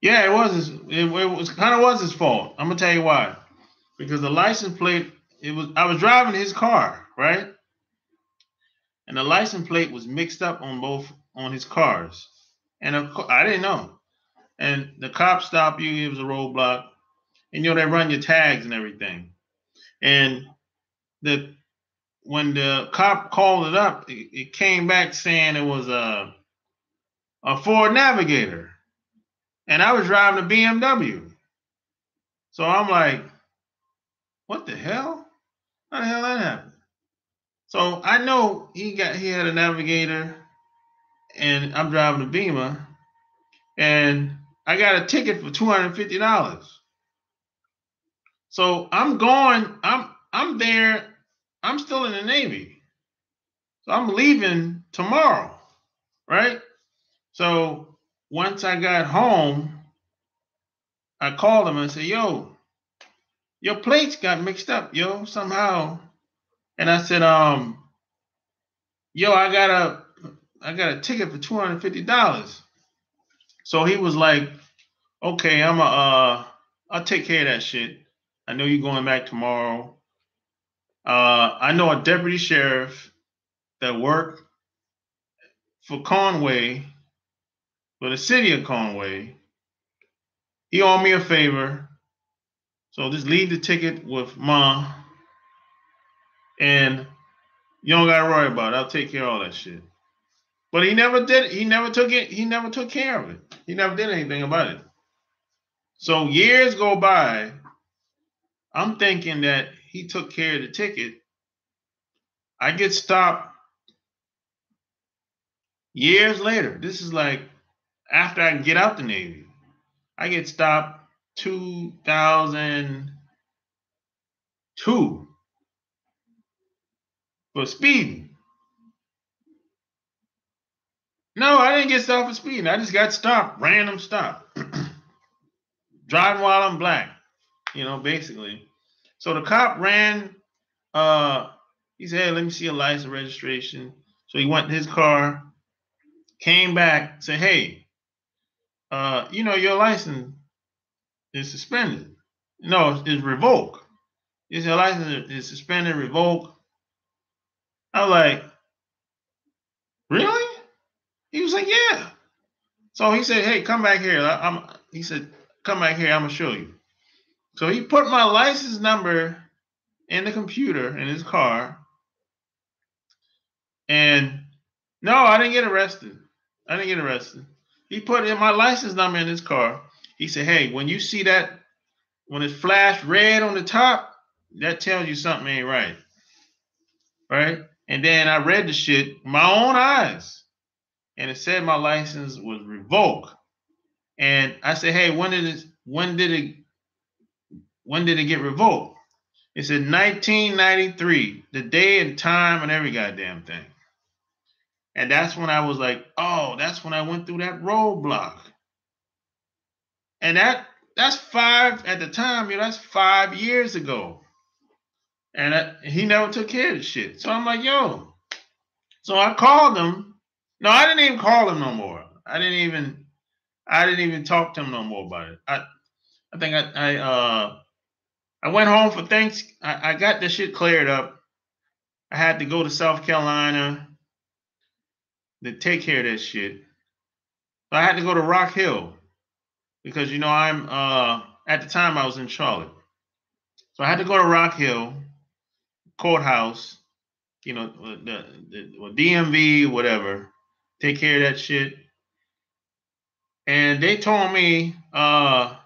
Yeah, it was kind of was his fault. I'm gonna tell you why. Because the license plate, I was driving his car, right? And the license plate was mixed up on his cars. And I didn't know. And the cops stop you, it was a roadblock, and they run your tags and everything. And when the cop called it up, it came back saying it was a Ford Navigator. And I was driving a BMW. So I'm like, what the hell? How the hell that happened? So I know he had a Navigator, and I'm driving a Beamer, and I got a ticket for $250. So I'm there, I'm still in the Navy. So I'm leaving tomorrow, right? So once I got home, I called him and said, yo, your plates got mixed up, somehow. And I said, yo, I got a ticket for $250. So he was like, okay, I'll take care of that shit. I know you're going back tomorrow. I know a deputy sheriff that worked for Conway for the city of Conway. He owed me a favor. So just leave the ticket with Ma. And you don't gotta worry about it. I'll take care of all that shit. But he never did it. He never took it. He never took care of it. He never did anything about it. So years go by. I'm thinking that he took care of the ticket. I get stopped years later. This is like after I get out the Navy. I get stopped 2002 for speeding. No, I didn't get stopped for speeding. I just got stopped, random stop. Driving while I'm black, basically. So the cop ran, he said, hey, let me see your license registration. So he went to his car, came back, said, hey, your license is suspended. No, it's revoked. He said, your license is suspended, revoked. I was like, really? He was like, yeah. So he said, hey, come back here. He said, come back here, I'm going to show you. So he put my license number in the computer in his car. And no, I didn't get arrested. He put in my license number in his car. He said, hey, when you see that, when it flashed red on the top, that tells you something ain't right. Right? And then I read the shit with my own eyes. And it said my license was revoked. And I said, hey, when did it get revoked? It said 1993, the day and time and every goddamn thing. And that's when I was like, oh, that's when I went through that roadblock. And that's at the time, that's 5 years ago. And he never took care of the shit. So I'm like, yo. So I called him. No, I didn't even call him no more. I didn't even talk to him no more about it. I think I went home for Thanksgiving. I got the shit cleared up. I had to go to South Carolina to take care of that shit. So I had to go to Rock Hill because I'm at the time I was in Charlotte. So I had to go to Rock Hill courthouse, the DMV, whatever, take care of that shit. And they told me that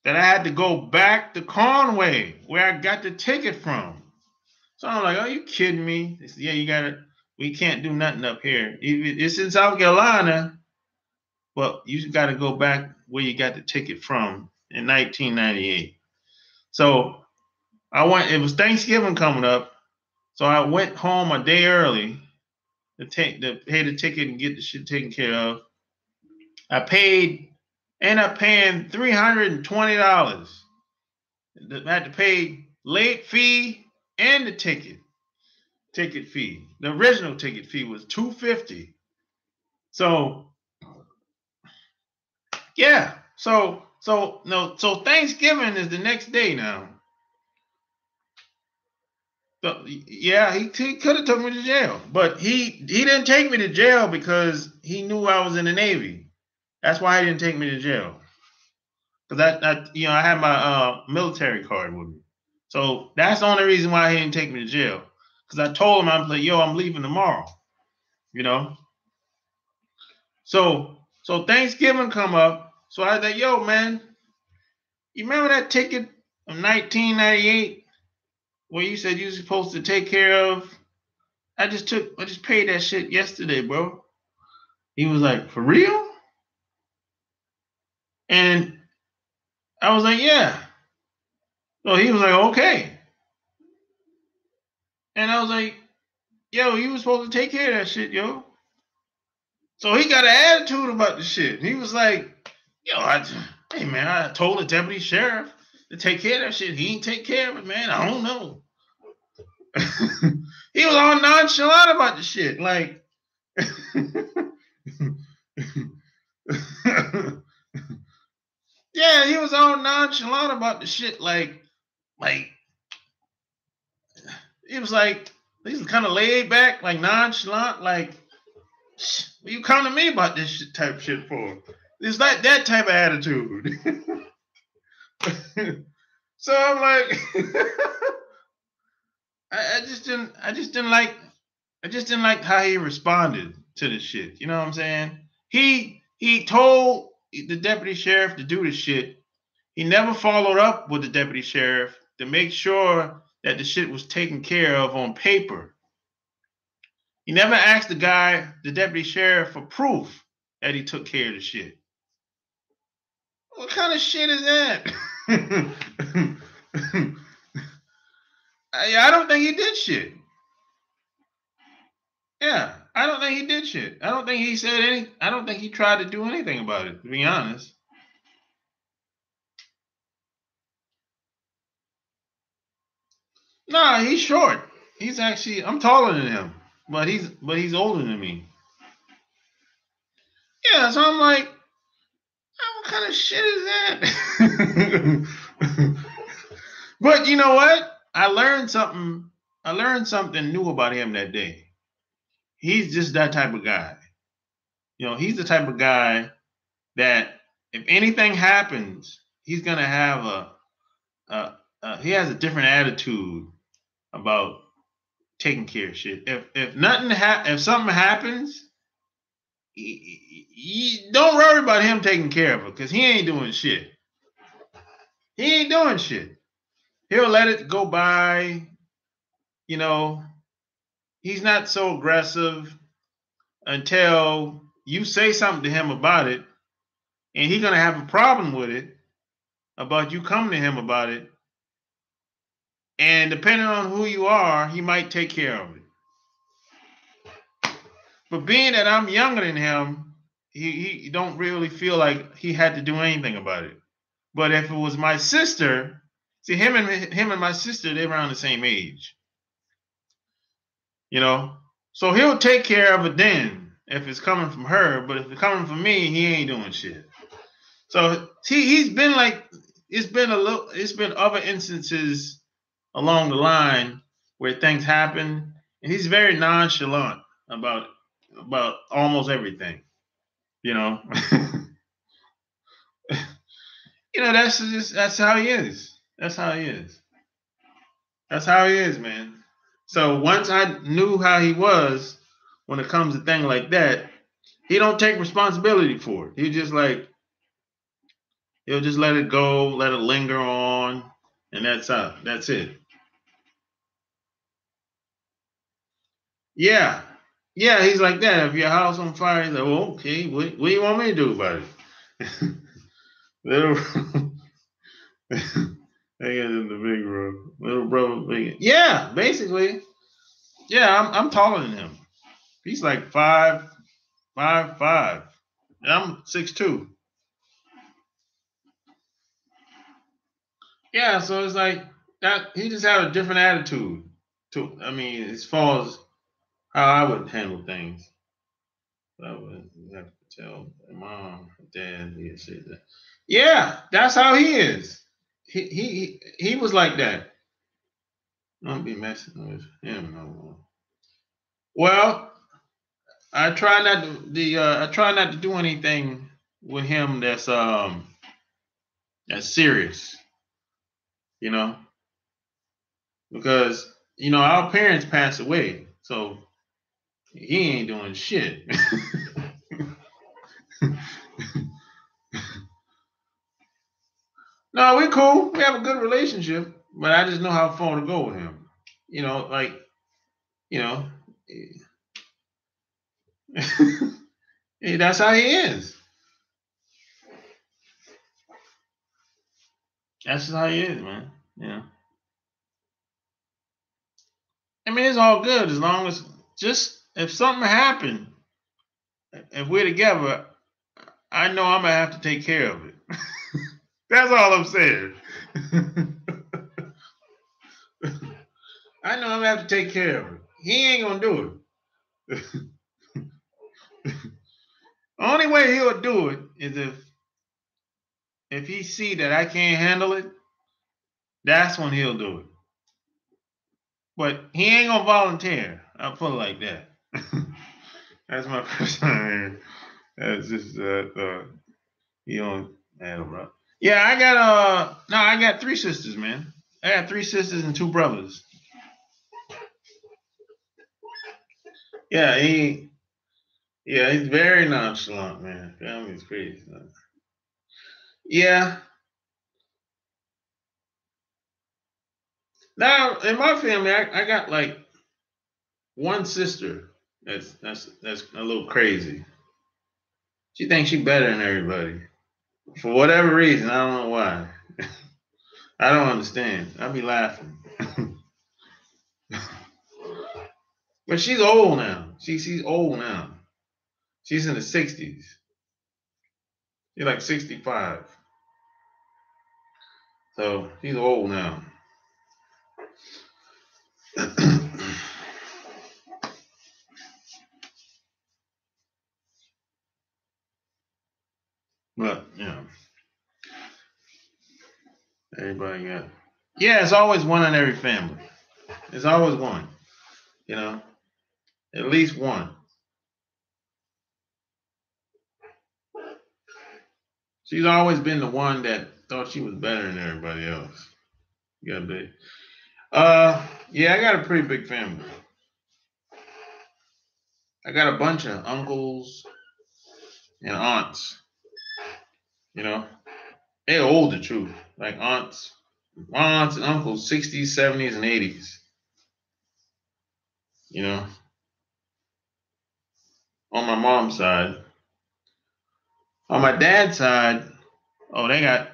I had to go back to Conway, where I got the ticket from. So I'm like, are you kidding me? They said, yeah, we can't do nothing up here. It's in South Carolina, but you got to go back where you got the ticket from in 1998. So it was Thanksgiving coming up. So I went home a day early to pay the ticket and get the shit taken care of. I ended up paying $320. I had to pay late fee and the ticket fee. The original ticket fee was $250. So yeah, so Thanksgiving is the next day now. So, yeah, he could have took me to jail, but he didn't take me to jail because he knew I was in the Navy. That's why he didn't take me to jail. Because I had my military card with me. So that's the only reason why he didn't take me to jail. Because I told him, I'm like, yo, I'm leaving tomorrow. So Thanksgiving come up. So I was like, yo, man, you remember that ticket of 1998 where you said you were supposed to take care of? I just paid that shit yesterday, bro. He was like, for real? And I was like, yeah. So he was like, okay. And I was like, yo, you were supposed to take care of that shit, yo. So he got an attitude about the shit. He was like, yo, hey, man, I told the deputy sheriff to take care of that shit. He ain't take care of it, man. I don't know. He was all nonchalant about the shit. Like, yeah, he was all nonchalant about the shit. Like, he was like, he's kind of laid back, like nonchalant, like, What you come to me about this type of shit for? It's like that type of attitude. So I'm like, I just didn't like how he responded to the shit. You know what I'm saying? He told the deputy sheriff to do the shit. He never followed up with the deputy sheriff to make sure that the shit was taken care of on paper. He never asked the deputy sheriff, for proof that he took care of the shit. What kind of shit is that? I don't think he did shit. Yeah, I don't think he did shit. I don't think he said any. I don't think he tried to do anything about it, to be honest. Nah, he's short. He's actually, I'm taller than him, but he's older than me. Yeah, so I'm like, what kind of shit is that? But you know what? I learned something. I learned something new about him that day. He's just that type of guy. You know, he's the type of guy that if anything happens, he's gonna have he has a different attitude about taking care of shit. If something happens, don't worry about him taking care of it because he ain't doing shit. He ain't doing shit. He'll let it go by. You know, he's not so aggressive until you say something to him about it, and he's gonna have a problem with it about you coming to him about it. And depending on who you are, he might take care of it. But being that I'm younger than him, he don't really feel like he had to do anything about it. But if it was my sister, see him and my sister, they're around the same age. You know? So he'll take care of it then if it's coming from her, but if it's coming from me, he ain't doing shit. So he's been like, it's been other instances along the line where things happen, and he's very nonchalant about almost everything. You know, you know that's how he is. That's how he is. That's how he is, man. So once I knew how he was when it comes to things like that, he don't take responsibility for it. He'll just let it go, let it linger on, and that's it. Yeah. Yeah, he's like that. If your house on fire, he's like, well, okay, what do you want me to do about it? Little they get in the big room. Little brother big. Yeah, basically. Yeah, I'm taller than him. He's like 5'5". And I'm 6'2". Yeah, so it's like that he just had a different attitude to, I mean, as far as how I would handle things. I would have to tell mom, dad, he said that. Yeah, that's how he is. He was like that. Don't be messing with him no more. Well, I try not to do anything with him that's serious, you know, because you know our parents passed away, so he ain't doing shit. No, we cool. We have a good relationship, but I just know how far to go with him. You know, like you know, that's how he is. That's just how he is, man. You know, I mean, it's all good as long as just if something happened, if we're together, I know I'm gonna have to take care of it. That's all I'm saying. I know I'm gonna have to take care of it. He ain't gonna do it. Only way he'll do it is if he see that I can't handle it, that's when he'll do it. But he ain't gonna volunteer. I'll put it like that. That's my person. That's just you don't matter, bro. Yeah, I got no, I got 3 sisters, man. I got 3 sisters and 2 brothers. Yeah, he's very nonchalant, man. Family's crazy. Yeah. Now in my family, I got like one sister that's a little crazy. She thinks she's better than everybody. For whatever reason, I don't know why. I don't understand. I be laughing. But she's old now. She's old now. She's in the 60s. She's like 65. So she's old now. But everybody got. Yeah, it's always one in every family. There's always one. You know, at least one. She's always been the one that thought she was better than everybody else. You got big. Yeah, I got a pretty big family. I got a bunch of uncles and aunts. You know, they're older too. Like aunts, my aunts and uncles, 60s, 70s, and 80s. You know, on my mom's side. On my dad's side, oh, they got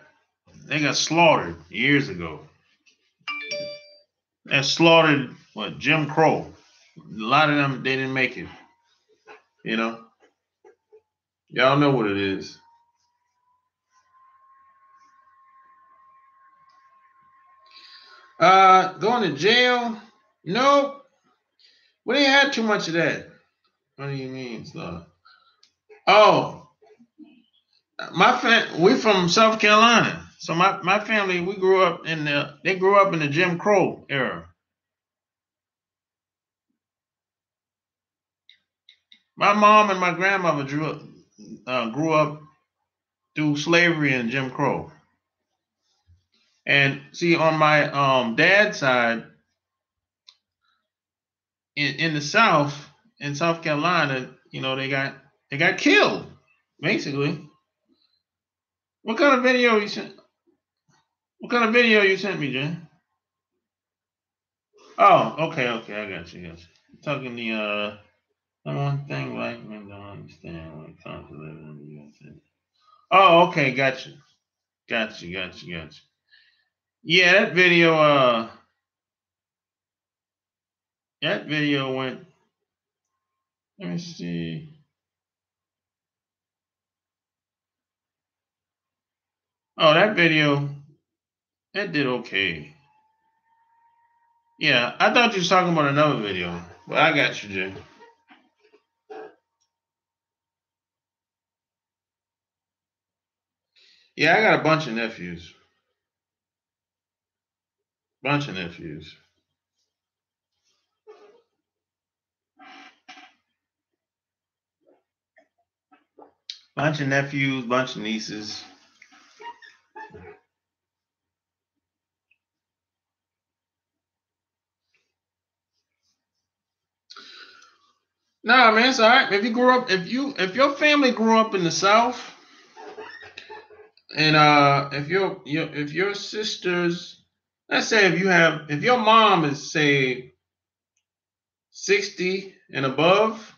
slaughtered years ago. They slaughtered what Jim Crow. A lot of them they didn't make it. You know, y'all know what it is. Going to jail? Nope. We ain't had too much of that. What do you mean, slaughter? Oh, we from South Carolina. So my family they grew up in the Jim Crow era. My mom and my grandmother grew up through slavery and Jim Crow. And see, on my dad's side, in the South, in South Carolina, they got killed, basically. What kind of video you sent? What kind of video you sent me, Jen? Oh, okay, I got you. Talking the one thing white men don't understand when it comes to living in the USA. Oh, okay, got you. Yeah, that video went. Let me see. Oh, that video, that did okay. Yeah, I thought you was talking about another video, but I got you, Jay. Yeah, I got a bunch of nephews. Bunch of nephews. Bunch of nephews, bunch of nieces. Nah, man, it's all right. If your family grew up in the South, and if your sisters, let's say if your mom is say 60 and above,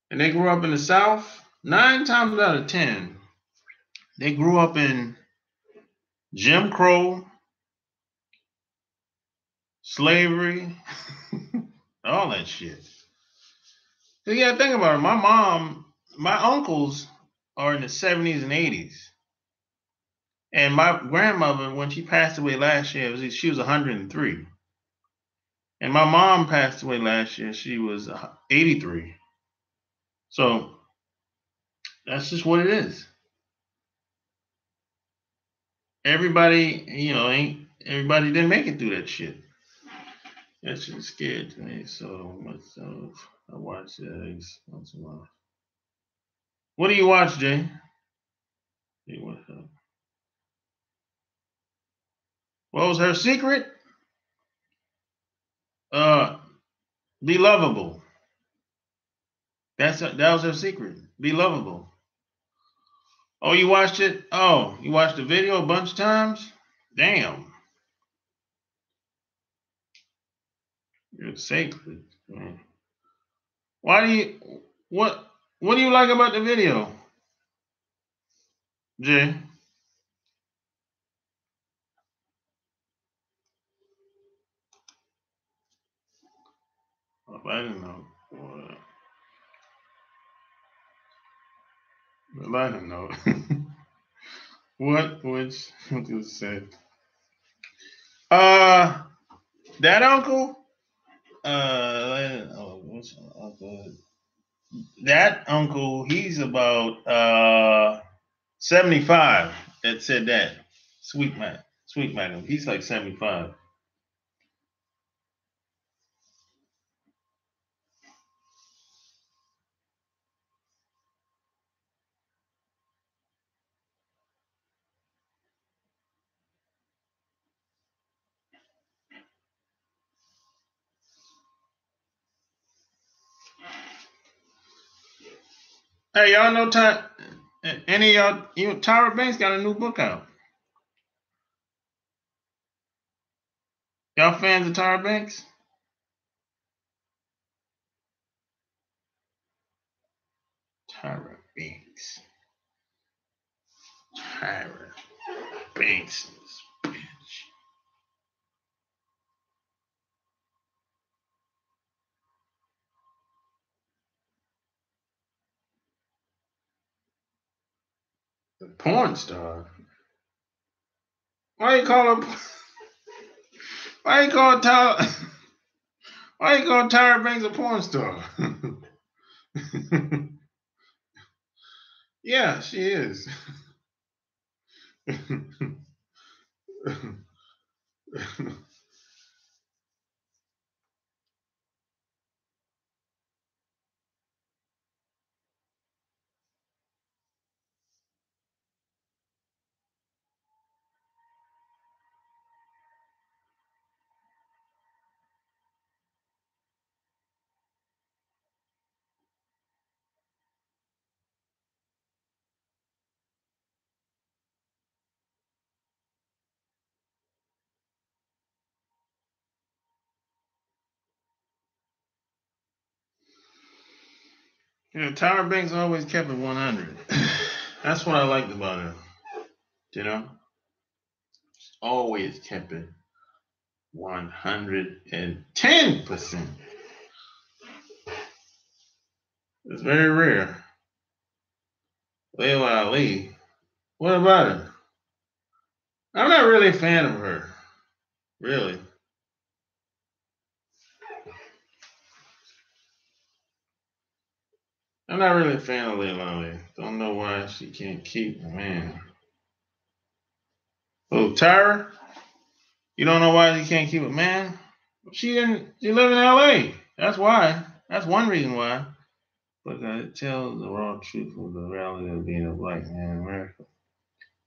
and they grew up in the South, 9 times out of 10, they grew up in Jim Crow, slavery, all that shit. So you gotta think about it. My uncles are in the 70s and 80s. And my grandmother, when she passed away last year, she was 103. And my mom passed away last year, she was 83. So that's just what it is. Everybody didn't make it through that shit. That shit scared me so much. So I watch eggs once in a while. What do you watch, Jay? What was her secret? Be lovable. That was her secret. Be lovable. Oh, you watched it? Oh, you watched the video a bunch of times? Damn. You're sacred. Man. Why do you what do you like about the video, Jay? I didn't know. I didn't know. what does it say? That uncle? What's uncle? That uncle, he's about 75 that said that. Sweet man. He's like 75. Hey, y'all know any of y'all, Tyra Banks got a new book out. Y'all fans of Tyra Banks? Tyra Banks. Tyra Banks. Bitch. The porn star. Why you call her? Why you call Tyra? Why you call Tyra Banks a porn star? Yeah, she is. Tyra Banks always kept it 100. That's what I liked about her. You know, always kept it 110%. It's very rare. Layla Ali. What about her? I'm not really a fan of her. Really. I'm not really a fan of Layla Ali. Don't know why she can't keep man. Oh, Tyra? You don't know why she can't keep a man? She live in LA. That's why. That's one reason why. Because it tells the raw truth of the reality of being a black man in America.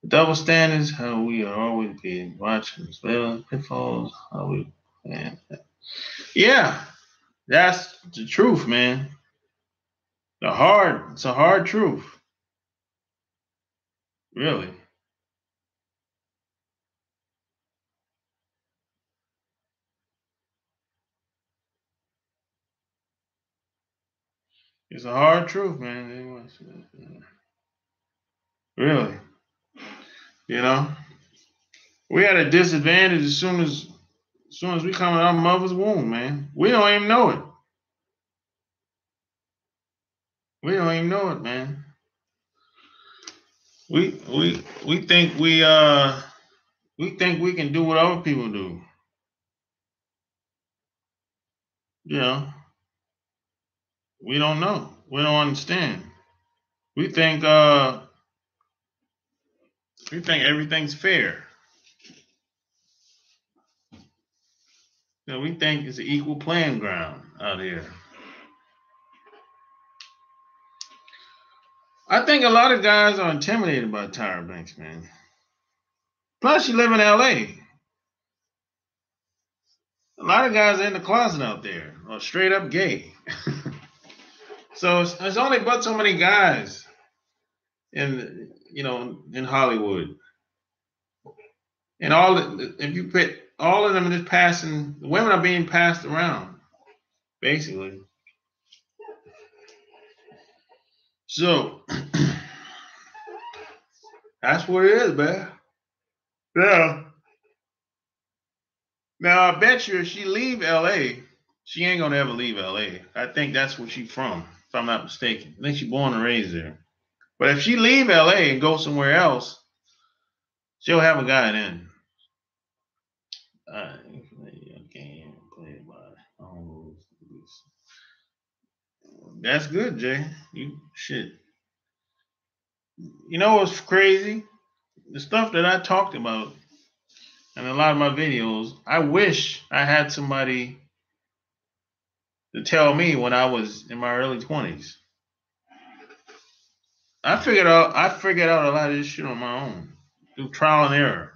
The double standards, how we are always being watched and surveilled, pitfalls, how we man. Yeah, that's the truth, man. It's a hard truth. Really. It's a hard truth, man. Really. You know? We had a disadvantage as soon as we come out of our mother's womb, man. We don't even know it. We don't even know it, man. We think we can do what other people do. You know, we don't know. We don't understand. We think everything's fair. You know, we think it's an equal playing ground out here. I think a lot of guys are intimidated by Tyra Banks, man. Plus, you live in LA. A lot of guys are in the closet out there, or straight up gay. So it's only but so many guys in Hollywood, and if you put all of them just passing, the women are being passed around, basically. So that's what it is, man. Yeah. Now I bet you if she leave LA, she ain't gonna ever leave LA. I think that's where she's from, if I'm not mistaken. I think she's born and raised there. But if she leave LA and go somewhere else, she'll have a guy then. Okay, play by. That's good, Jay. You shit. You know what's crazy? The stuff that I talked about in a lot of my videos, I wish I had somebody to tell me when I was in my early 20s. I figured out a lot of this shit on my own through trial and error.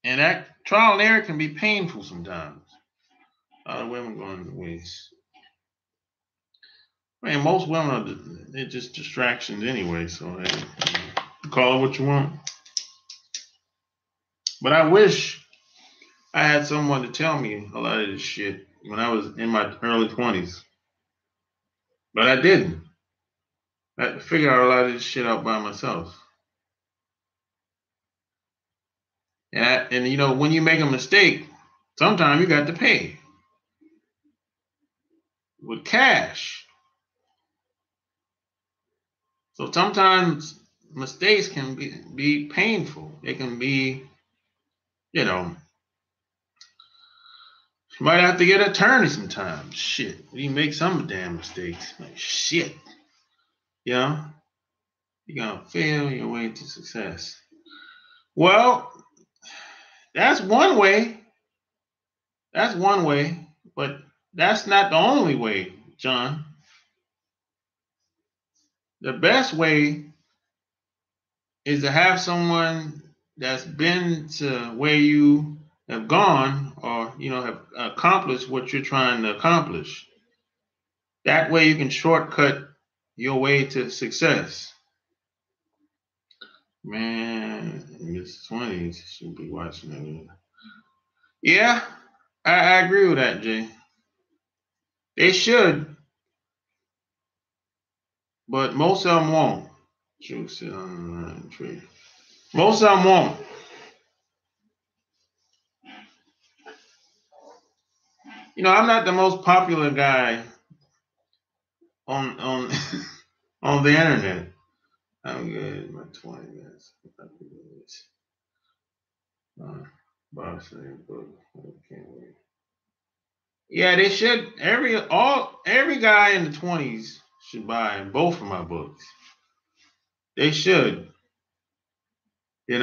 And that trial and error can be painful sometimes. A lot of women going to waste. Man, most women they're just distractions anyway, so hey, call it what you want. But I wish I had someone to tell me a lot of this shit when I was in my early 20s. But I didn't. I had to figure out a lot of this shit out by myself. And you know, when you make a mistake, sometimes you got to pay with cash. So sometimes mistakes can be painful. It can be, you know, you might have to get an attorney sometimes. Shit, you make some damn mistakes. Like shit, you know, you're gonna fail your way to success. Well, that's one way. That's one way, but that's not the only way, John. The best way is to have someone that's been to where you have gone or have accomplished what you're trying to accomplish. That way you can shortcut your way to success. Man, in his 20s should be watching that. Yeah, I agree with that, Jay. They should, but most of them won't. True, sit on the tree. Most of them won't. I'm not the most popular guy on on the internet. I'm good in my 20s. Boss book. I can't wait. Yeah, they should. Every guy in the 20s should buy both of my books. They should. It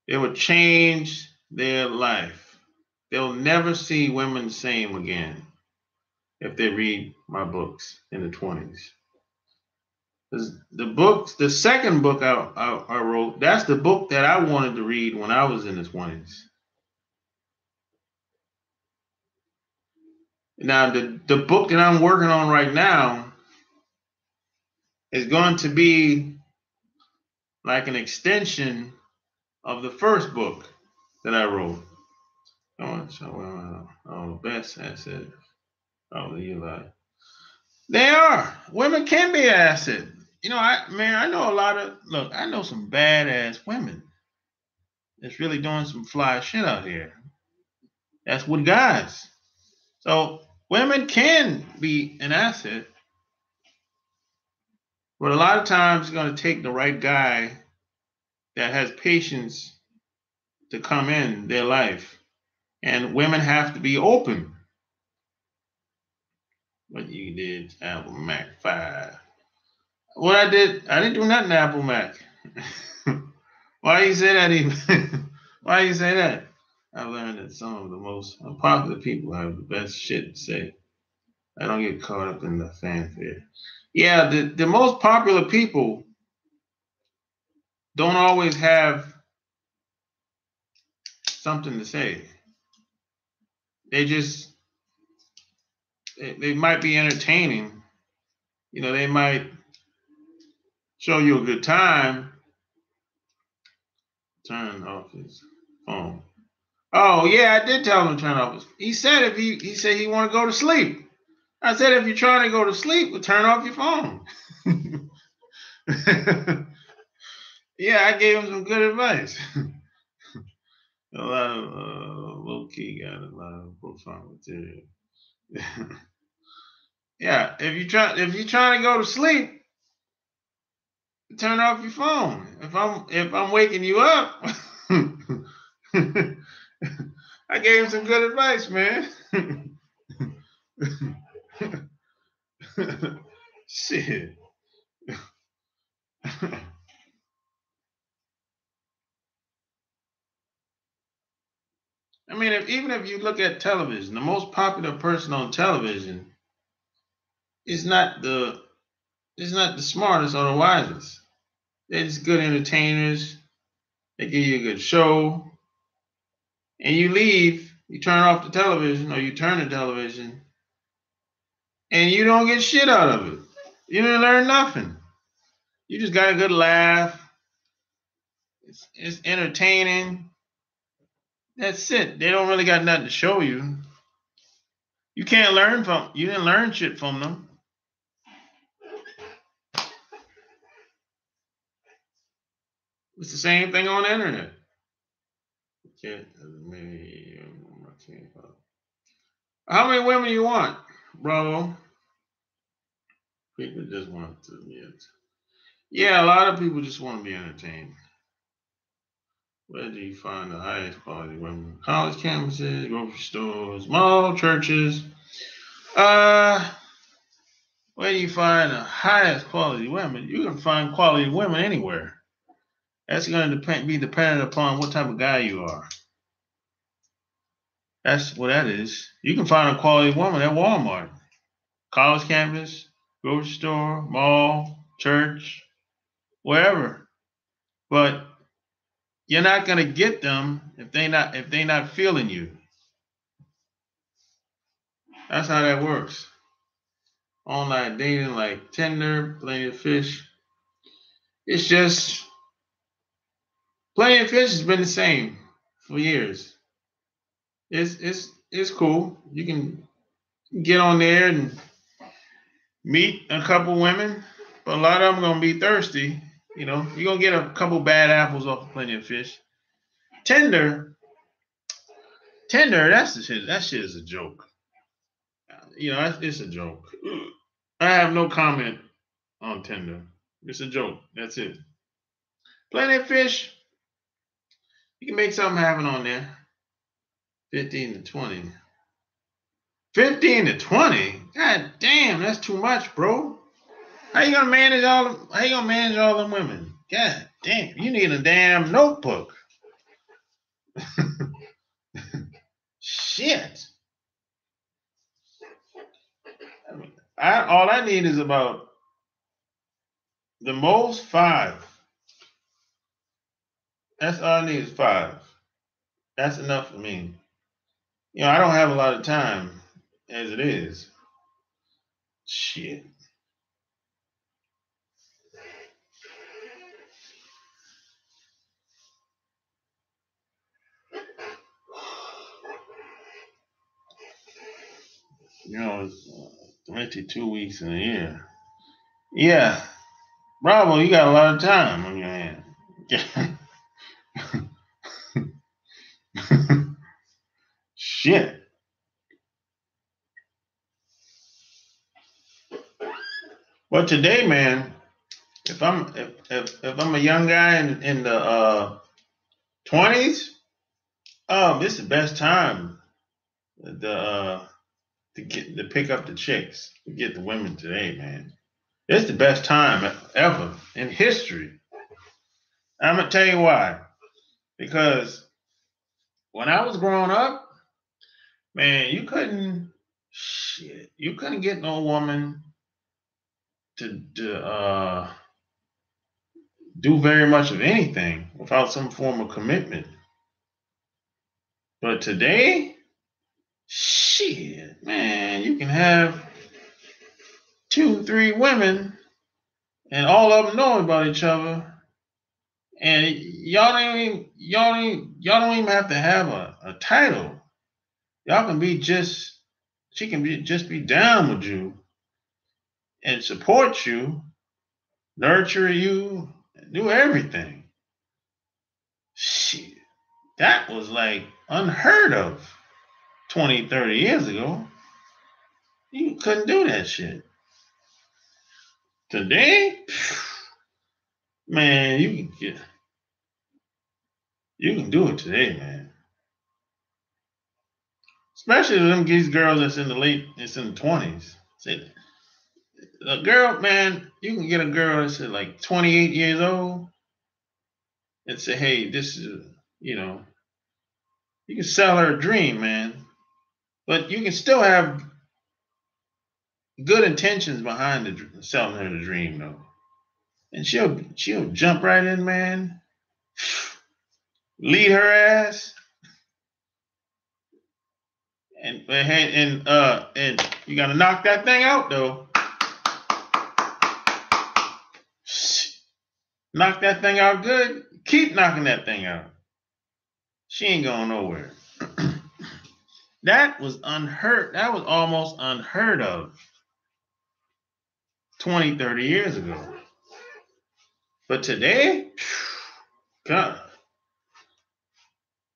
would change their life. They'll never see women the same again if they read my books in the 20s. The second book I wrote, that's the book that I wanted to read when I was in the 20s. Now, the book that I'm working on right now is going to be like an extension of the first book that I wrote. The best asset. Oh, Eli. They are. Women can be an asset. I know I know some badass women that's really doing some fly shit out here. That's with guys. So women can be an asset, but a lot of times it's going to take the right guy that has patience to come in their life. And women have to be open. What you did, Apple Mac 5. What I didn't do nothing to Apple Mac. Why you say that even? Why you say that? I learned that some of the most unpopular people have the best shit to say. I don't get caught up in the fanfare. Yeah, the most popular people don't always have something to say. They might be entertaining. They might show you a good time. Turn off his phone. Oh yeah, I did tell him to turn off his. He said he said he want to go to sleep. I said if you're trying to go to sleep, well, turn off your phone. Yeah, I gave him some good advice. A lot of low key got a lot of profound material. Yeah, if you're trying to go to sleep, turn off your phone. If I'm waking you up, I gave him some good advice, man. Shit. I mean, even if you look at television, the most popular person on television is not the smartest or the wisest. They're just good entertainers. They give you a good show, and you leave. You turn off the television, or you turn the television, and you don't get shit out of it. You didn't learn nothing. You just got a good laugh. It's entertaining. That's it. They don't really got nothing to show you. You can't learn from. You didn't learn shit from them. It's the same thing on the internet. How many women you want, bro? People just want to be entertained. Yeah, a lot of people just want to be entertained. Where do you find the highest quality women? College campuses, grocery stores, mall, churches. Where do you find the highest quality women? You can find quality women anywhere. That's going to be dependent upon what type of guy you are. That's what that is. You can find a quality woman at Walmart, college campus, grocery store, mall, church, wherever. But you're not going to get them if they not feeling you. That's how that works. Online dating like Tinder, Plenty of Fish. It's just Plenty of Fish has been the same for years. It's cool. You can get on there and meet a couple women, but a lot of them gonna be thirsty. You're gonna get a couple bad apples off of Plenty of Fish. Tinder, that's the shit. That shit is a joke. It's a joke. I have no comment on Tinder. It's a joke. That's it. Plenty of Fish, you can make something happen on there. 15 to 20. 15 to 20? God damn, that's too much, bro. How you gonna manage all them women? God damn, you need a damn notebook. Shit. All I need is about the most 5. That's all I need is 5. That's enough for me. I don't have a lot of time as it is. Shit. It's 22 weeks in a year. Yeah. Bravo, you got a lot of time on your hand. Shit. Well, today, man, if I'm a young guy in the 20s, this is the best time to pick up the chicks, to get the women today, man. It's the best time ever in history. I'm gonna tell you why. Because when I was growing up, man, you couldn't Shit, you couldn't get no woman to do very much of anything without some form of commitment. But today, shit, man, you can have 2, 3 women, and all of them know about each other, and y'all don't even have to have a title. Y'all can be she can just be down with you and support you, nurture you, do everything. Shit, that was like unheard of 20, 30 years ago. You couldn't do that shit. Today, man, you can do it today, man. Especially these girls that's in the 20s. Say, a girl, man, you can get a girl that's like 28 years old and say, hey, this is, you can sell her a dream, man. But you can still have good intentions behind selling her the dream, though. And she'll jump right in, man. Lead her ass. And you gotta knock that thing out, though. Knock that thing out good. Keep knocking that thing out. She ain't going nowhere. That was unheard. That was almost unheard of 20, 30 years ago. But today, God,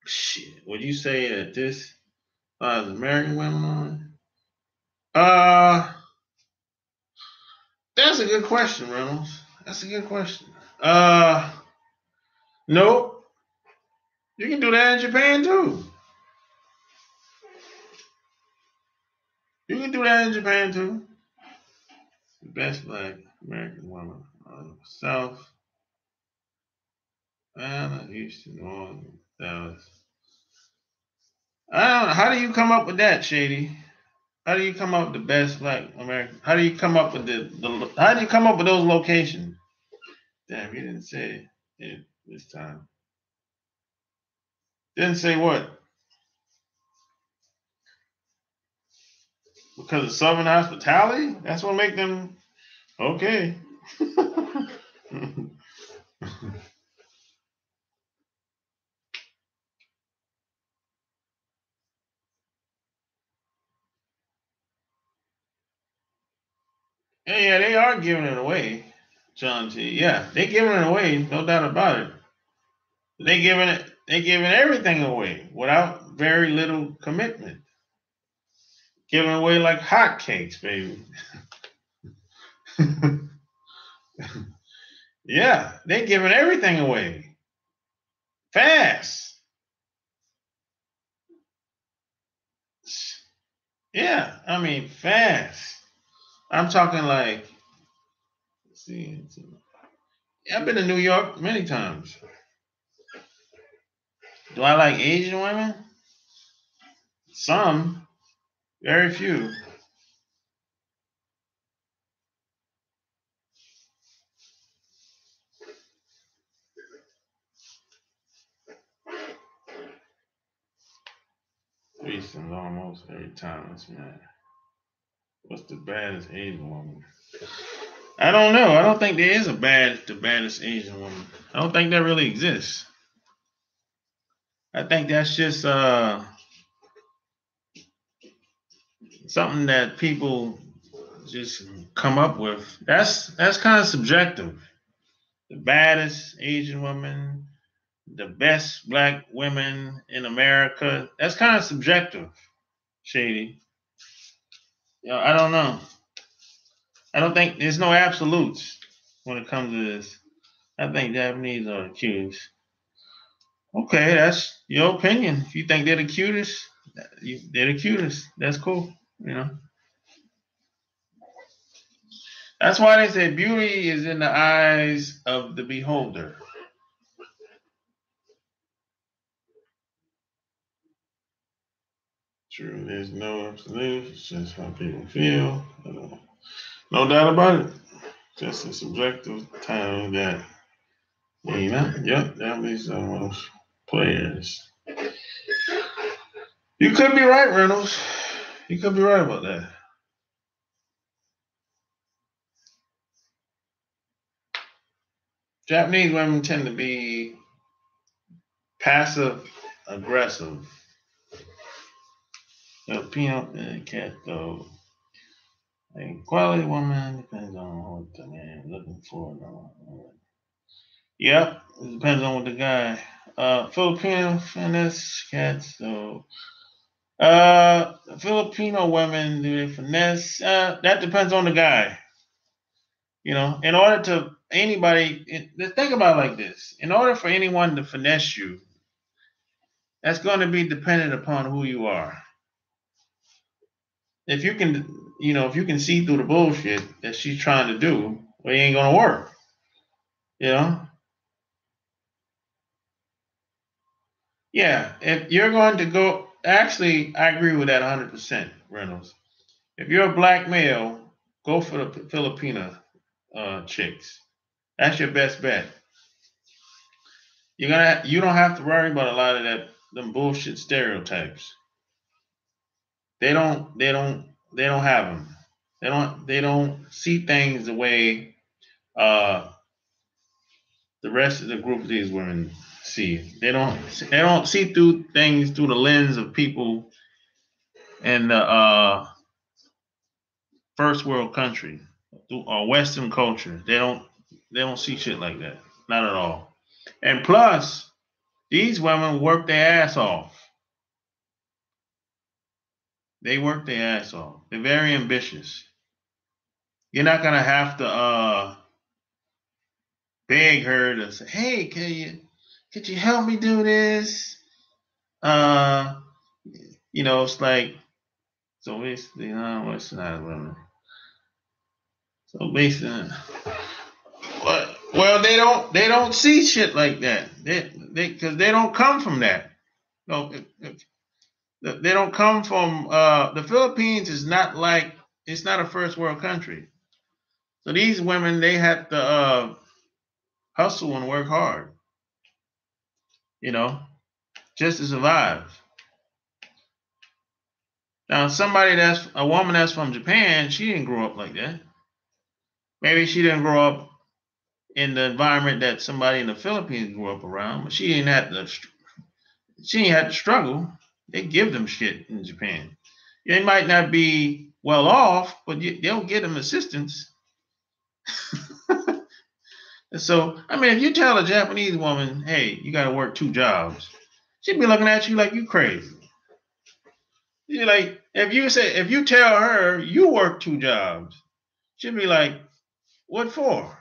shit. Would you say that this is American women on? That's a good question, Reynolds. That's a good question. Nope. You can do that in Japan too. You can do that in Japan too. The best black American woman South. Atlanta, Houston, New Orleans, Dallas. I don't know. How do you come up with that, Shady? How do you come up with the best black American? How do you come up with how do you come up with those locations? Damn, you didn't say it this time. Didn't say what? Because of Southern hospitality? That's what make them okay. Yeah, they are giving it away, John T. Yeah, they giving it away, no doubt about it. They giving everything away without very little commitment. Giving away like hotcakes, baby. Yeah, they giving everything away. Fast. Yeah, I mean fast. I'm talking like, let's see. I've been to New York many times. Do I like Asian women? Some, very few. Threesomes almost every time. That's mad. What's the baddest Asian woman? I don't know. I don't think there is the baddest Asian woman. I don't think that really exists. I think that's just something that people just come up with. That's kind of subjective. The baddest Asian woman, the best black women in America. That's kind of subjective, Shady. I don't know. I don't think there's no absolutes when it comes to this. I think Japanese are the cutest. Okay, that's your opinion. If you think they're the cutest, they're the cutest. That's cool. That's why they say beauty is in the eyes of the beholder. True, there's no absolute. It's just how people feel. No doubt about it. Just a subjective time that, you know, yep, definitely some of those players. You could be right, Reynolds. You could be right about that. Japanese women tend to be passive aggressive. Filipino cat though. A quality woman depends on what the man looking for. Yep, it depends on what the guy. Filipino finesse cats though. Filipino women do they finesse? That depends on the guy. You know, in order to anybody, think about it like this: in order for anyone to finesse you, that's going to be dependent upon who you are. If you can, if you can see through the bullshit that she's trying to do, well, it ain't gonna work. You know? Yeah. If you're going to go, actually, I agree with that 100%, Reynolds. If you're a black male, go for the Filipina chicks. That's your best bet. You don't have to worry about a lot of them bullshit stereotypes. They don't have them. They don't see things the way uh, the rest of the group of these women see. They don't see through things through the lens of people in the first world country or Western culture. They don't see shit like that. Not at all. And plus, these women work their ass off. They work their ass off. They're very ambitious. You're not gonna have to beg her to say, "Hey, could you help me do this?" Uh, it's like so basically, what's not women? So basically, well, they don't see shit like that. Because they don't come from that. No, they don't come from the Philippines. Is not like it's not a first world country. So these women they have to hustle and work hard. You know, just to survive. Now, somebody that's a woman that's from Japan, she didn't grow up like that. Maybe she didn't grow up in the environment that somebody in the Philippines grew up around, but she ain't had to struggle. They give them shit in Japan. They might not be well off, but they'll get them assistance. And so, I mean, if you tell a Japanese woman, "Hey, you got to work 2 jobs," she'd be looking at you like you crazy. You're like, if you tell her you work 2 jobs, she'd be like, "What for?"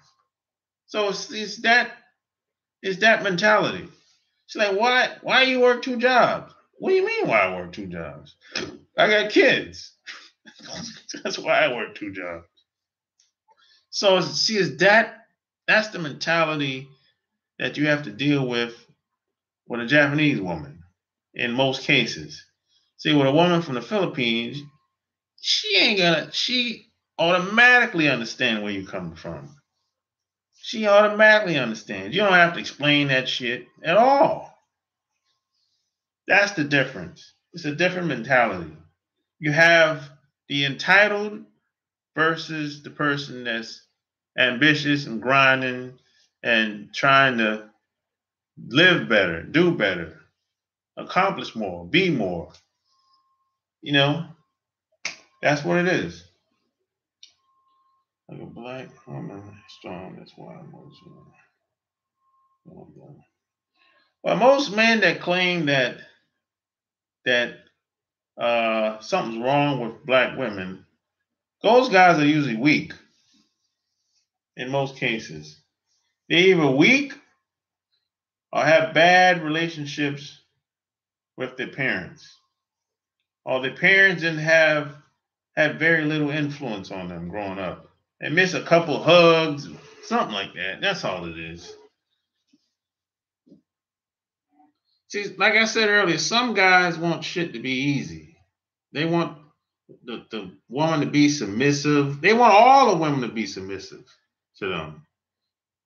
So it's that mentality. She's like, why you work 2 jobs? What do you mean why I work 2 jobs? I got kids. That's why I work 2 jobs. So see, that's the mentality that you have to deal with a Japanese woman in most cases. See, with a woman from the Philippines, she automatically understands where you're coming from. She automatically understands. You don't have to explain that shit at all. That's the difference. It's a different mentality. You have the entitled versus the person that's ambitious and grinding and trying to live better, do better, accomplish more, be more. You know, that's what it is. Like a black woman, strong. That's why I'm well, most men that claim that something's wrong with black women, those guys are usually weak. In most cases, they're either weak or have bad relationships with their parents, or their parents didn't had very little influence on them growing up. They miss a couple hugs, something like that. That's all it is. See, like I said earlier, some guys want shit to be easy. They want the woman to be submissive. They want all the women to be submissive to them.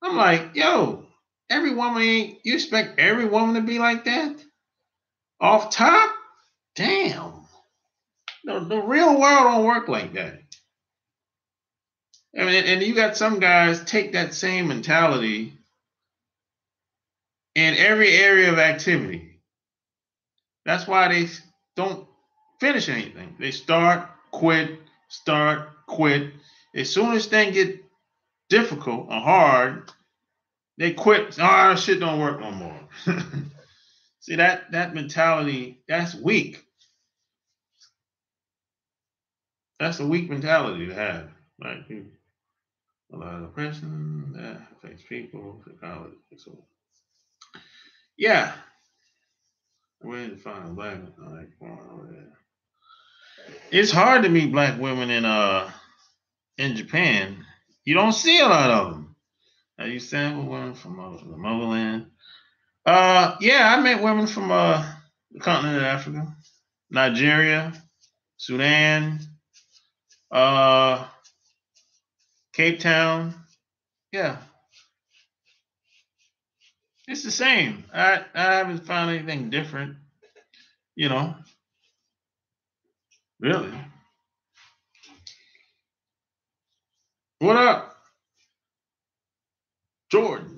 I'm like, yo, every woman ain't, you expect every woman to be like that? Off top? Damn. The real world don't work like that. I mean, and you got some guys take that same mentality in every area of activity. That's why they don't finish anything. They start, quit, start, quit. As soon as things get difficult or hard, they quit. Oh, shit don't work no more. See, that mentality, that's weak. That's a weak mentality to have. Like, a lot of depression that affects people. Psychology. So, yeah. Where to find black? Like, it's hard to meet black women in Japan. You don't see a lot of them. You sample women from the motherland. Yeah, I met women from the continent of Africa, Nigeria, Sudan, Cape Town. Yeah, it's the same. I haven't found anything different. You know, really. What up, Jordan?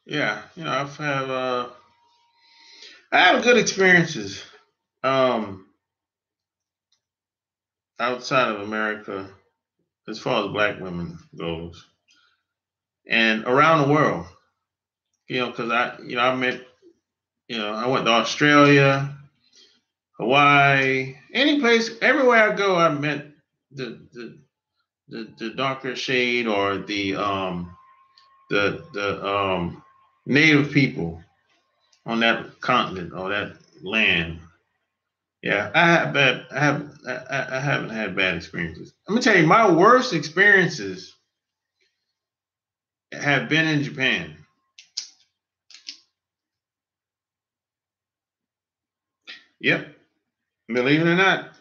Yeah, I have good experiences outside of America as far as black women goes, and around the world. Because I met, I went to Australia, Hawaii, any place, everywhere I go, I met the darker shade or the native people on that continent or that land. Yeah, I haven't had bad experiences. Let me tell you, my worst experiences have been in Japan. Yep, believe it or not,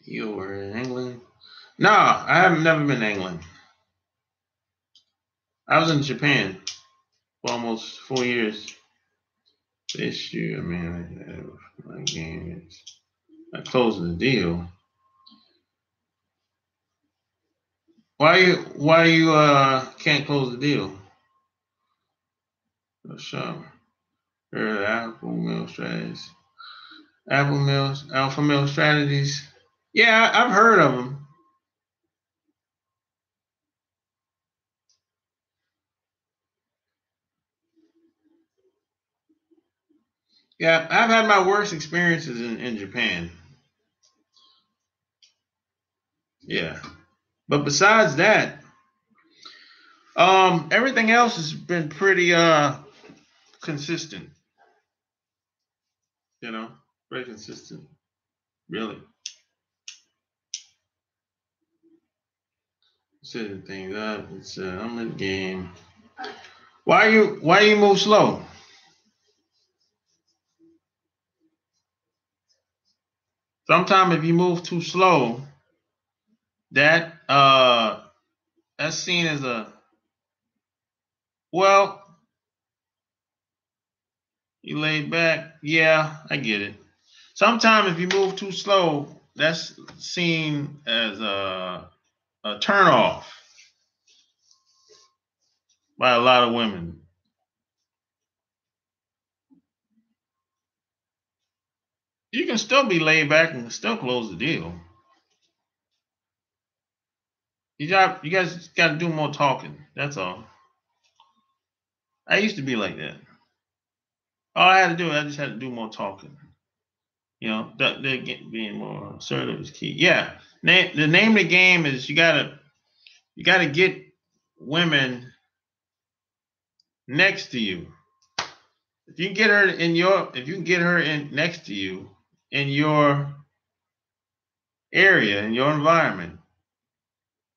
you were in England. No, I have never been to England. I was in Japan for almost 4 years. This year, man, my game is I closed the deal. Why you can't close the deal? Sure. Heard of Apple Mill Strategies. Alpha Mill Strategies. Yeah, I've heard of them. Yeah, I've had my worst experiences in Japan. Yeah. But besides that, everything else has been pretty consistent. Very consistent. Really. Setting things up. It's I'm in the game. Why you move slow? Sometimes if you move too slow, that that's seen as a well, you laid back. Yeah, I get it. Sometimes if you move too slow, that's seen as a turn off by a lot of women. You can still be laid back and still close the deal. You guys got to do more talking. That's all. I used to be like that. All I had to do, I just had to do more talking. That being more assertive is key. Yeah, the name of the game is you gotta get women next to you. If you can get her next to you in your area, in your environment,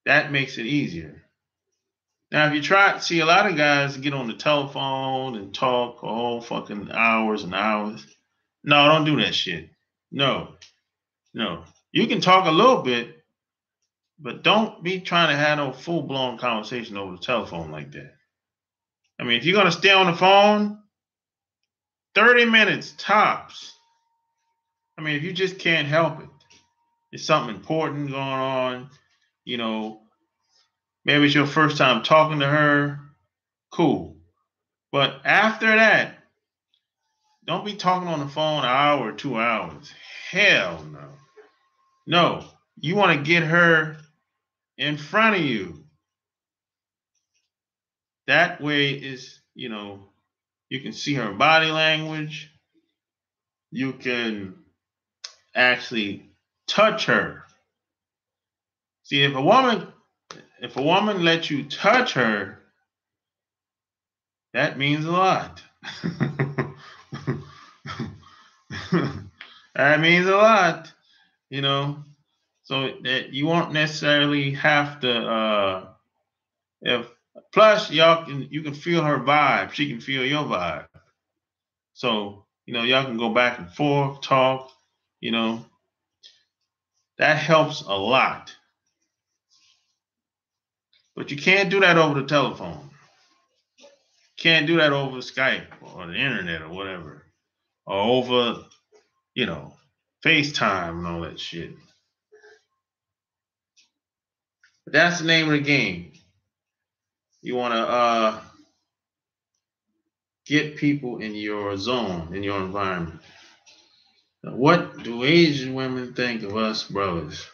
that makes it easier. Now, if you see a lot of guys get on the telephone and talk all fucking hours and hours. No, don't do that shit. No. You can talk a little bit, but don't be trying to have no full-blown conversation over the telephone like that. I mean, if you're going to stay on the phone, 30 minutes tops. I mean, if you just can't help it, it's something important going on, maybe it's your first time talking to her, cool. But after that, don't be talking on the phone an hour or 2 hours. Hell no. No, you want to get her in front of you. That way is, you can see her body language. You can actually touch her. See, if a woman lets you touch her, that means a lot. That means a lot, so that you won't necessarily have to plus you can feel her vibe, she can feel your vibe. So, y'all can go back and forth, talk, that helps a lot. But you can't do that over the telephone. Can't do that over Skype or the internet or whatever. Or over, FaceTime and all that shit. But that's the name of the game. You want to get people in your zone, in your environment. Now, what do Asian women think of us brothers?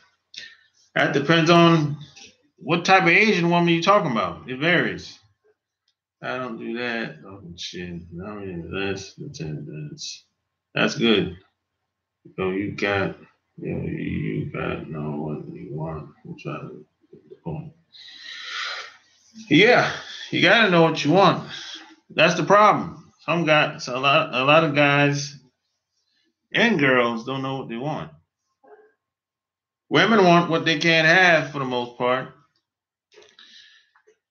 That depends on what type of Asian woman you're talking about. It varies. I don't do that. Oh shit. I mean, that's good. So you got know what you want. I'm trying to get the point. Yeah, you gotta know what you want. That's the problem. A lot of guys and girls don't know what they want. Women want what they can't have for the most part.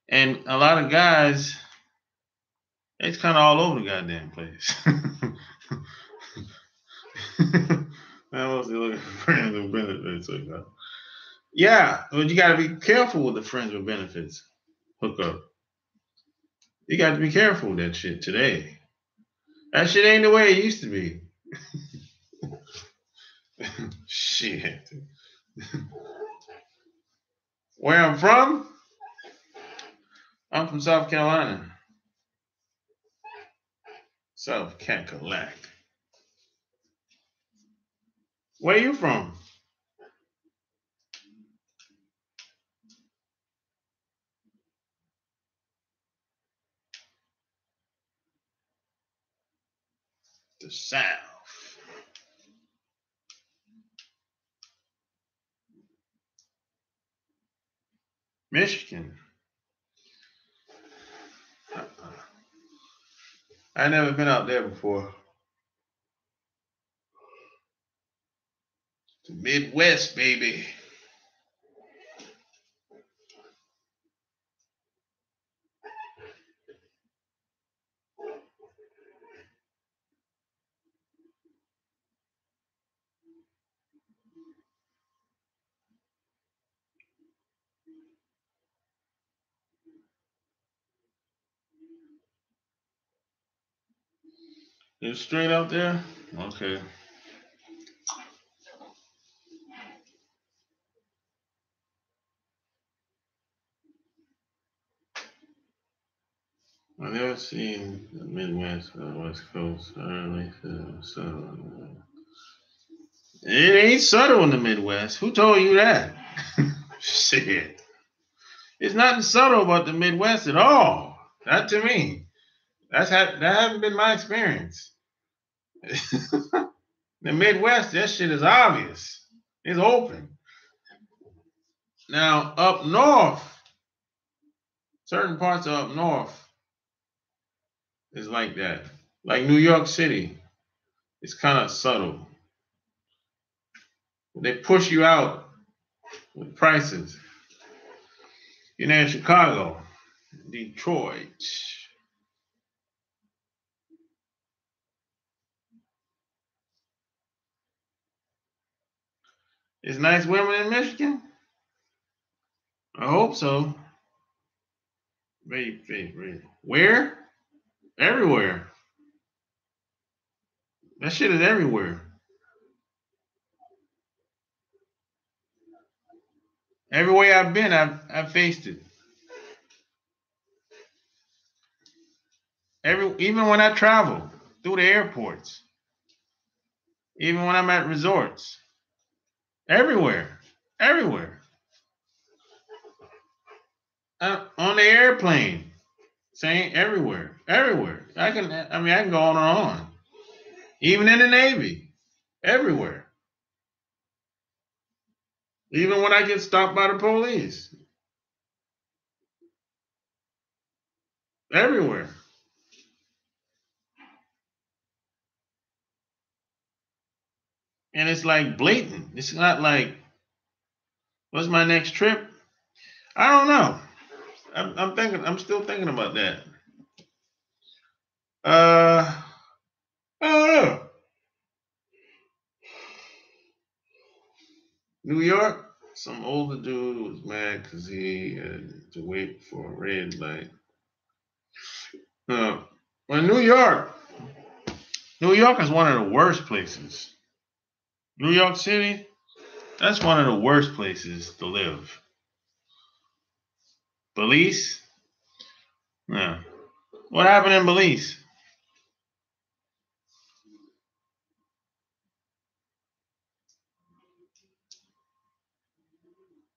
And a lot of guys, it's kind of all over the goddamn place. I was looking for friends with benefits. Yeah, but you got to be careful with the friends with benefits hookup. You got to be careful with that shit today. That shit ain't the way it used to be. Shit. Where I'm from? I'm from South Carolina. South Cackalack. Where you from? The South. Michigan. I never been out there before. The Midwest, baby. You're straight out there? Okay. I've never seen the Midwest or the West Coast. It ain't subtle in the Midwest. Who told you that? Shit. It's nothing subtle about the Midwest at all. Not to me. That hasn't been my experience. The Midwest, that shit is obvious. It's open. Now, up north, Certain parts of up north is like that. Like New York City, it's kind of subtle. They push you out with prices. You're in Chicago, Detroit. Is nice women in Michigan? I hope so. Very. Where? Everywhere. That shit is everywhere. Everywhere I've been, I've faced it. Even when I travel through the airports, even when I'm at resorts, everywhere. On the airplane, saying everywhere. I can go on and on. Even in the Navy, everywhere. Even when I get stopped by the police, everywhere. And it's like blatant. It's not like, what's my next trip? I don't know. I'm still thinking about that. I don't know. New York, some older dude was mad because he had to wait for a red light. Well, New York is one of the worst places. New York City, that's one of the worst places to live. Belize? Yeah. What happened in Belize?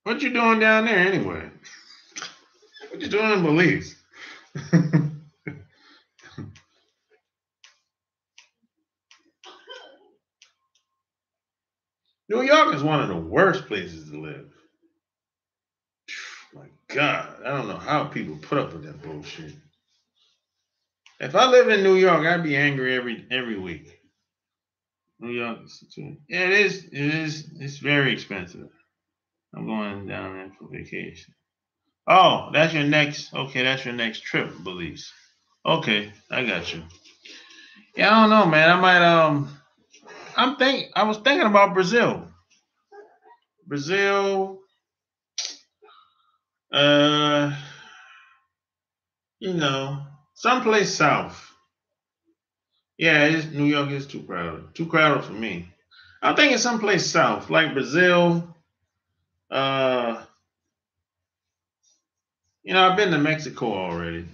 What you doing down there anyway? What you doing in Belize? New York is one of the worst places to live. My God, I don't know how people put up with that bullshit. If I lived in New York, I'd be angry every week. New York, yeah, it is. It is. It's very expensive. I'm going down there for vacation. Oh, that's your next. Okay, that's your next trip, Belize. Okay, I got you. Yeah, I don't know, man. I might. I was thinking about Brazil. Brazil. Uh, someplace south. Yeah, New York is too crowded. Too crowded for me. I'm thinking someplace south, like Brazil. Uh, I've been to Mexico already,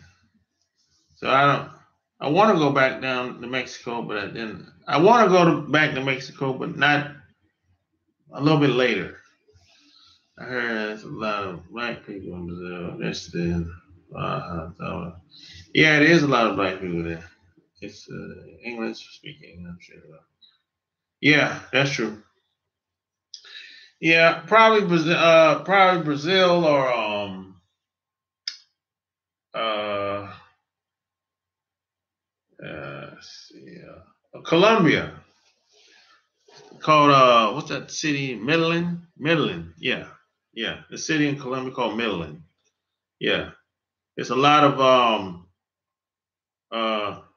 so I don't. I want to go back down to Mexico, but I didn't. I want to back to Mexico, but not a little bit later. I heard there's a lot of black people in Brazil. Yeah, there is a lot of black people there. It's English speaking. I'm sure. Yeah, that's true. Yeah, probably Brazil. Probably Brazil or uh, let's see, Colombia. Called what's that city? Medellin. Medellin. Yeah. The city in Colombia called Medellin. Yeah. It's a lot of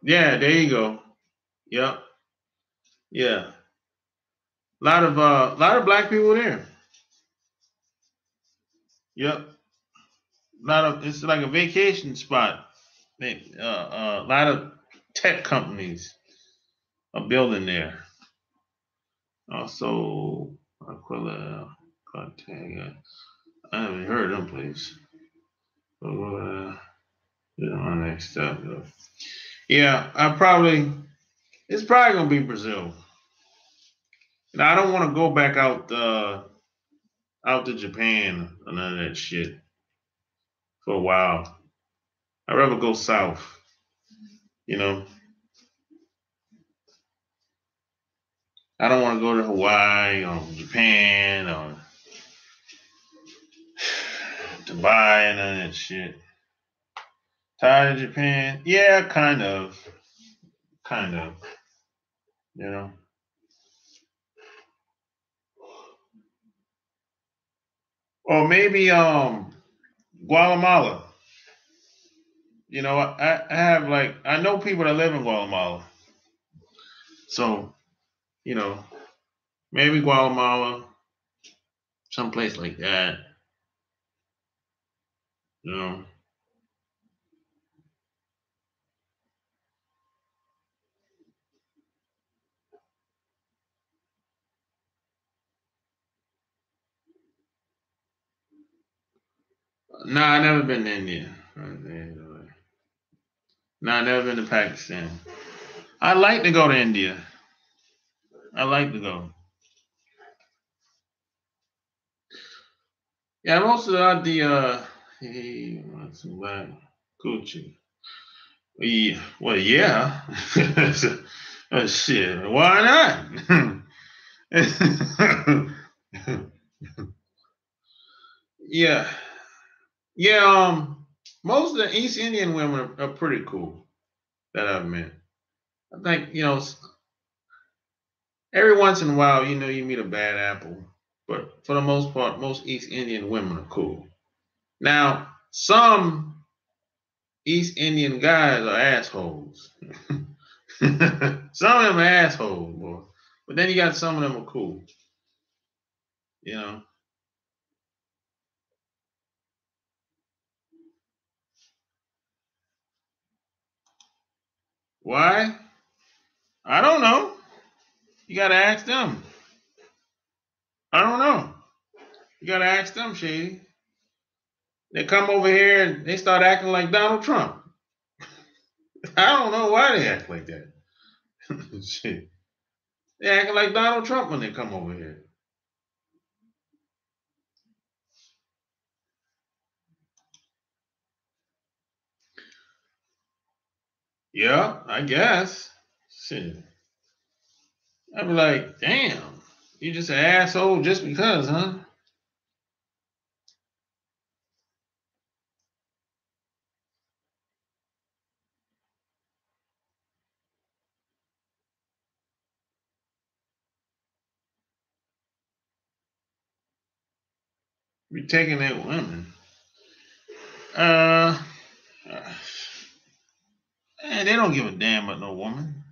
yeah. There you go. Yep. Yeah. Lot of black people there. Yep. It's like a vacation spot. A lot of tech companies are building there. Also, Aquila, Cartagena. I haven't heard of them places. My next step. Yeah, it's probably gonna be Brazil. I don't want to go back out to Japan or none of that shit for a while. I'd rather go south. You know, I don't want to go to Hawaii or Japan or Dubai and none of that shit. Tied to Japan? Yeah, kind of. Kind of. You know. Or maybe Guatemala. You know, I have like I know people that live in Guatemala. So, you know, maybe Guatemala, someplace like that. You know. No, I never been to India. No, I never been to Pakistan. I'd like to go to India. I like to go. Yeah, most of hey, what's that? Gucci. Yeah, well, yeah. Shit, why not? Yeah, yeah. Most of the East Indian women are pretty cool that I've met. I think every once in a while, you meet a bad apple, but for the most part, most East Indian women are cool. Now, some East Indian guys are assholes. Some of them are assholes, boy. But then you got some of them are cool. You know why? I don't know. You gotta ask them. I don't know. You gotta ask them, Shady. They come over here and they start acting like Donald Trump. I don't know why they act like that. Shit. They acting like Donald Trump when they come over here. Yeah, I guess. Shit. I'd be like, damn, you just an asshole just because, huh? You taking that women. Uh, they don't give a damn about no woman.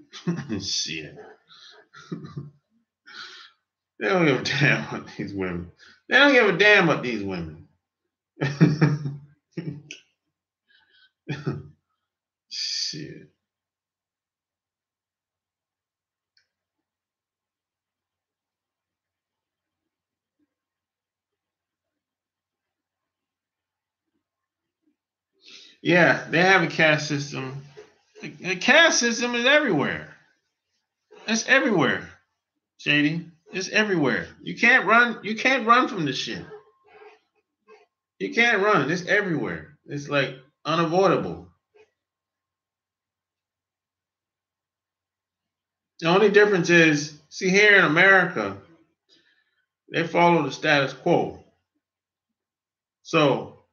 Shit. They don't give a damn about these women. They don't give a damn about these women. Shit. Yeah, they have a caste system. The caste system is everywhere. It's everywhere, Shady. It's everywhere. You can't run. You can't run from this shit. You can't run. It's everywhere. It's like unavoidable. The only difference is, see, here in America, they follow the status quo. So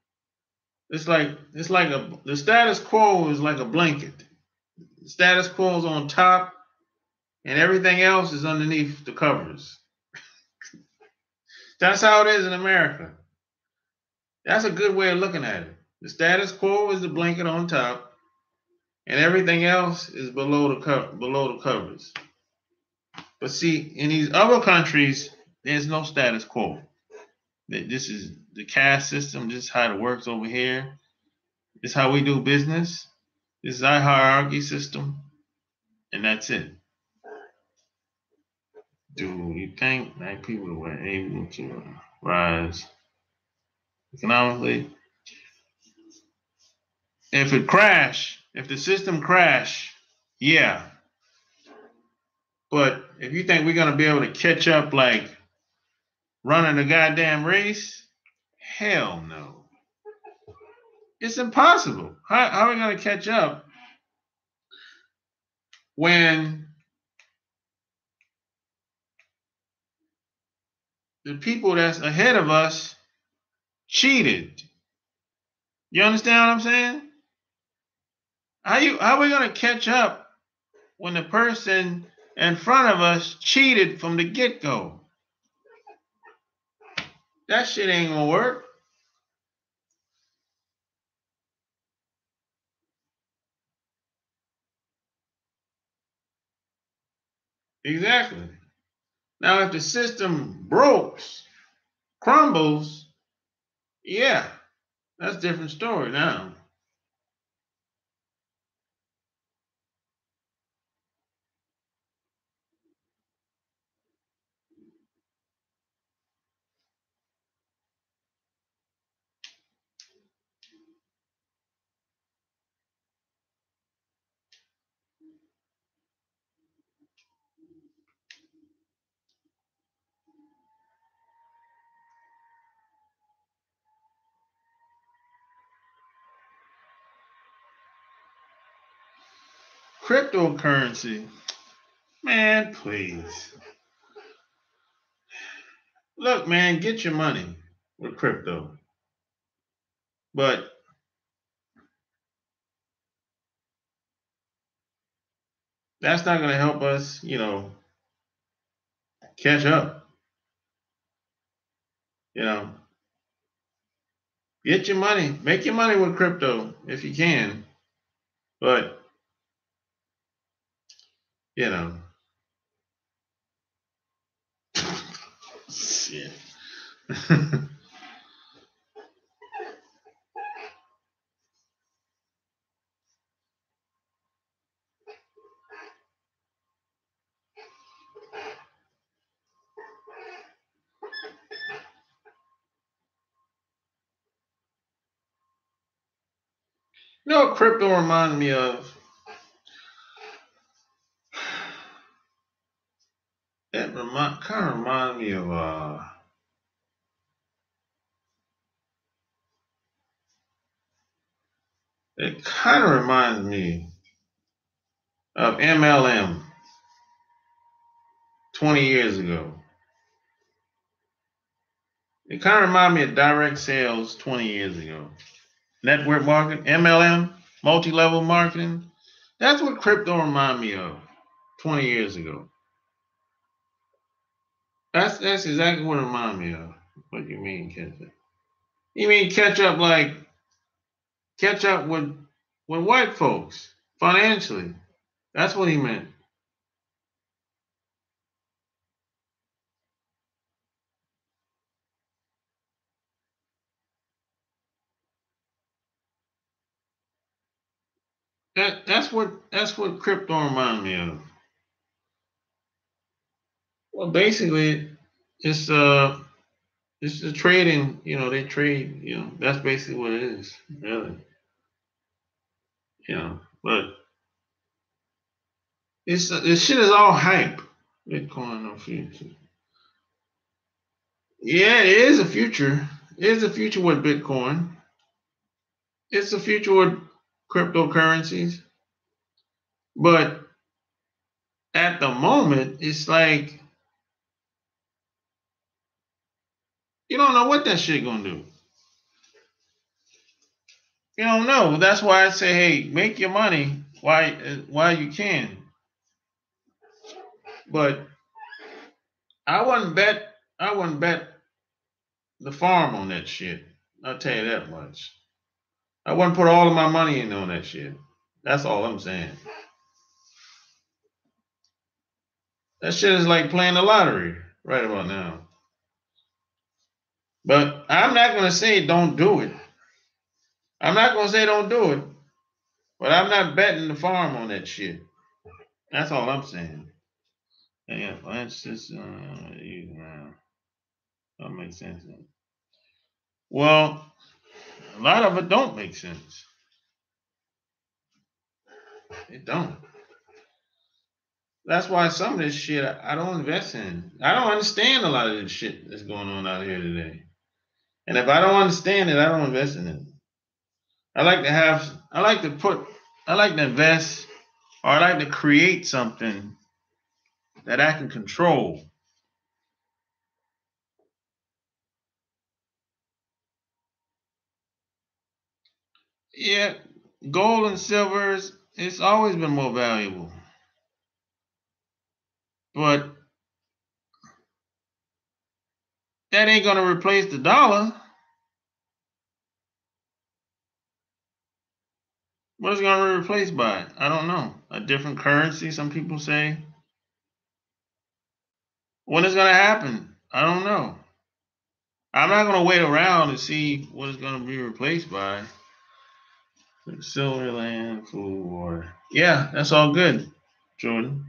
the status quo is like a blanket. The status quo is on top, and everything else is underneath the covers. That's how it is in America. That's a good way of looking at it. The status quo is the blanket on top, and everything else is below the covers. But see, in these other countries, there's no status quo. This is the caste system. This is how it works over here. This is how we do business. This is our hierarchy system, and that's it. Do you think that people were able to rise economically? If the system crash, yeah. But if you think we're gonna be able to catch up like running a goddamn race, hell no. It's impossible. How are we gonna catch up when the people that's ahead of us cheated? You understand what I'm saying? How are we gonna catch up when the person in front of us cheated from the get-go? That shit ain't gonna work. Exactly. Now, if the system breaks, crumbles, yeah, that's a different story now. Cryptocurrency, man, please. Look, man, get your money with crypto. But that's not going to help us, catch up. You know, get your money, make your money with crypto if you can. But, you know, shit. You know what crypto reminds me of? Kind of reminds me of it kind of reminds me of MLM 20 years ago. It kind of reminds me of direct sales 20 years ago. Network marketing, MLM, multi-level marketing. That's what crypto reminds me of 20 years ago. That's exactly what it reminds me of. What do you mean catch up? You mean catch up with white folks financially. That's what he meant. That's what crypto reminds me of. Well, basically, it's it's the trading. They trade. That's basically what it is. Really. But this shit is all hype. Bitcoin no future. Yeah, it is a future. It is a future with Bitcoin. It's a future with cryptocurrencies. But at the moment, it's like you don't know what that shit gonna do. You don't know. That's why I say, hey, make your money while you can. But I wouldn't bet the farm on that shit. I'll tell you that much. I wouldn't put all of my money in on that shit. That's all I'm saying. That shit is like playing the lottery right about now. But I'm not gonna say don't do it. I'm not gonna say don't do it. But I'm not betting the farm on that shit. That's all I'm saying. Yeah, let's just that makes sense. Well, a lot of it don't make sense. It don't. That's why some of this shit I don't invest in. I don't understand a lot of this shit that's going on out here today. And if I don't understand it, I don't invest in it. I like to have, I like to put, I like to invest or I like to create something that I can control. Yeah, gold and silver it's always been more valuable. But that ain't gonna replace the dollar. What is it gonna be replaced by? I don't know. A different currency, some people say. When is gonna happen? I don't know. I'm not gonna wait around to see what it's gonna be replaced by. Silver, land, food, water. Yeah, that's all good, Jordan.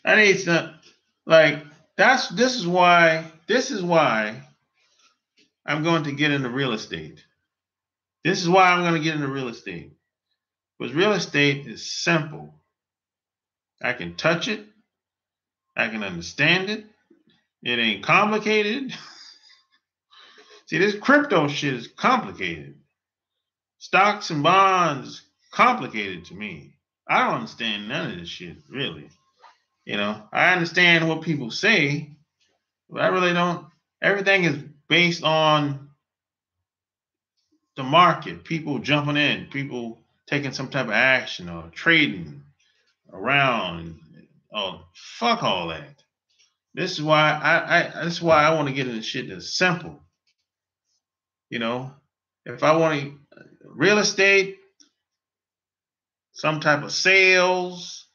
I need to like this is why I'm going to get into real estate. This is why I'm going to get into real estate. Because real estate is simple. I can touch it. I can understand it. It ain't complicated. See, this crypto shit is complicated. Stocks and bonds, complicated to me. I don't understand none of this shit, really. You know, I understand what people say, but I really don't. Everything is based on the market, people jumping in, people taking some type of action or trading around. Oh, fuck all that. This is why this is why I want to get into shit that's simple. You know, if I want to real estate, some type of sales,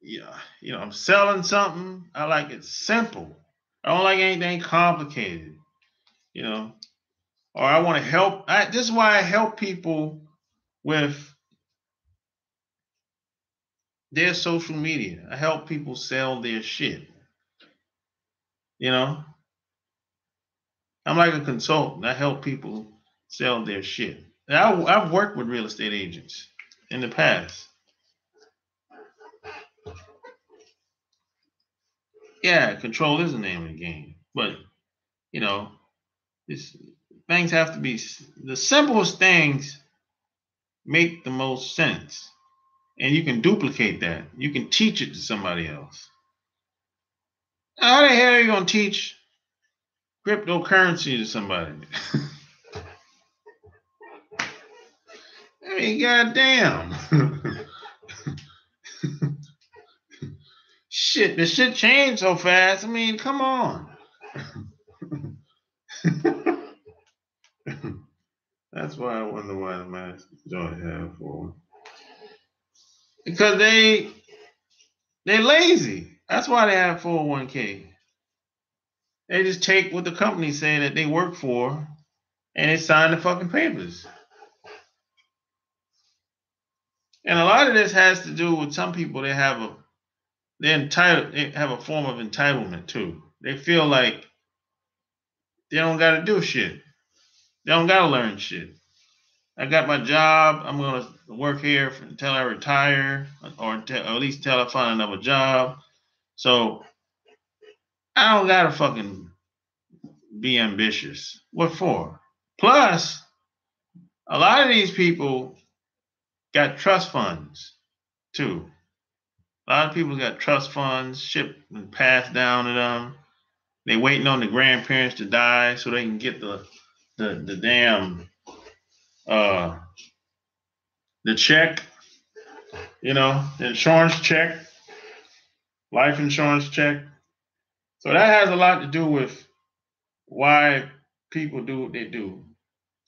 yeah, you know, I'm selling something. I like it simple. I don't like anything complicated. You know, or I want to help. This is why I help people with their social media. I help people sell their shit. You know, I'm like a consultant. I help people sell their shit. I've worked with real estate agents in the past. Yeah, control is the name of the game. But, you know, things have to be the simplest things make the most sense. And you can duplicate that. You can teach it to somebody else. How the hell are you going to teach cryptocurrency to somebody? I mean, goddamn. Shit, the shit changed so fast. I mean, come on. That's why I wonder why the mass don't have for. Because they're lazy. That's why they have 401k. They just take what the company say that they work for and they sign the fucking papers. And a lot of this has to do with some people they have a form of entitlement too. They feel like they don't gotta do shit. They don't gotta learn shit. I got my job. I'm gonna work here until I retire, or at least till I find another job. So I don't gotta fucking be ambitious. What for? Plus, a lot of these people got trust funds too. A lot of people got trust funds, shit and passed down to them. They waiting on the grandparents to die so they can get the damn the check, you know, the insurance check, life insurance check. So that has a lot to do with why people do what they do.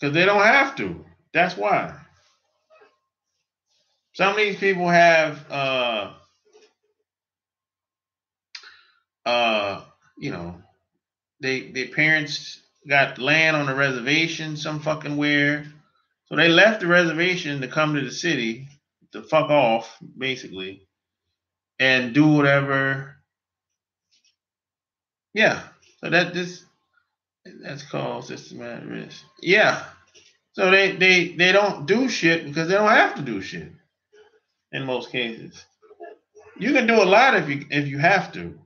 Because they don't have to. That's why. Some of these people have you know, their parents got land on a reservation some fucking where. So they left the reservation to come to the city to fuck off, basically, and do whatever. Yeah. So that's called systematic risk. Yeah. So they don't do shit because they don't have to do shit in most cases. You can do a lot if you have to,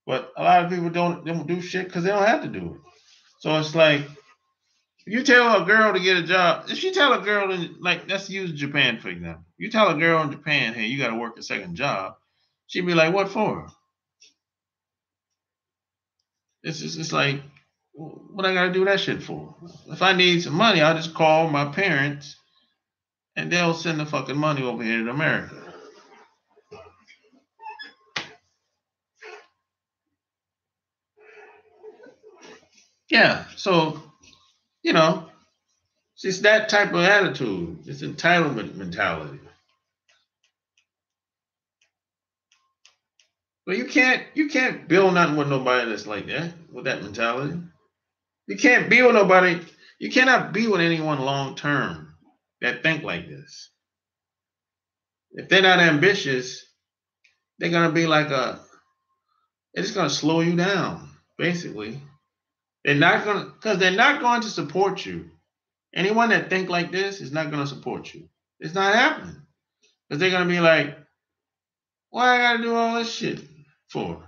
but a lot of people don't do shit because they don't have to do it. So it's like if you tell a girl to get a job, if you tell a girl like let's use Japan for example, you tell a girl in Japan, hey, you got to work a second job, she'd be like, what for? It's like What I gotta do that shit for? If I need some money, I'll just call my parents and they'll send the fucking money over here to America. Yeah, so, you know, it's just that type of attitude. It's entitlement mentality. But you can't build nothing with nobody that's like that, with that mentality. You can't be with nobody, you cannot be with anyone long term that think like this. If they're not ambitious, they're gonna be like it's gonna slow you down, basically. They're not going to support you. Anyone that think like this is not gonna support you. It's not happening. Because they're gonna be like, why I gotta do all this shit for?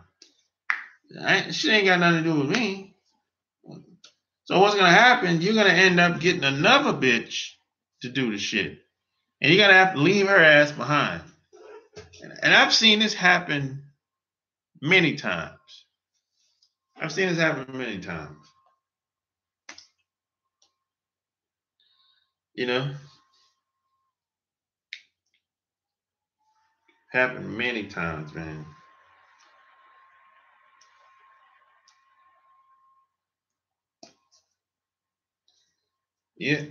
Shit ain't got nothing to do with me. So what's gonna happen? You're gonna end up getting another bitch to do the shit, and you're gonna have to leave her ass behind. And I've seen this happen many times. I've seen this happen many times. You know, happened many times, man. Yeah.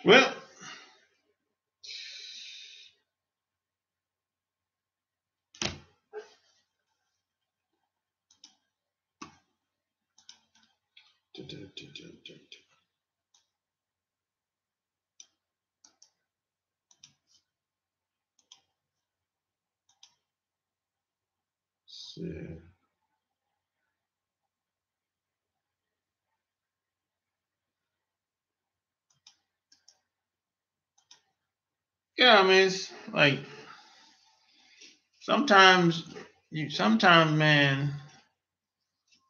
Well, yeah, I mean, it's like sometimes, man,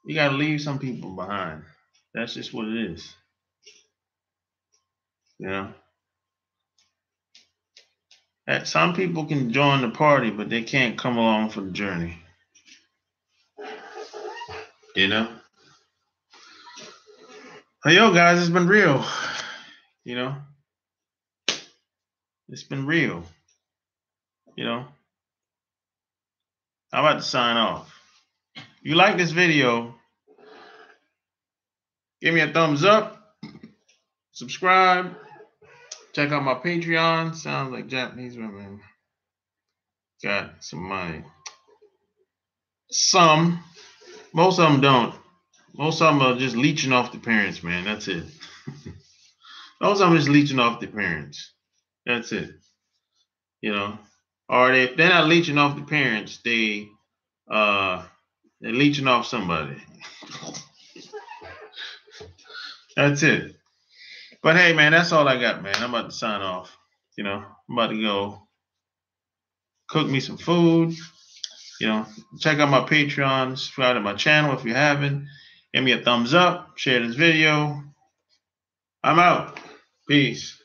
you gotta leave some people behind. That's just what it is. You know, that some people can join the party, but they can't come along for the journey. You know. Hey, yo, guys, it's been real. You know, it's been real. You know, I'm about to sign off. If you like this video, give me a thumbs up, subscribe, check out my Patreon. Sounds like Japanese women got some money. Some, most of them don't. Most of them are just leeching off the parents, man. That's it. Most of them just leeching off the parents. That's it. You know, or if they're not leeching off the parents, they're leeching off somebody. That's it. But hey, man, that's all I got, man. I'm about to sign off. You know, I'm about to go cook me some food. You know, check out my Patreon, subscribe to my channel if you haven't. Give me a thumbs up, share this video. I'm out. Peace.